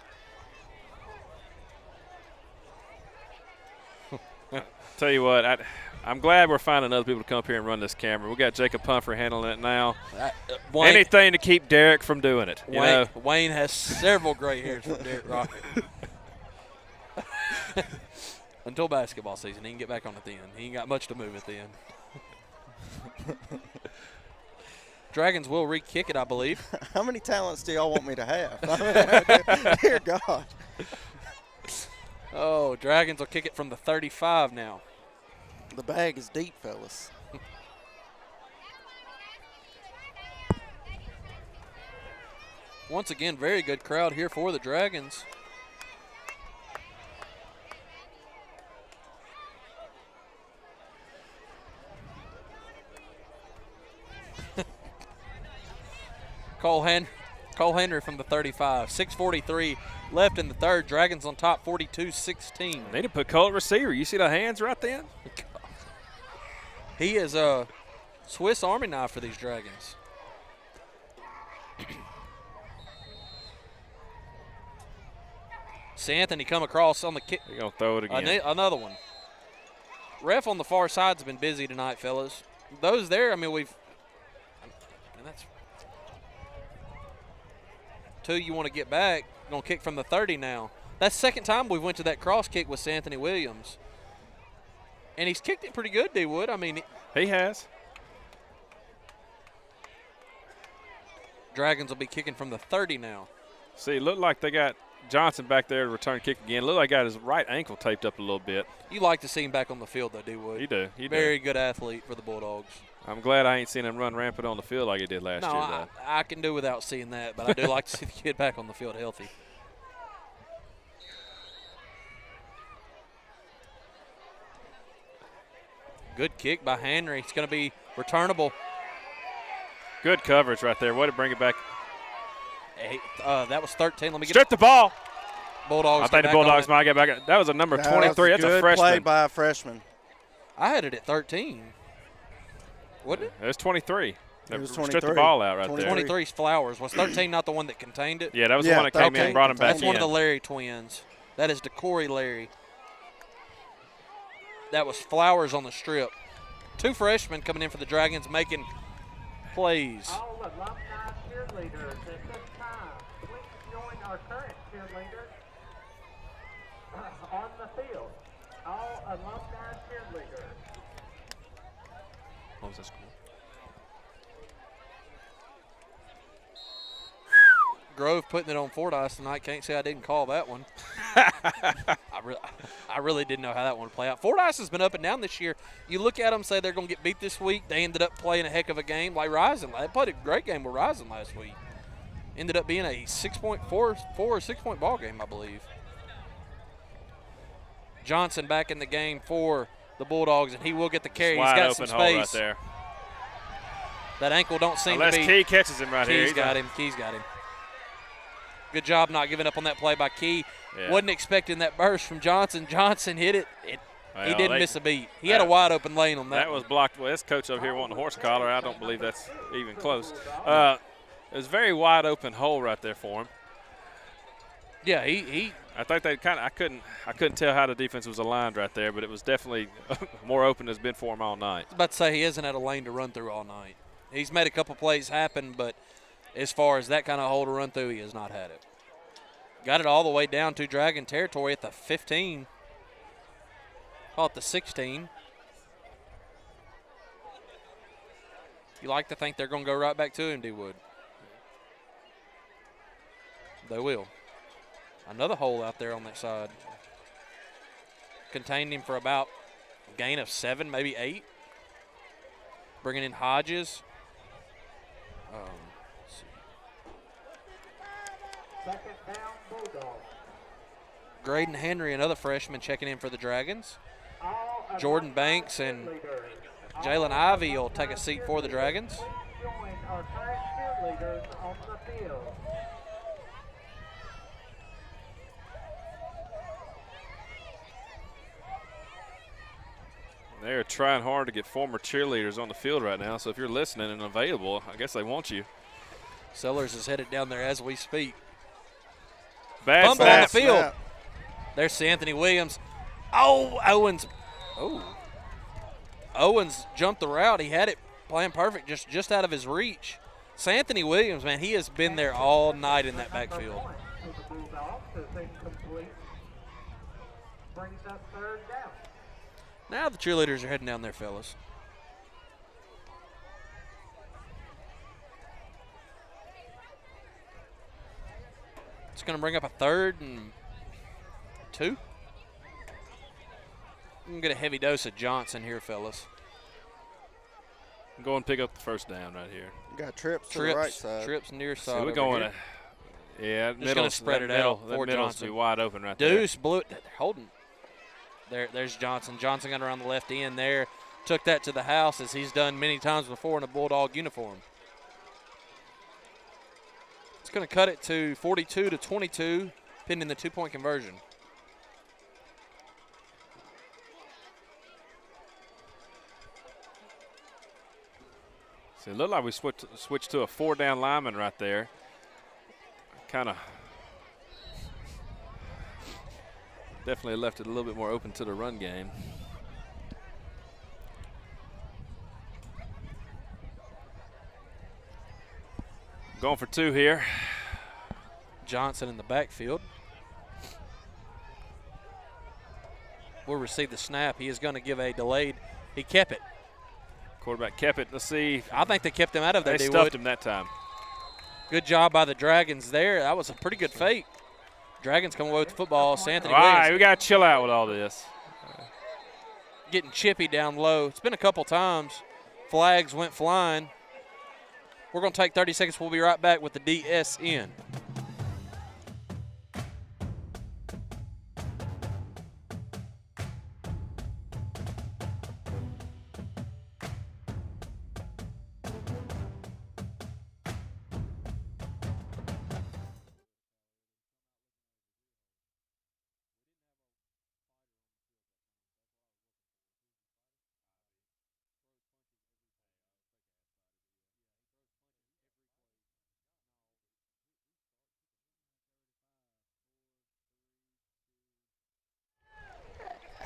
Tell you what, I'm glad we're finding other people to come up here and run this camera. We got Jacob Pumphrey handling it now. Anything to keep Derek from doing it. Wayne has several gray hairs from Derek Rocket. Until basketball season, he can get back on it then. He ain't got much to move it then. Dragons will re-kick it, I believe. How many talents do y'all want me to have? Dear God. Oh, Dragons will kick it from the 35 now. The bag is deep, fellas. Once again, very good crowd here for the Dragons. Cole Henry from the 35. 6:43 left in the third. Dragons on top, 42-16. They didn't put Cole at receiver. You see the hands right then? He is a Swiss Army knife for these Dragons. St. Anthony come across on the kick. They're going to throw it again. Another one. Ref on the far side's been busy tonight, fellas. Those there, I mean, and that's two you want to get back. Going to kick from the 30 now. That's the second time we went to that cross kick with St. Anthony Williams. And he's kicked it pretty good, D. Wood. I mean, he has. Dragons will be kicking from the 30 now. See, it looked like they got Johnson back there to return kick again. Looked like he got his right ankle taped up a little bit. You like to see him back on the field, though, D. Wood. You do. Very good athlete for the Bulldogs. I'm glad I ain't seen him run rampant on the field like he did last year, though. I can do without seeing that, but I do like to see the kid back on the field healthy. Good kick by Henry. It's going to be returnable. Good coverage right there. Way to bring it back. Hey, that was 13. Let me strip the ball. Bulldogs. I think the Bulldogs might get back. That was a number 23. That's a freshman. Play by a freshman. I had it at 13. Wasn't it? It was 23. It was 23. Stripped the ball out right 23. there. 23's Flowers. Was 13 not the one that contained it? Yeah, that was the one that came in and brought him back in. That's one of the Larry twins. That is DeCory Larry. That was Flowers on the strip. Two freshmen coming in for the Dragons making plays. All alumni cheerleaders at this time, please join our current cheerleaders on the field. All alumni cheerleaders. What was that score? Grove putting it on Fordyce tonight. Can't say I didn't call that one. I I really didn't know how that one would play out. Fordyce has been up and down this year. You look at them, say they're going to get beat this week. They ended up playing a heck of a game like Rising. They played a great game with Rising last week. Ended up being a 4 or 6 point ball game, I believe. Johnson back in the game for the Bulldogs, and he will get the carry. He's got some Wide open hole right space. there. That ankle don't seem Unless to be. Key catches him right here. Key's got him. Key's got him. Good job not giving up on that play by Key. Yeah. Wasn't expecting that burst from Johnson. Johnson hit it. He Well, didn't miss a beat. He had a wide open lane on that. That was blocked. Well, this coach over here wanting a horse collar. I don't believe that's even close. It was a very wide open hole right there for him. Yeah, he I think they I couldn't tell how the defense was aligned right there, but it was definitely more open than it's been for him all night. I was about to say he hasn't had a lane to run through all night. He's made a couple plays happen, but as far as that kind of hole to run through, he has not had it. Got it all the way down to Dragon territory at the 15. Call it the 16. You like to think they're going to go right back to him, D-Wood. They will. Another hole out there on that side. Contained him for about a gain of 7, maybe 8. Bringing in Hodges. Let's see. Second down, Bulldogs. Graydon Henry, another freshman, checking in for the Dragons. All Jordan Banks and Jalen Ivey will take a seat for the Dragons. Please join our current cheerleaders on the field. They're trying hard to get former cheerleaders on the field right now, so if you're listening and available, I guess they want you. Sellers is headed down there as we speak. Bad Fumble on the snap. field. There's Anthony Williams. Oh, Owens. Oh. Owens jumped the route. He had it playing perfect, just out of his reach. Anthony Williams, man, he has been there all night in that backfield. Point for the Bulldogs is incomplete. Brings up third down. Now the cheerleaders are heading down there, fellas. It's going to bring up a 3rd and 2. I'm going to get a heavy dose of Johnson here, fellas. Go and pick up the first down right here. Got trips to the right side. Trips near side. So we're over going here. yeah, Just gonna spread it out That for middle's Johnson. be wide open right there. Deuce blew it. Holding. There's Johnson. Johnson got around the left end there. Took that to the house as he's done many times before in a Bulldog uniform. It's going to cut it to 42-22, pending the 2-point conversion. So it looked like we switched to a 4-down lineman right there. Kind of definitely left it a little bit more open to the run game. Going for 2 here. Johnson in the backfield. Will receive the snap. He is going to give a delayed. He kept it. Quarterback kept it. Let's see. I think they kept him out of there. They stuffed him that time. Good job by the Dragons there. That was a pretty good fake. Dragons come away with the football. Anthony All right, Williams we got to chill out with all this. getting chippy down low. It's been a couple times. Flags went flying. We're going to take 30 seconds. We'll be right back with the DSN.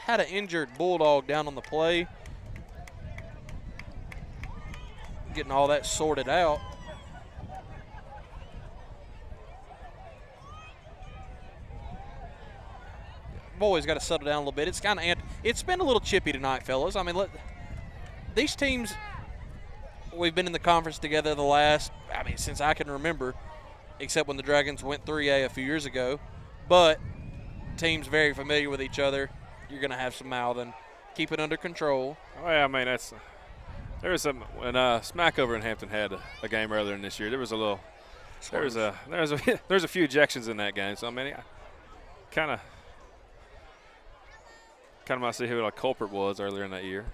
Had an injured Bulldog down on the play. Getting all that sorted out. Boys got to settle down a little bit. It's been a little chippy tonight, fellas. I mean, these teams, we've been in the conference together since I can remember, except when the Dragons went 3A a few years ago. But teams very familiar with each other. you're going to have some mouthing. Keep it under control. Oh, yeah, I mean, there was some when Smack over in Hampton had a game earlier in this year. There was there's a few ejections in that game. So I mean, kind of might see who the culprit was earlier in that year.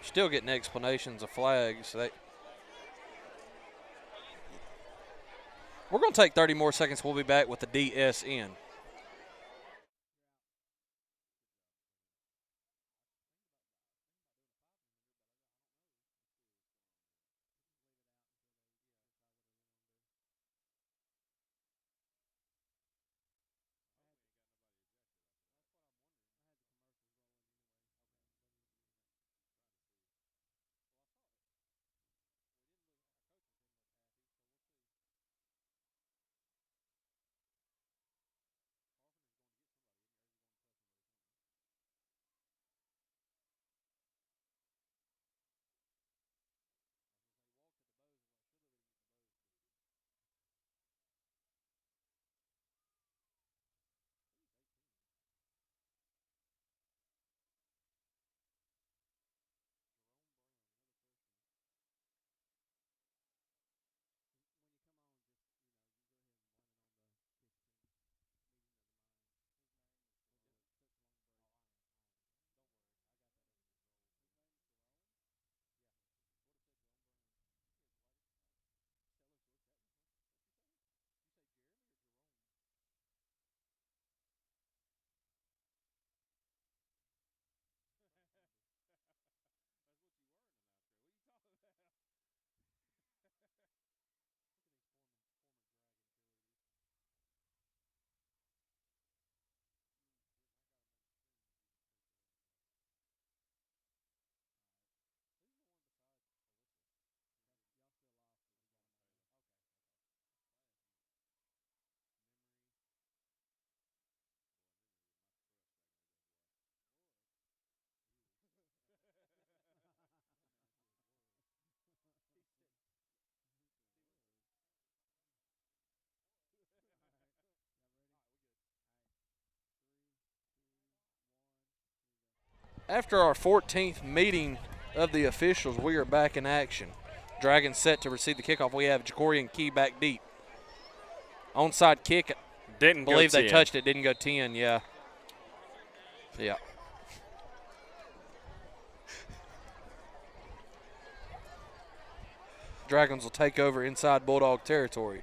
Still getting explanations of flags. We're going to take 30 more seconds. We'll be back with the DSN. After our 14th meeting of the officials, we are back in action. Dragons set to receive the kickoff. We have Jacorian Key back deep. Onside kick. Didn't believe go they 10. touched it. Didn't go 10. Yeah. Yeah. Dragons will take over inside Bulldog territory.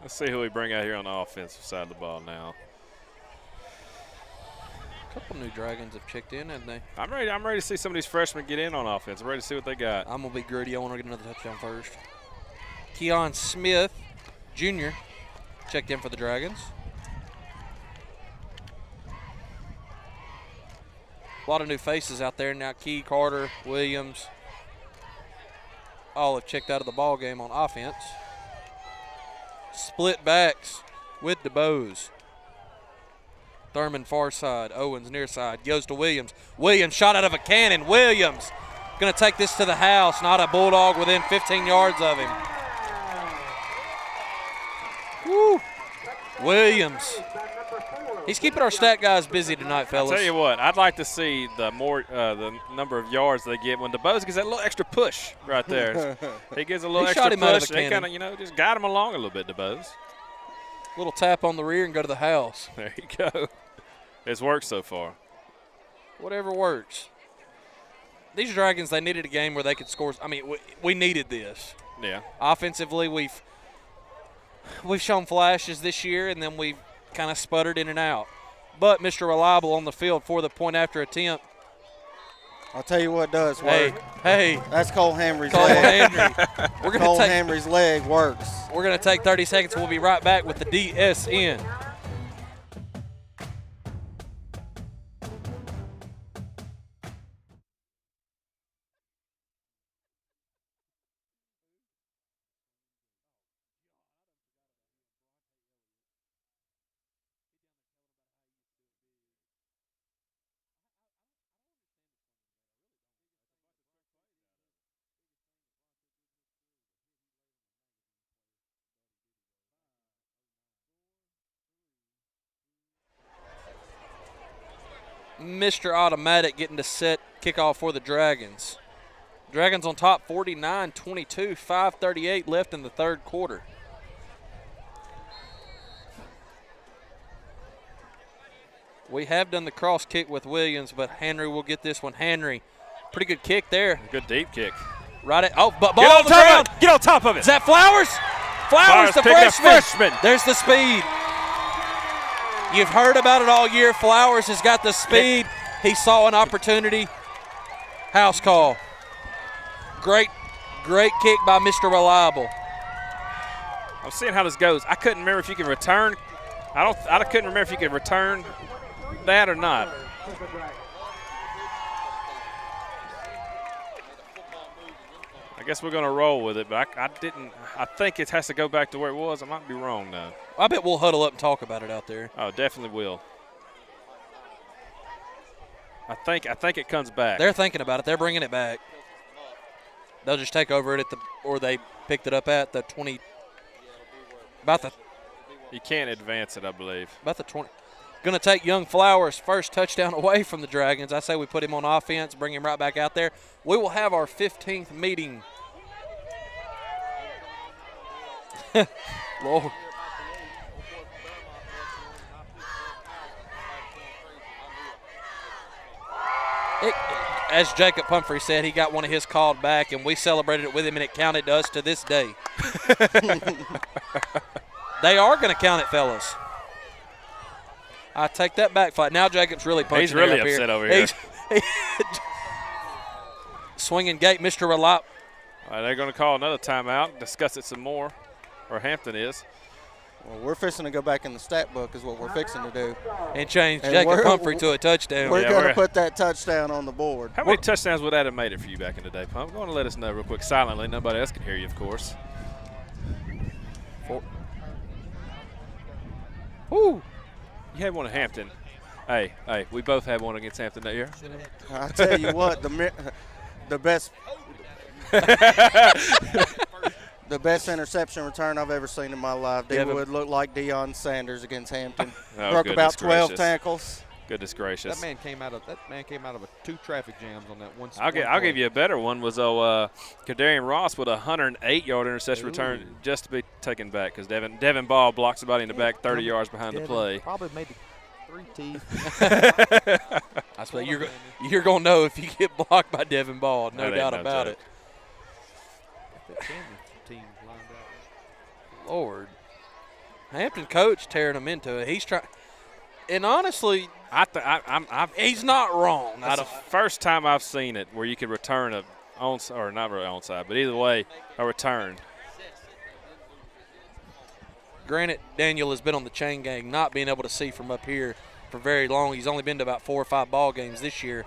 Let's see who we bring out here on the offensive side of the ball now. A couple new Dragons have checked in, haven't they? I'm ready to see some of these freshmen get in on offense. I'm ready to see what they got. I'm going to be gritty. I want to get another touchdown first. Keon Smith, Jr., checked in for the Dragons. A lot of new faces out there now. Key, Carter, Williams, all have checked out of the ball game on offense. Split backs with DeBose. Thurman far side, Owens near side, goes to Williams. Williams shot out of a cannon. Williams going to take this to the house. Not a Bulldog within 15 yards of him. Woo. Williams. He's keeping our stat guys busy tonight, fellas. I'll tell you what, I'd like to see the number of yards they get when DeBose gets that little extra push right there. He gives a little He extra shot him out of push. the They cannon. kind of, just guide him along a little bit, DeBose. Little tap on the rear and go to the house. There you go. It's worked so far. Whatever works. These Dragons, they needed a game where they could score. I mean, we needed this. Yeah. Offensively, we've shown flashes this year, and then we've kind of sputtered in and out. But Mr. Reliable on the field for the point after attempt. I'll tell you what does work. Hey. That's Cole Hamry's Cole leg. Hamry. Cole Hamry's leg works. We're going to take 30 seconds. We'll be right back with the DSN. Mr. Automatic getting to set kickoff for the Dragons. Dragons on top 49-22, 5:38 left in the third quarter. We have done the cross kick with Williams, but Henry will get this one. Henry, pretty good kick there. Good deep kick. Right at, but ball on the ground. Get on top of it. Is that Flowers? Flowers, the freshman. There's the speed. You've heard about it all year. Flowers has got the speed. He saw an opportunity. House call. Great kick by Mr. Reliable. I'm seeing how this goes. I couldn't remember if you can return. I couldn't remember if you could return that or not. I guess we're going to roll with it, but I think it has to go back to where it was. I might be wrong, though. I bet we'll huddle up and talk about it out there. Oh, definitely will. I think it comes back. They're thinking about it. They're bringing it back. They'll just take over it or they picked it up at the 20. You can't advance it, I believe. About the 20. Going to take young Flowers' first touchdown away from the Dragons. I say we put him on offense, bring him right back out there. We will have our 15th meeting. Lord. As Jacob Pumphrey said, he got one of his called back, and we celebrated it with him, and it counted to us to this day. They are going to count it, fellas. I take that back fight. Now Jacob's really punching. He's really up upset here. over here. Swinging gate, Mr. Relop. They're going to call another timeout, discuss it some more, or Hampton is. Well, we're fixing to go back in the stat book is what we're fixing to do. And change Jacob Pumphrey to a touchdown. We're going to put that touchdown on the board. How many touchdowns would that have made it for you back in the day, Pump? Go on and let us know real quick, silently. Nobody else can hear you, of course. 4. Woo! You had one at Hampton. Hey, we both had one against Hampton that year. I tell you what, the best the best interception return I've ever seen in my life. They would look like Deion Sanders against Hampton. Broke about 12 tackles. Goodness gracious. That man came out of 2 traffic jams on that one. I'll give you a better one. Was Kadarian Ross with a 108-yard interception return just to be taken back because Devin Ball blocks somebody in the back 30 yards behind the play. Probably made 3 teeth. I swear you're gonna know if you get blocked by Devin Ball. No doubt about it. Lord, Hampton coach tearing him into it. He's trying, and honestly, he's not wrong. That's the first time I've seen it where you could return a onside, or not really onside, but either way, a return. Granted, Daniel has been on the chain gang, not being able to see from up here for very long. He's only been to about 4 or 5 ball games this year,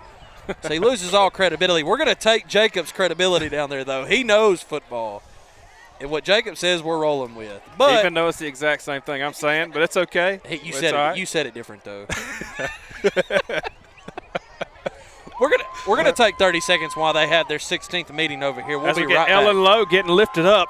so he loses all credibility. We're going to take Jacob's credibility down there, though. He knows football. And what Jacob says, we're rolling with. But even though it's the exact same thing I'm saying, but it's okay. You said it different though. We're gonna take 30 seconds while they have their 16th meeting over here. We'll be right back. Ellen Lowe getting lifted up.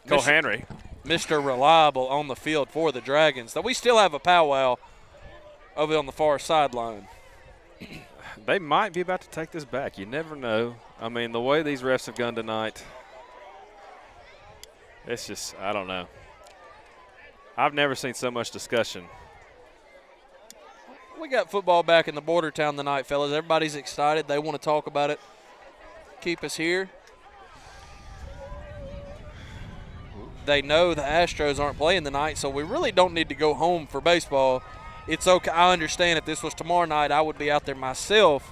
Cole Henry. Mr. Reliable on the field for the Dragons. Though we still have a powwow over on the far sideline. They might be about to take this back. You never know. I mean, the way these refs have gone tonight, it's just, I don't know. I've never seen so much discussion. We got football back in the border town tonight, fellas. Everybody's excited. They want to talk about it. Keep us here. They know the Astros aren't playing tonight, so we really don't need to go home for baseball. It's okay. I understand if this was tomorrow night, I would be out there myself.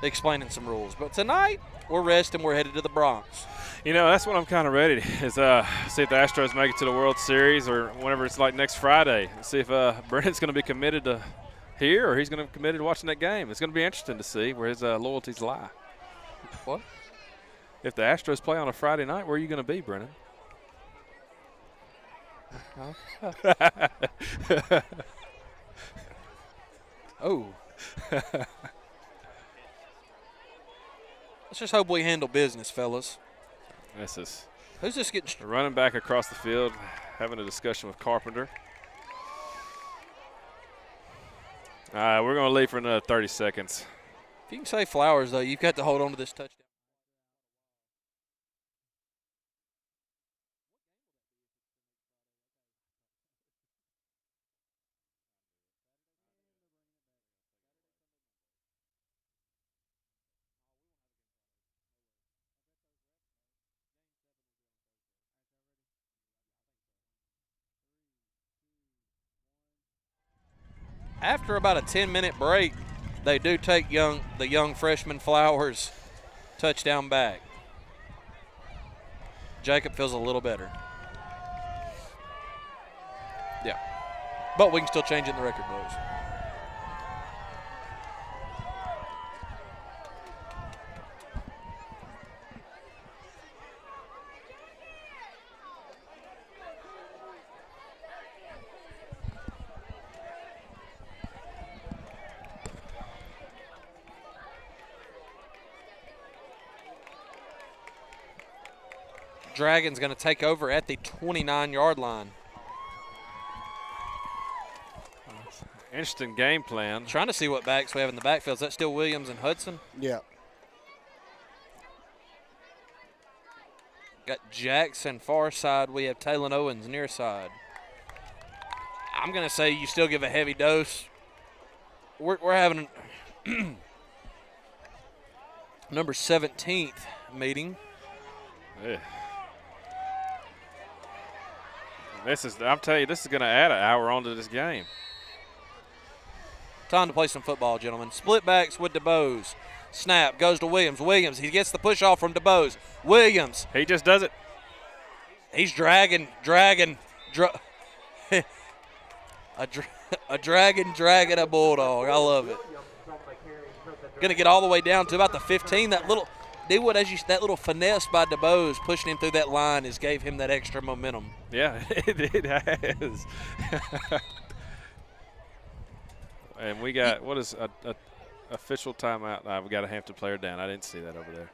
explaining some rules. But tonight, we're resting. We're headed to the Bronx. You know, that's what I'm kind of ready to is see if the Astros make it to the World Series or whenever it's like next Friday. See if Brennan's going to be committed to here or he's going to be committed to watching that game. It's going to be interesting to see where his loyalties lie. What? If the Astros play on a Friday night, where are you going to be, Brennan? Oh. Let's just hope we handle business, fellas. This is Who's this getting? running back across the field, having a discussion with Carpenter. All right, we're going to leave for another 30 seconds. If you can say Flowers, though, you've got to hold on to this touchdown. After about a 10-minute break, they do take the young freshman Flowers touchdown back. Jacob feels a little better. Yeah. But we can still change it in the record books. Dragon's going to take over at the 29-yard line. Interesting game plan. Trying to see what backs we have in the backfield. Is that still Williams and Hudson? Yeah. Got Jackson far side. We have Taylor Owens near side. I'm going to say you still give a heavy dose. We're having number 17th meeting. Yeah. I'm telling you, this is going to add an hour onto this game. Time to play some football, gentlemen. Split backs with DeBose. Snap goes to Williams. Williams, he gets the push off from DeBose. Williams. He just does it. He's dragging. A dragon a bulldog. I love it. Going to get all the way down to about the 15. That little finesse by DeBose pushing him through that line gave him that extra momentum. Yeah, it has. And we got, what is a official timeout? We got a Hampton player down. I didn't see that over there.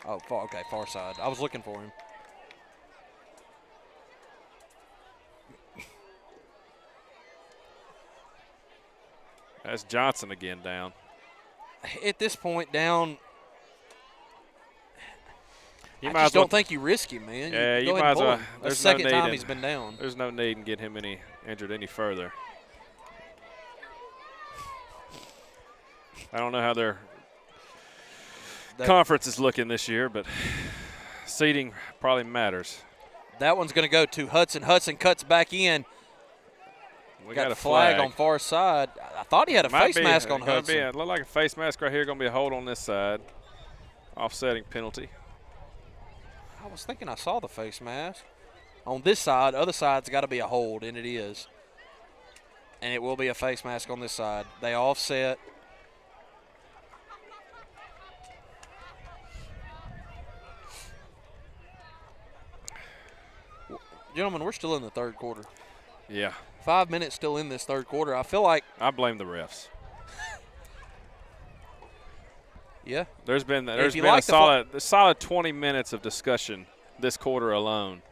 Oh, okay, far side. I was looking for him. That's Johnson again down. At this point, down. You I might just as well, don't think you risk him, man. Yeah, you go ahead might and as pull well. him. That's the There's no second time need he's been down. There's no need in getting him injured any further. I don't know how their conference is looking this year, but seeding probably matters. That one's going to go to Hudson. Hudson cuts back in. We got a flag on far side. I thought he had a face mask on Hudson. It look like a face mask right here. Going to be a hold on this side. Offsetting penalty. I was thinking I saw the face mask. On this side, other side's got to be a hold, and it is. And it will be a face mask on this side. They offset. Gentlemen, we're still in the third quarter. Yeah. 5 minutes still in this third quarter. I feel like. I blame the refs. Yeah. There's been a solid 20 minutes of discussion this quarter alone.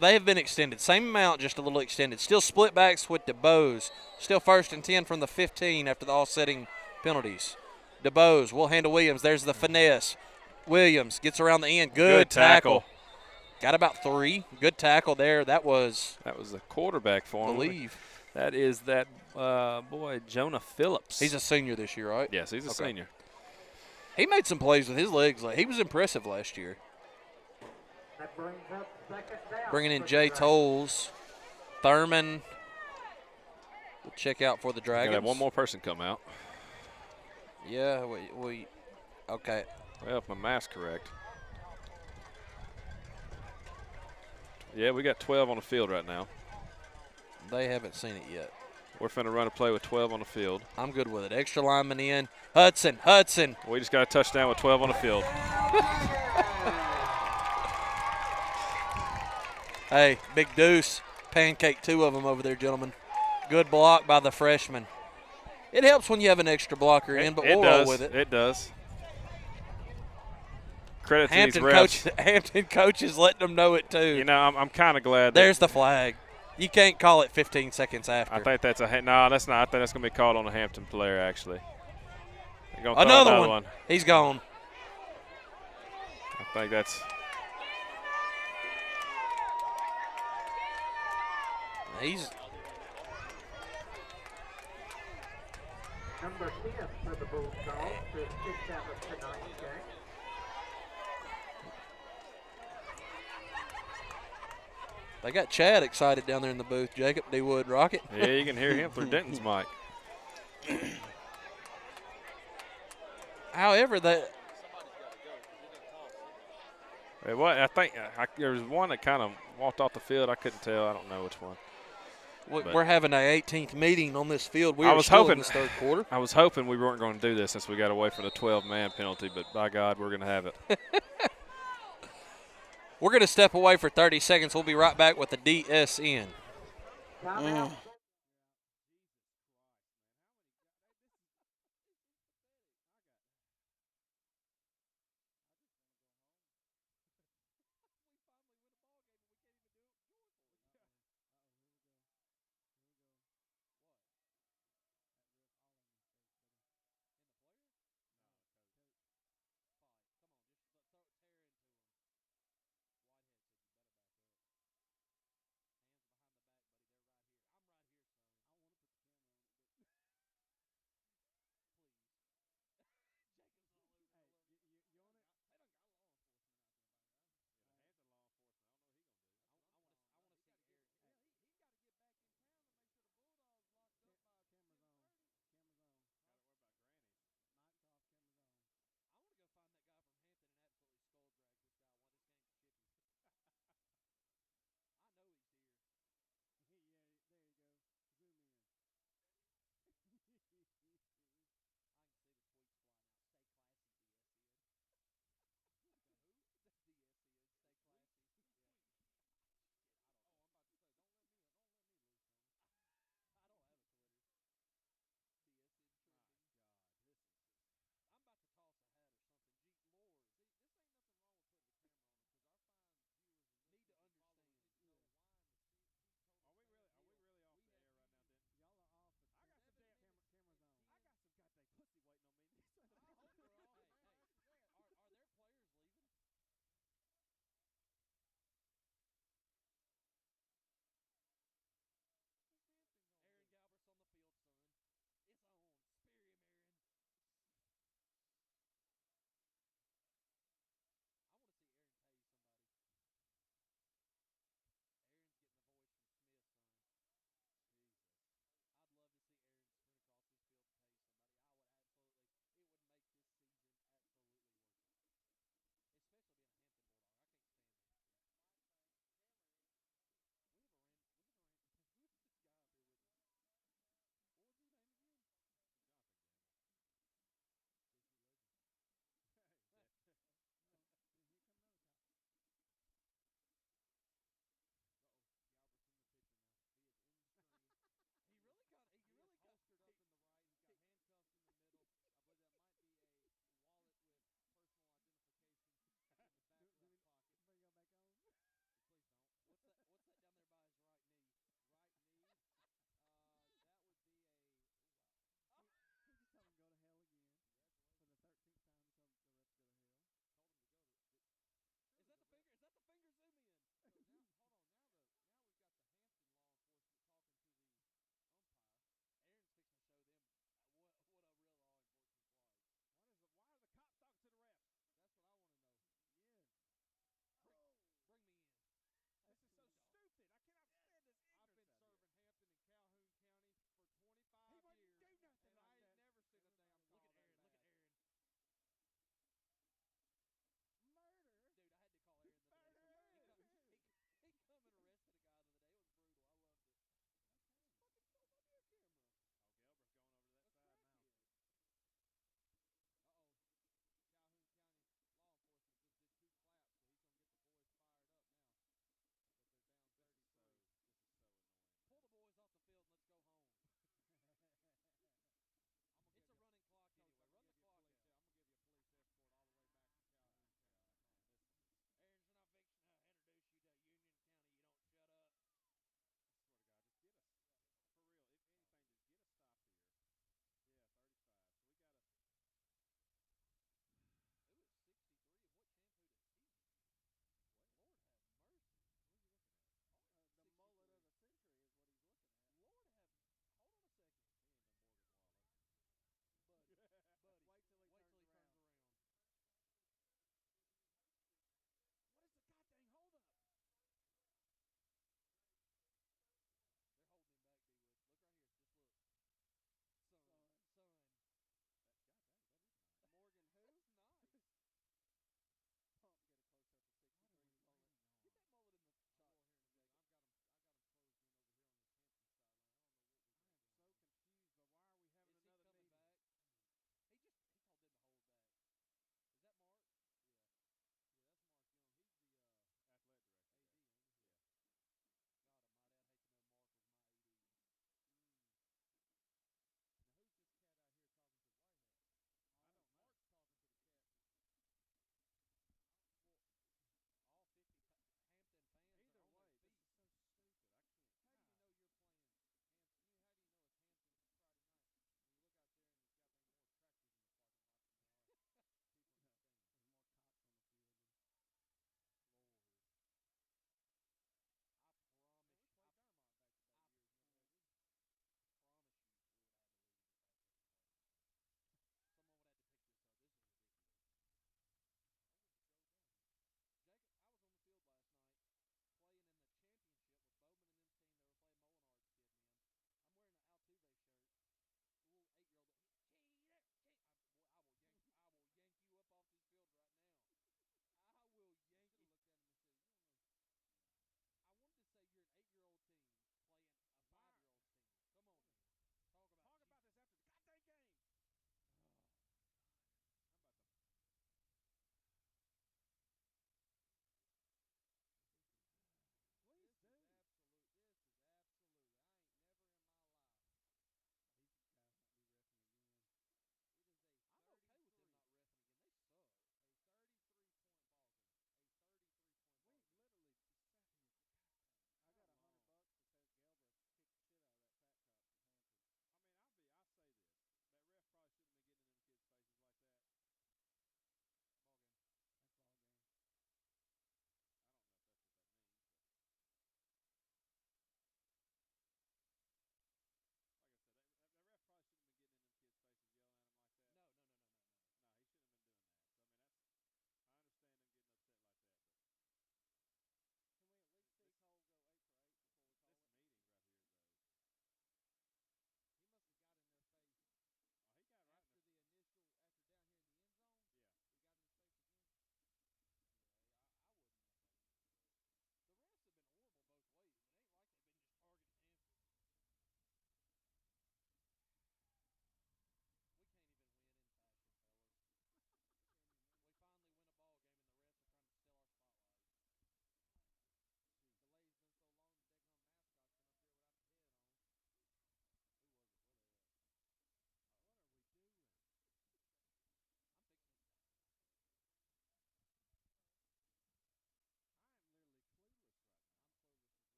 They have been extended. Same amount, just a little extended. Still split backs with DeBose. Still 1st and 10 from the 15 after the offsetting penalties. DeBose will handle Williams. There's the finesse. Williams gets around the end. Good tackle. Got about 3. Good tackle there. That was the quarterback for him. I believe. That is that boy, Jonah Phillips. He's a senior this year, right? Yes, he's a senior. He made some plays with his legs. He was impressive last year. That brings up second down. Bringing in Jay Tolles. Thurman will check out for the Dragons. Got one more person come out. Yeah, we okay. Well, if my math's correct. Yeah, we got 12 on the field right now. They haven't seen it yet. We're finna run a play with 12 on the field. I'm good with it. Extra lineman in. Hudson. We just got a touchdown with 12 on the field. Hey, Big Deuce, pancake 2 of them over there, gentlemen. Good block by the freshman. It helps when you have an extra blocker in, but we'll roll with it. It does. Credit to Hampton these refs. Hampton coaches letting them know it too. You know, I'm kind of glad. There's the flag. You can't call it 15 seconds after. I think that's no, that's not. I think that's gonna be called on a Hampton player actually. They're gonna throw Another one. He's gone. I think that's. He's Number 10 for the Bulldogs to kick out of tonight's game. They got Chad excited down there in the booth. Jacob D. Wood Rocket. Yeah, you can hear him through Denton's mic. However, that Hey, what I think there was one that kind of walked off the field. I couldn't tell. I don't know which one. we're having our 18th meeting on this field. We I were was still hoping in this third quarter. I was hoping we weren't going to do this since we got away from the 12-man penalty, but by God, we're going to have it. We're going to step away for 30 seconds. We'll be right back with the DSN. Timeout.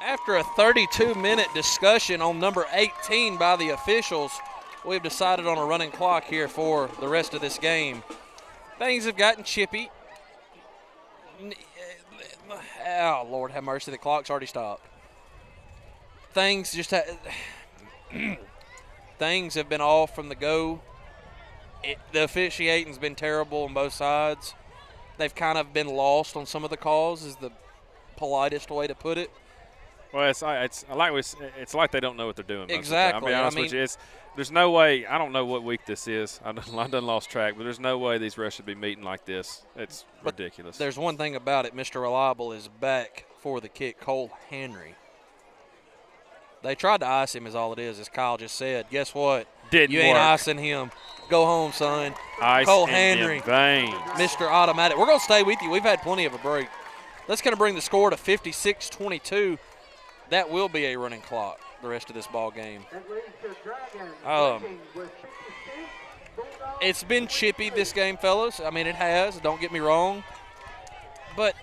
After a 32-minute discussion on number 18 by the officials, we've decided on a running clock here for the rest of this game. Things have gotten chippy. Oh, Lord have mercy, the clock's already stopped. Things just things have been off from the go. The officiating's been terrible on both sides. They've kind of been lost on some of the calls, is the politest way to put it. Well, it's like they don't know what they're doing. Exactly. I'll be honest with you. There's no way. I don't know what week this is. I done lost track, but there's no way these refs should be meeting like this. It's ridiculous. There's one thing about it. Mr. Reliable is back for the kick. Cole Henry. They tried to ice him, is all it is, as Kyle just said. Guess what? Didn't You ain't work. icing him. Go home, son. Ice Cole in Henry. veins. Mr. Automatic. We're going to stay with you. We've had plenty of a break. That's going to bring the score to 56-22. That will be a running clock the rest of this ball game. It's been chippy this game, fellas. I mean, it has. Don't get me wrong. But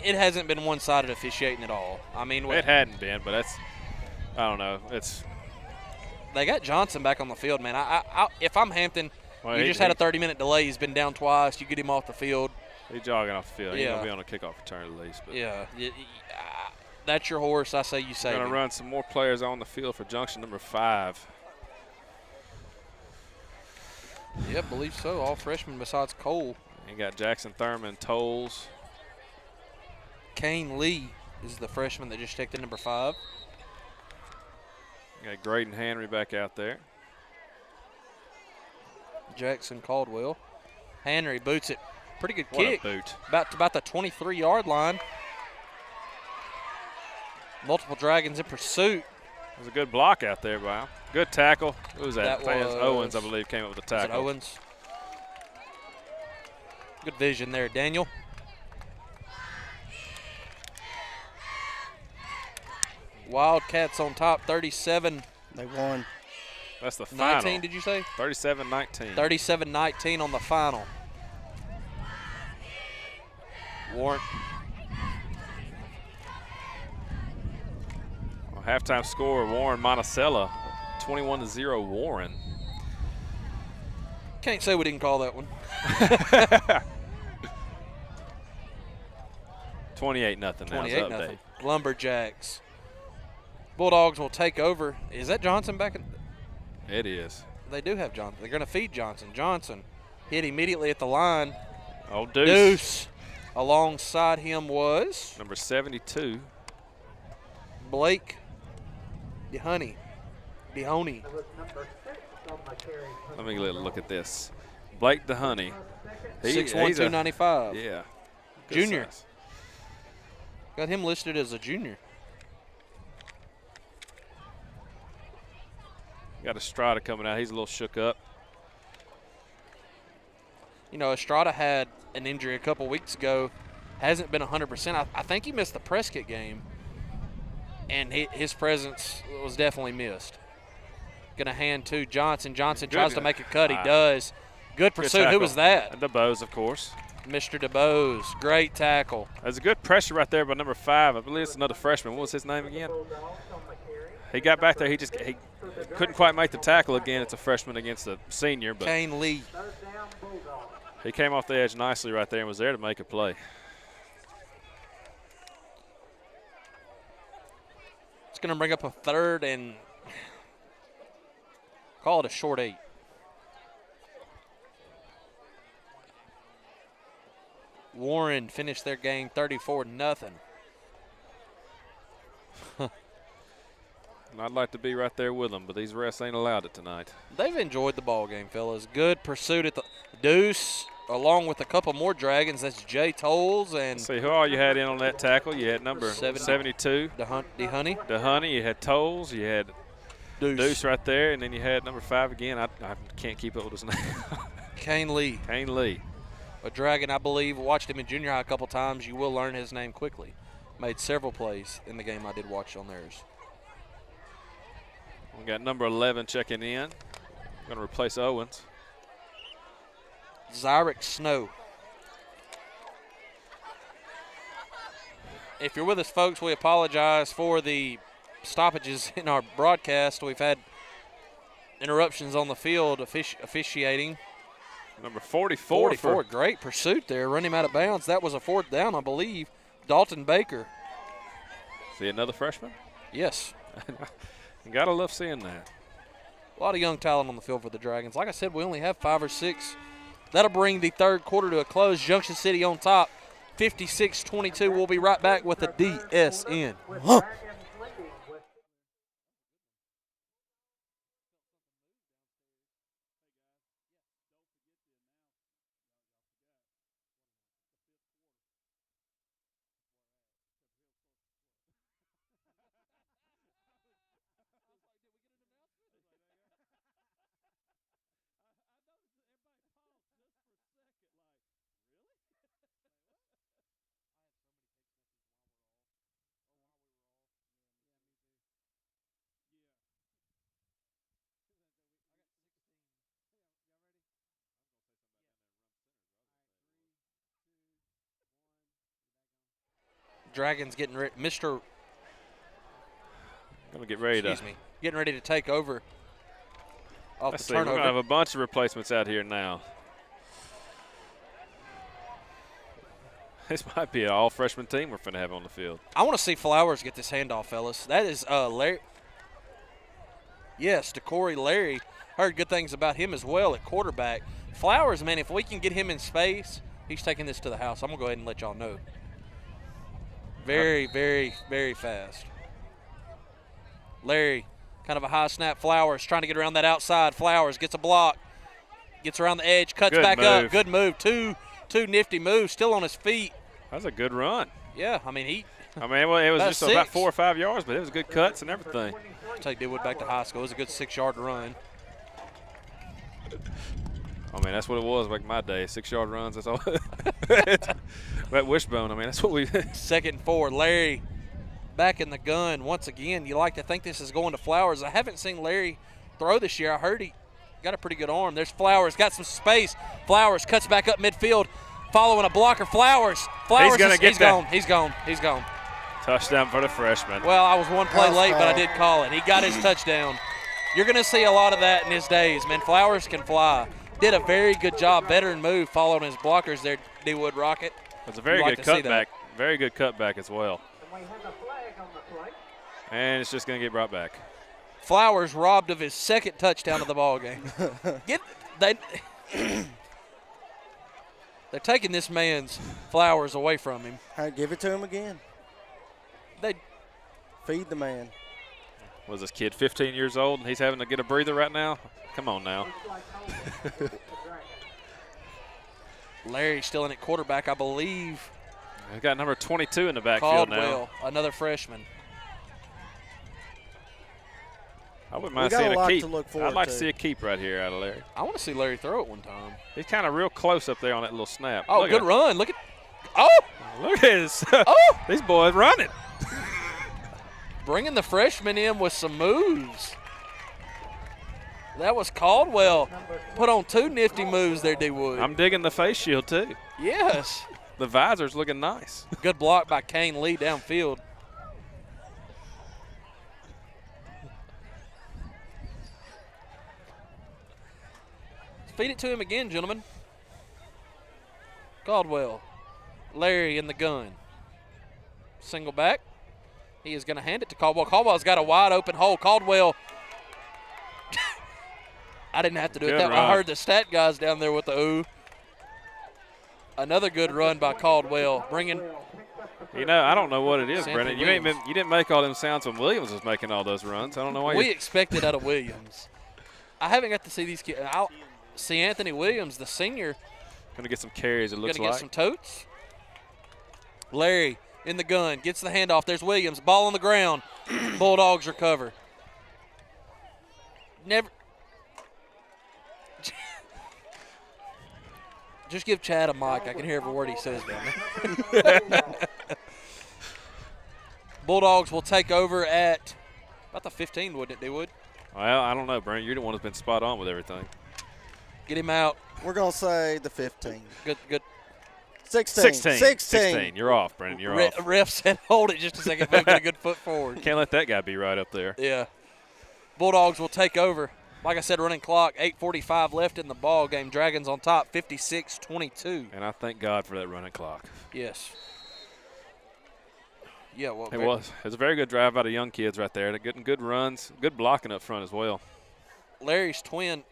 it hasn't been one-sided officiating at all. I mean, It hadn't been, but that's – I don't know. They got Johnson back on the field, man. If I'm Hampton, Well, you just had a 30-minute delay. He's been down twice. You get him off the field. He's jogging off the field. He's Yeah. going to be on a kickoff return at least. But Yeah. That's your horse. I say you we're save going him. to run some more players on the field for Junction number 5. Yeah, believe so. All freshmen besides Cole. You got Jackson Thurman, Tolles. Kane Lee is the freshman that just checked in number 5. You got Graydon Henry back out there. Jackson Caldwell. Henry boots it. Pretty good What kick. a boot. About the 23-yard line. Multiple Dragons in pursuit. It was a good block out there by him. Good tackle. Who was that? That was Owens, I believe, came up with the Was it tackle. Owens? Good vision there, Daniel. Wildcats on top, 37-19, They won. That's the final. did you say? 37-19. 37-19 on the final. Warren. Well, halftime score, Warren Monticello, 21-0 Warren. Can't say we didn't call that one. 28-0 now. 28-0. Lumberjacks. Bulldogs will take over. Is that Johnson back in? It is. They do have Johnson. They're going to feed Johnson. Johnson hit immediately at the line. Oh, Deuce. Deuce. Alongside him was Number 72. Blake DeHoney. DeHoney. Let me look at this. Blake DeHoney. 6'1", 295. Yeah. Good Junior. size. Got him listed as a junior. Got Estrada coming out. He's a little shook up. You know, Estrada had an injury a couple weeks ago. Hasn't been 100%. I think he missed the Prescott game. And his presence was definitely missed. Going to hand to Johnson. Johnson tries to make a cut. He does. Good pursuit. Who tackle. was that? DeBose, of course. Mr. DeBose. Great tackle. There's a good pressure right there by number 5. I believe it's another freshman. What was his name again? He got back there. He couldn't quite make the tackle again. It's a freshman against a senior, but Kane Lee. he came off the edge nicely right there and was there to make a play. It's going to bring up a third and call it a short 8. Warren finished their game 34-0. And I'd like to be right there with them, but these refs ain't allowed it tonight. They've enjoyed the ball game, fellas. Good pursuit at the Deuce, along with a couple more Dragons. That's Jay Tolles and See who all you had in on that tackle. You had number 72, DeHoney. DeHoney. You had Tolles. You had Deuce. Deuce right there, and then you had number 5 again. I can't keep up with his name. Kane Lee, Kane Lee. a Dragon, I believe. Watched him in junior high a couple times. You will learn his name quickly. Made several plays in the game I did watch on theirs. We got number 11 checking in. Going to replace Owens. Zyrick Snow. if you're with us, folks, we apologize for the stoppages in our broadcast. We've had interruptions on the field officiating. Number 44. 44, great pursuit there. Run him out of bounds. That was a 4th down, I believe. Dalton Baker. See another freshman? Yes. You got to love seeing that. A lot of young talent on the field for the Dragons. Like I said, we only have 5 or 6. That'll bring the 3rd quarter to a close. Junction City on top, 56-22. We'll be right back with the DSN. With Dragons leading with Dragons getting ready. Going to get ready to. Getting ready to take over off Let's the see. We're turnover. going to have a bunch of replacements out here now. This might be an all-freshman team we're going to have on the field. I want to see Flowers get this handoff, fellas. That is Larry. Yes, DeCorey Larry. Heard good things about him as well at quarterback. Flowers, man, if we can get him in space, he's taking this to the house. I'm going to go ahead and let y'all know. Very, very, very fast. Larry, kind of a high snap. Flowers trying to get around that outside. Flowers gets a block. Gets around the edge, cuts Good back move. up. Good move. Two nifty moves, still on his feet. That's a good run. Yeah, I mean, Well, it was About just about 6. 4 or 5 yards, but it was good cuts and everything. take Deadwood back to high school. It was a good 6-yard run. I mean, that's what it was back in my day. 6-yard runs, that's all. That wishbone, I mean, that's what we. 2nd and 4. Larry back in the gun once again. You like to think this is going to Flowers. I haven't seen Larry throw this year. I heard he got a pretty good arm. There's Flowers, got some space. Flowers cuts back up midfield, following a blocker. Flowers He's gonna get that. gone. He's gone. He's gone. Touchdown for the freshman. Well, I was one play Nice late, but I call. did call it. He got his touchdown. You're going to see a lot of that in his days, man. Flowers can fly. Did a very good job, veteran move, following his blockers there, D-Wood Rocket. It's a very You'd like good to see that. cutback. Very good cutback as well. and we have a flag on the play. And it's just going to get brought back. Flowers robbed of his 2nd touchdown of the ball game. They're taking this man's Flowers away from him. Hey, give it to him again. They Feed the man. Was this kid 15 years old and he's having to get a breather right now? Come on now. Looks like holding the Dragons. Larry still in at quarterback, I believe. We've got number 22 in the backfield now. Caldwell, another freshman. I wouldn't We mind got seeing a a lot keep. to look I'd forward like to to. see a keep right here out of Larry. I want to see Larry throw it one time. He's kind of real close up there on that little snap. Oh, Look good at, run. Look at – oh, Look at this. oh. These boys running. Bringing the freshman in with some moves. That was Caldwell. Put on 2 nifty moves there, D-Wood. I'm digging the face shield too. Yes. The visor's looking nice. Good block by Kane Lee downfield. Feed it to him again, gentlemen. Caldwell. Larry in the gun. Single back. He is going to hand it to Caldwell. Caldwell's got a wide open hole. Caldwell. I didn't have to do it. Good That, I run. heard the stat guys down there with the ooh. Another good run by Caldwell. Bringing You know, I don't know what it is, Sanford Brennan. Williams. You didn't make all them sounds when Williams was making all those runs. I don't know why we you. expected out of Williams. I haven't got to see these kids. I'll see Anthony Williams, the senior, Going to get some carries, it going looks to get like. some totes. Larry in the gun, gets the handoff. There's Williams, ball on the ground. Bulldogs recover. Never. Just give Chad a mic. I can hear every word he says down there. Bulldogs will take over at about the 15, wouldn't it, D-Wood? Well, I don't know, Brent. You're the one who's been spot on with everything. Get him out. We're going to say the 15. Good. 16. 16. You're off, Brandon. You're off. Ref said hold it just a second. Get a good foot forward. Can't let that guy be right up there. Yeah. Bulldogs will take over. Like I said, running clock, 8:45 left in the ball game. Dragons on top, 56-22. And I thank God for that running clock. Yes. Yeah, well, It was a very good drive by the young kids right there. They're getting good runs, good blocking up front as well. Larry's twin,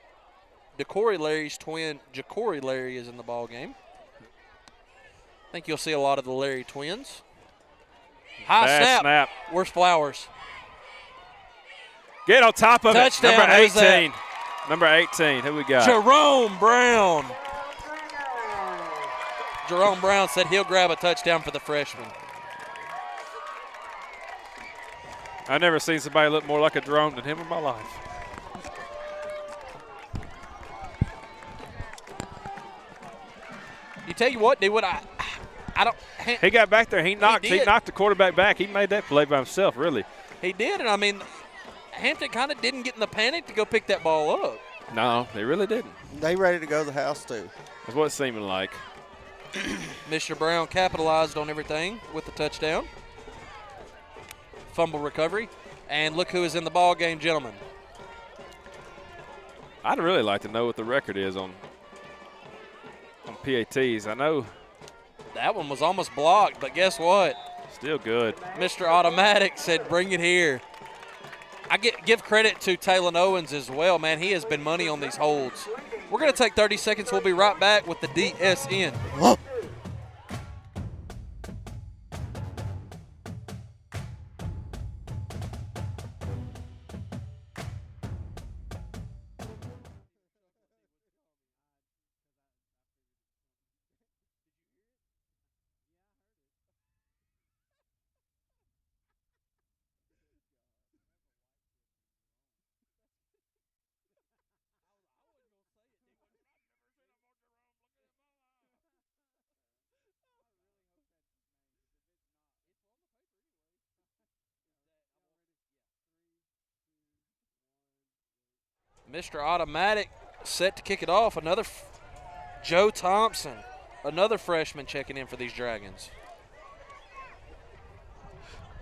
Decory Larry's twin, Jacory Larry is in the ball game. I think you'll see a lot of the Larry twins. High Bad snap. Where's Flowers? Get on top of Touchdown. it. Number Who's 18. that? Number 18. Who we got? Jerome Brown. Jerome Brown said he'll grab a touchdown for the freshman. I've never seen somebody look more like a Jerome than him in my life. You tell you what, dude, I don't. He got back there. He knocked the quarterback back. He made that play by himself, really. He did, and I mean, Hampton kind of didn't get in the panic to go pick that ball up. No, they really didn't. They ready to go to the house, too. That's what it's seeming like. Mr. Brown capitalized on everything with the touchdown. Fumble recovery. And look who is in the ball game, gentlemen. I'd really like to know what the record is on PATs. I know. That one was almost blocked, but guess what? Still good. Mr. Automatic said, bring it here. I give credit to Taylor Owens as well, man. He has been money on these holds. We're going to take 30 seconds. We'll be right back with the DSN. Mr. Automatic set to kick it off. Another Joe Thompson, another freshman checking in for these Dragons.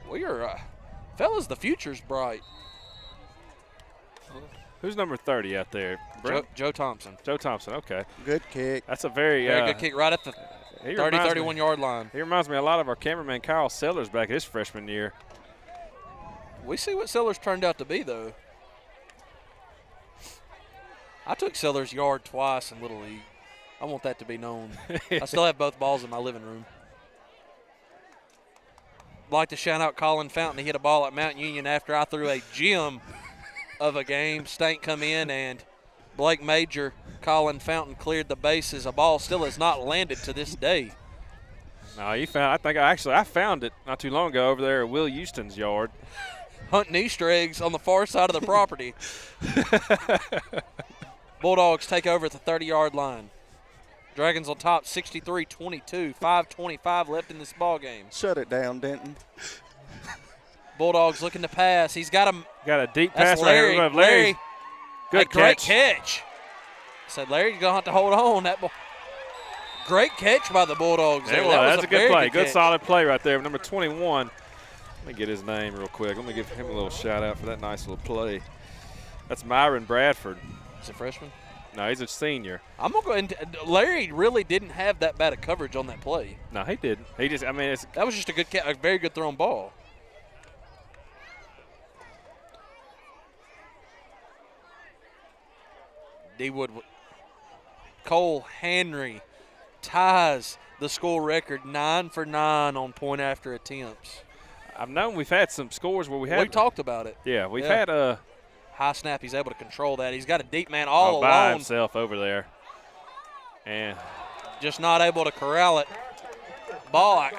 We are, fellas, the future's bright. Who's number 30 out there? Joe Thompson. Joe Thompson, okay. Good kick. That's a very good kick right at the 30, 31-yard line. He reminds me a lot of our cameraman Kyle Sellers back his freshman year. We see what Sellers turned out to be, though. I took Sellers' yard twice in Little League. I want that to be known. I still have both balls in my living room. I'd like to shout out Colin Fountain. He hit a ball at Mount Union after I threw a gem of a game. Stank come in, and Blake Major, Colin Fountain cleared the bases. A ball still has not landed to this day. No, you found. I found it not too long ago over there at Will Houston's yard. Hunting Easter eggs on the far side of the property. Bulldogs take over at the 30-yard line. Dragons on top, 63-22. 5:25 left in this ball game. Shut it down, Denton. Bulldogs looking to pass. He's got a deep That's pass Larry. right here. Larry. Good Great catch. catch. Said Larry, you're going to have to hold on. That ball. Great catch by the Bulldogs. That was a good play. Good solid play right there. Number 21. Let me get his name real quick. Let me give him a little shout out for that nice little play. That's Myron Bradford. He's a freshman? No, he's a senior. I'm going to go – Larry really didn't have that bad of coverage on that play. No, he didn't. He just – I mean, that was just a very good thrown ball. D-Wood – Cole Henry ties the school record 9 for 9 on point after attempts. I've known we've had some scores where we talked about it. Yeah, we've had a – high snap, he's able to control that. He's got a deep man all alone. By himself over there. And just not able to corral it. Ball,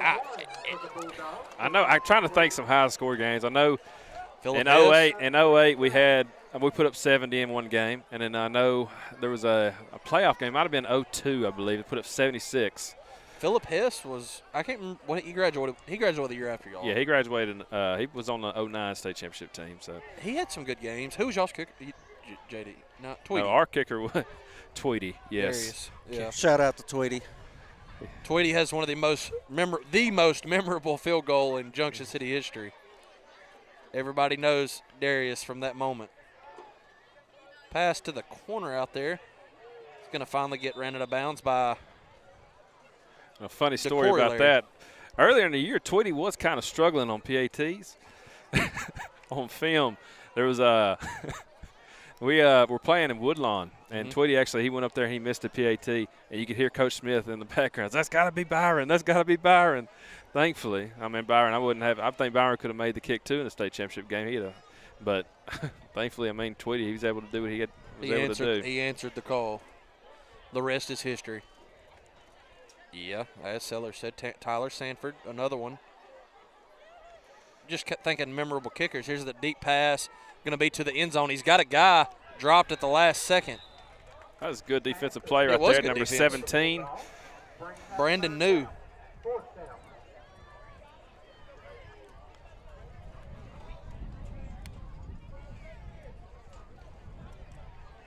I know, I'm trying to think some high score games. I know Phillip in 08 we put up 70 in one game. And then I know there was a playoff game. It might have been 02, I believe. It put up 76. Phillip Hess was, I can't remember when he graduated. He graduated the year after y'all. Yeah, he graduated. He was on the 09 state championship team. So he had some good games. Who was y'all's kicker? JD. No, Tweedy. No, our kicker was Tweedy. Yes. Yeah. Shout out to Tweedy. Tweedy has one of the most memorable field goal in Junction City history. Everybody knows Darius from that moment. Pass to the corner out there. It's going to finally get ran out of bounds by a funny story about that. Earlier in the year, Tweedy was kind of struggling on PATs. On film, there was we were playing in Woodlawn, and Tweedy actually, he went up there and he missed a PAT, and you could hear Coach Smith in the background. That's got to be Byron. That's got to be Byron. Thankfully, I mean, Byron, I think Byron could have made the kick too in the state championship game. But thankfully, I mean, Tweedy, he was able to do what he was able to do. He answered the call. The rest is history. Yeah, as Seller said, Tyler Sanford, another one. Just kept thinking memorable kickers. Here's the deep pass, going to be to the end zone. He's got a guy dropped at the last second. That was a good defensive play right there, number 17. Brandon New.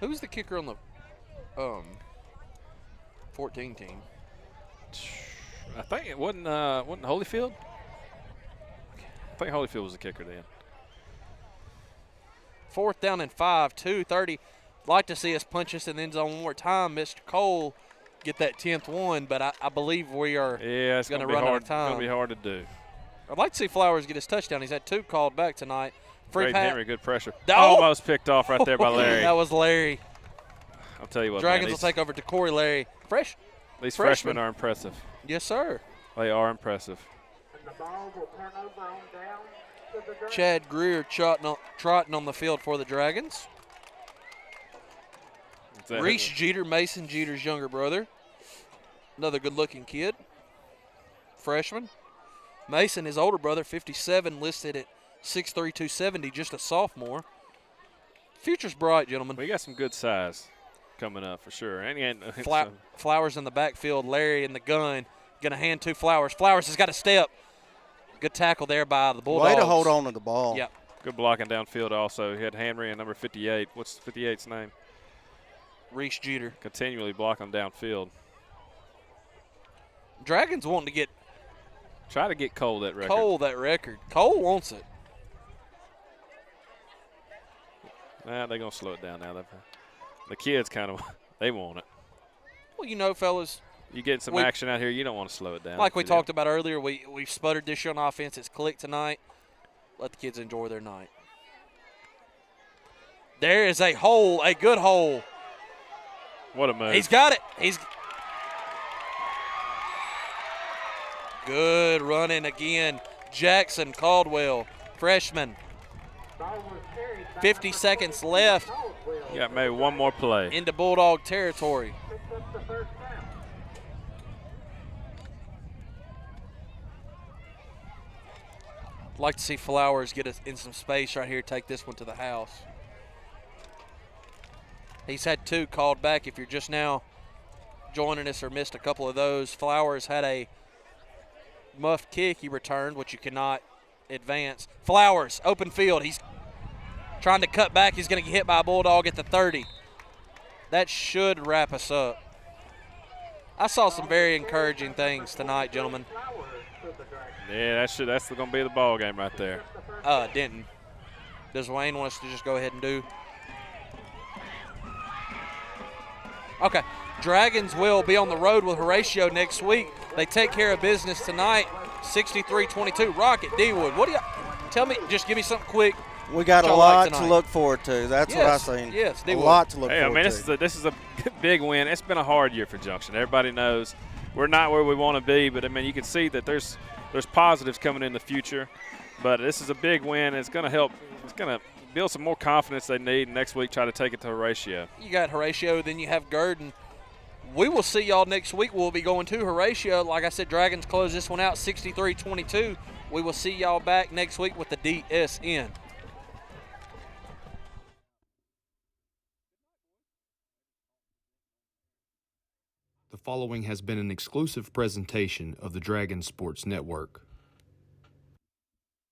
Who's the kicker on the 14 team? I think it wasn't Holyfield. I think Holyfield was the kicker then. 4th down and 5, 2:30. Like to see us punch us in the end zone one more time. Mr. Cole get that 10th one, but I believe we are going to run out of time. It's going to be hard to do. I'd like to see Flowers get his touchdown. He's had 2 called back tonight. Great Henry, good pressure. Oh! Almost picked off right there by Larry. That was Larry. I'll tell you what, Dragons will take over to Corey Larry. These freshmen are impressive. Yes, sir. They are impressive. And the ball will turn over on down to the Dragons. Chad Greer trotting on the field for the Dragons. Reese Jeter, Mason Jeter's younger brother. Another good-looking kid. Freshman. Mason, his older brother, 57, listed at 6'3", 270, just a sophomore. Future's bright, gentlemen. We got some good size coming up for sure. And Flowers in the backfield, Larry in the gun. Going to hand to Flowers. Flowers has got a step. Good tackle there by the Bulldogs. Way to hold on to the ball. Yep. Good blocking downfield also. He had Henry and number 58. What's 58's name? Reese Jeter. Continually blocking downfield. Dragons wanting to try to get Cole that record. Cole wants it. Nah, they're going to slow it down now. The kids kind of, they want it. Well, you know, fellas. You get some action out here, you don't want to slow it down. Like we talked about earlier, we've sputtered this year on offense. It's clicked tonight. Let the kids enjoy their night. There is a hole, a good hole. What a move. He's got it. Good running again. Jackson Caldwell, freshman. 50 seconds left. You got maybe one more play. Into Bulldog territory. Like to see Flowers get us in some space right here, take this one to the house. He's had 2 called back. If you're just now joining us or missed a couple of those, Flowers had a muffed kick he returned, which you cannot advance. Flowers, open field. He's trying to cut back. He's going to get hit by a Bulldog at the 30. That should wrap us up. I saw some very encouraging things tonight, gentlemen. Yeah, that's going to be the ball game right there. Denton. Does Wayne want us to just go ahead and do? Okay. Dragons will be on the road with Horatio next week. They take care of business tonight, 63-22. Rocket, D-Wood. What do you – tell me – just give me something quick. We got a lot to look forward to. That's what I seen. Yes, a lot to look forward to. I mean, this is a big win. It's been a hard year for Junction. Everybody knows we're not where we want to be, but, I mean, you can see that there's positives coming in the future. But this is a big win. It's going to help. It's going to build some more confidence they need. Next week, try to take it to Horatio. You got Horatio, then you have Gurdon. We will see y'all next week. We'll be going to Horatio. Like I said, Dragons close this one out 63-22. We will see y'all back next week with the DSN. The following has been an exclusive presentation of the Dragon Sports Network.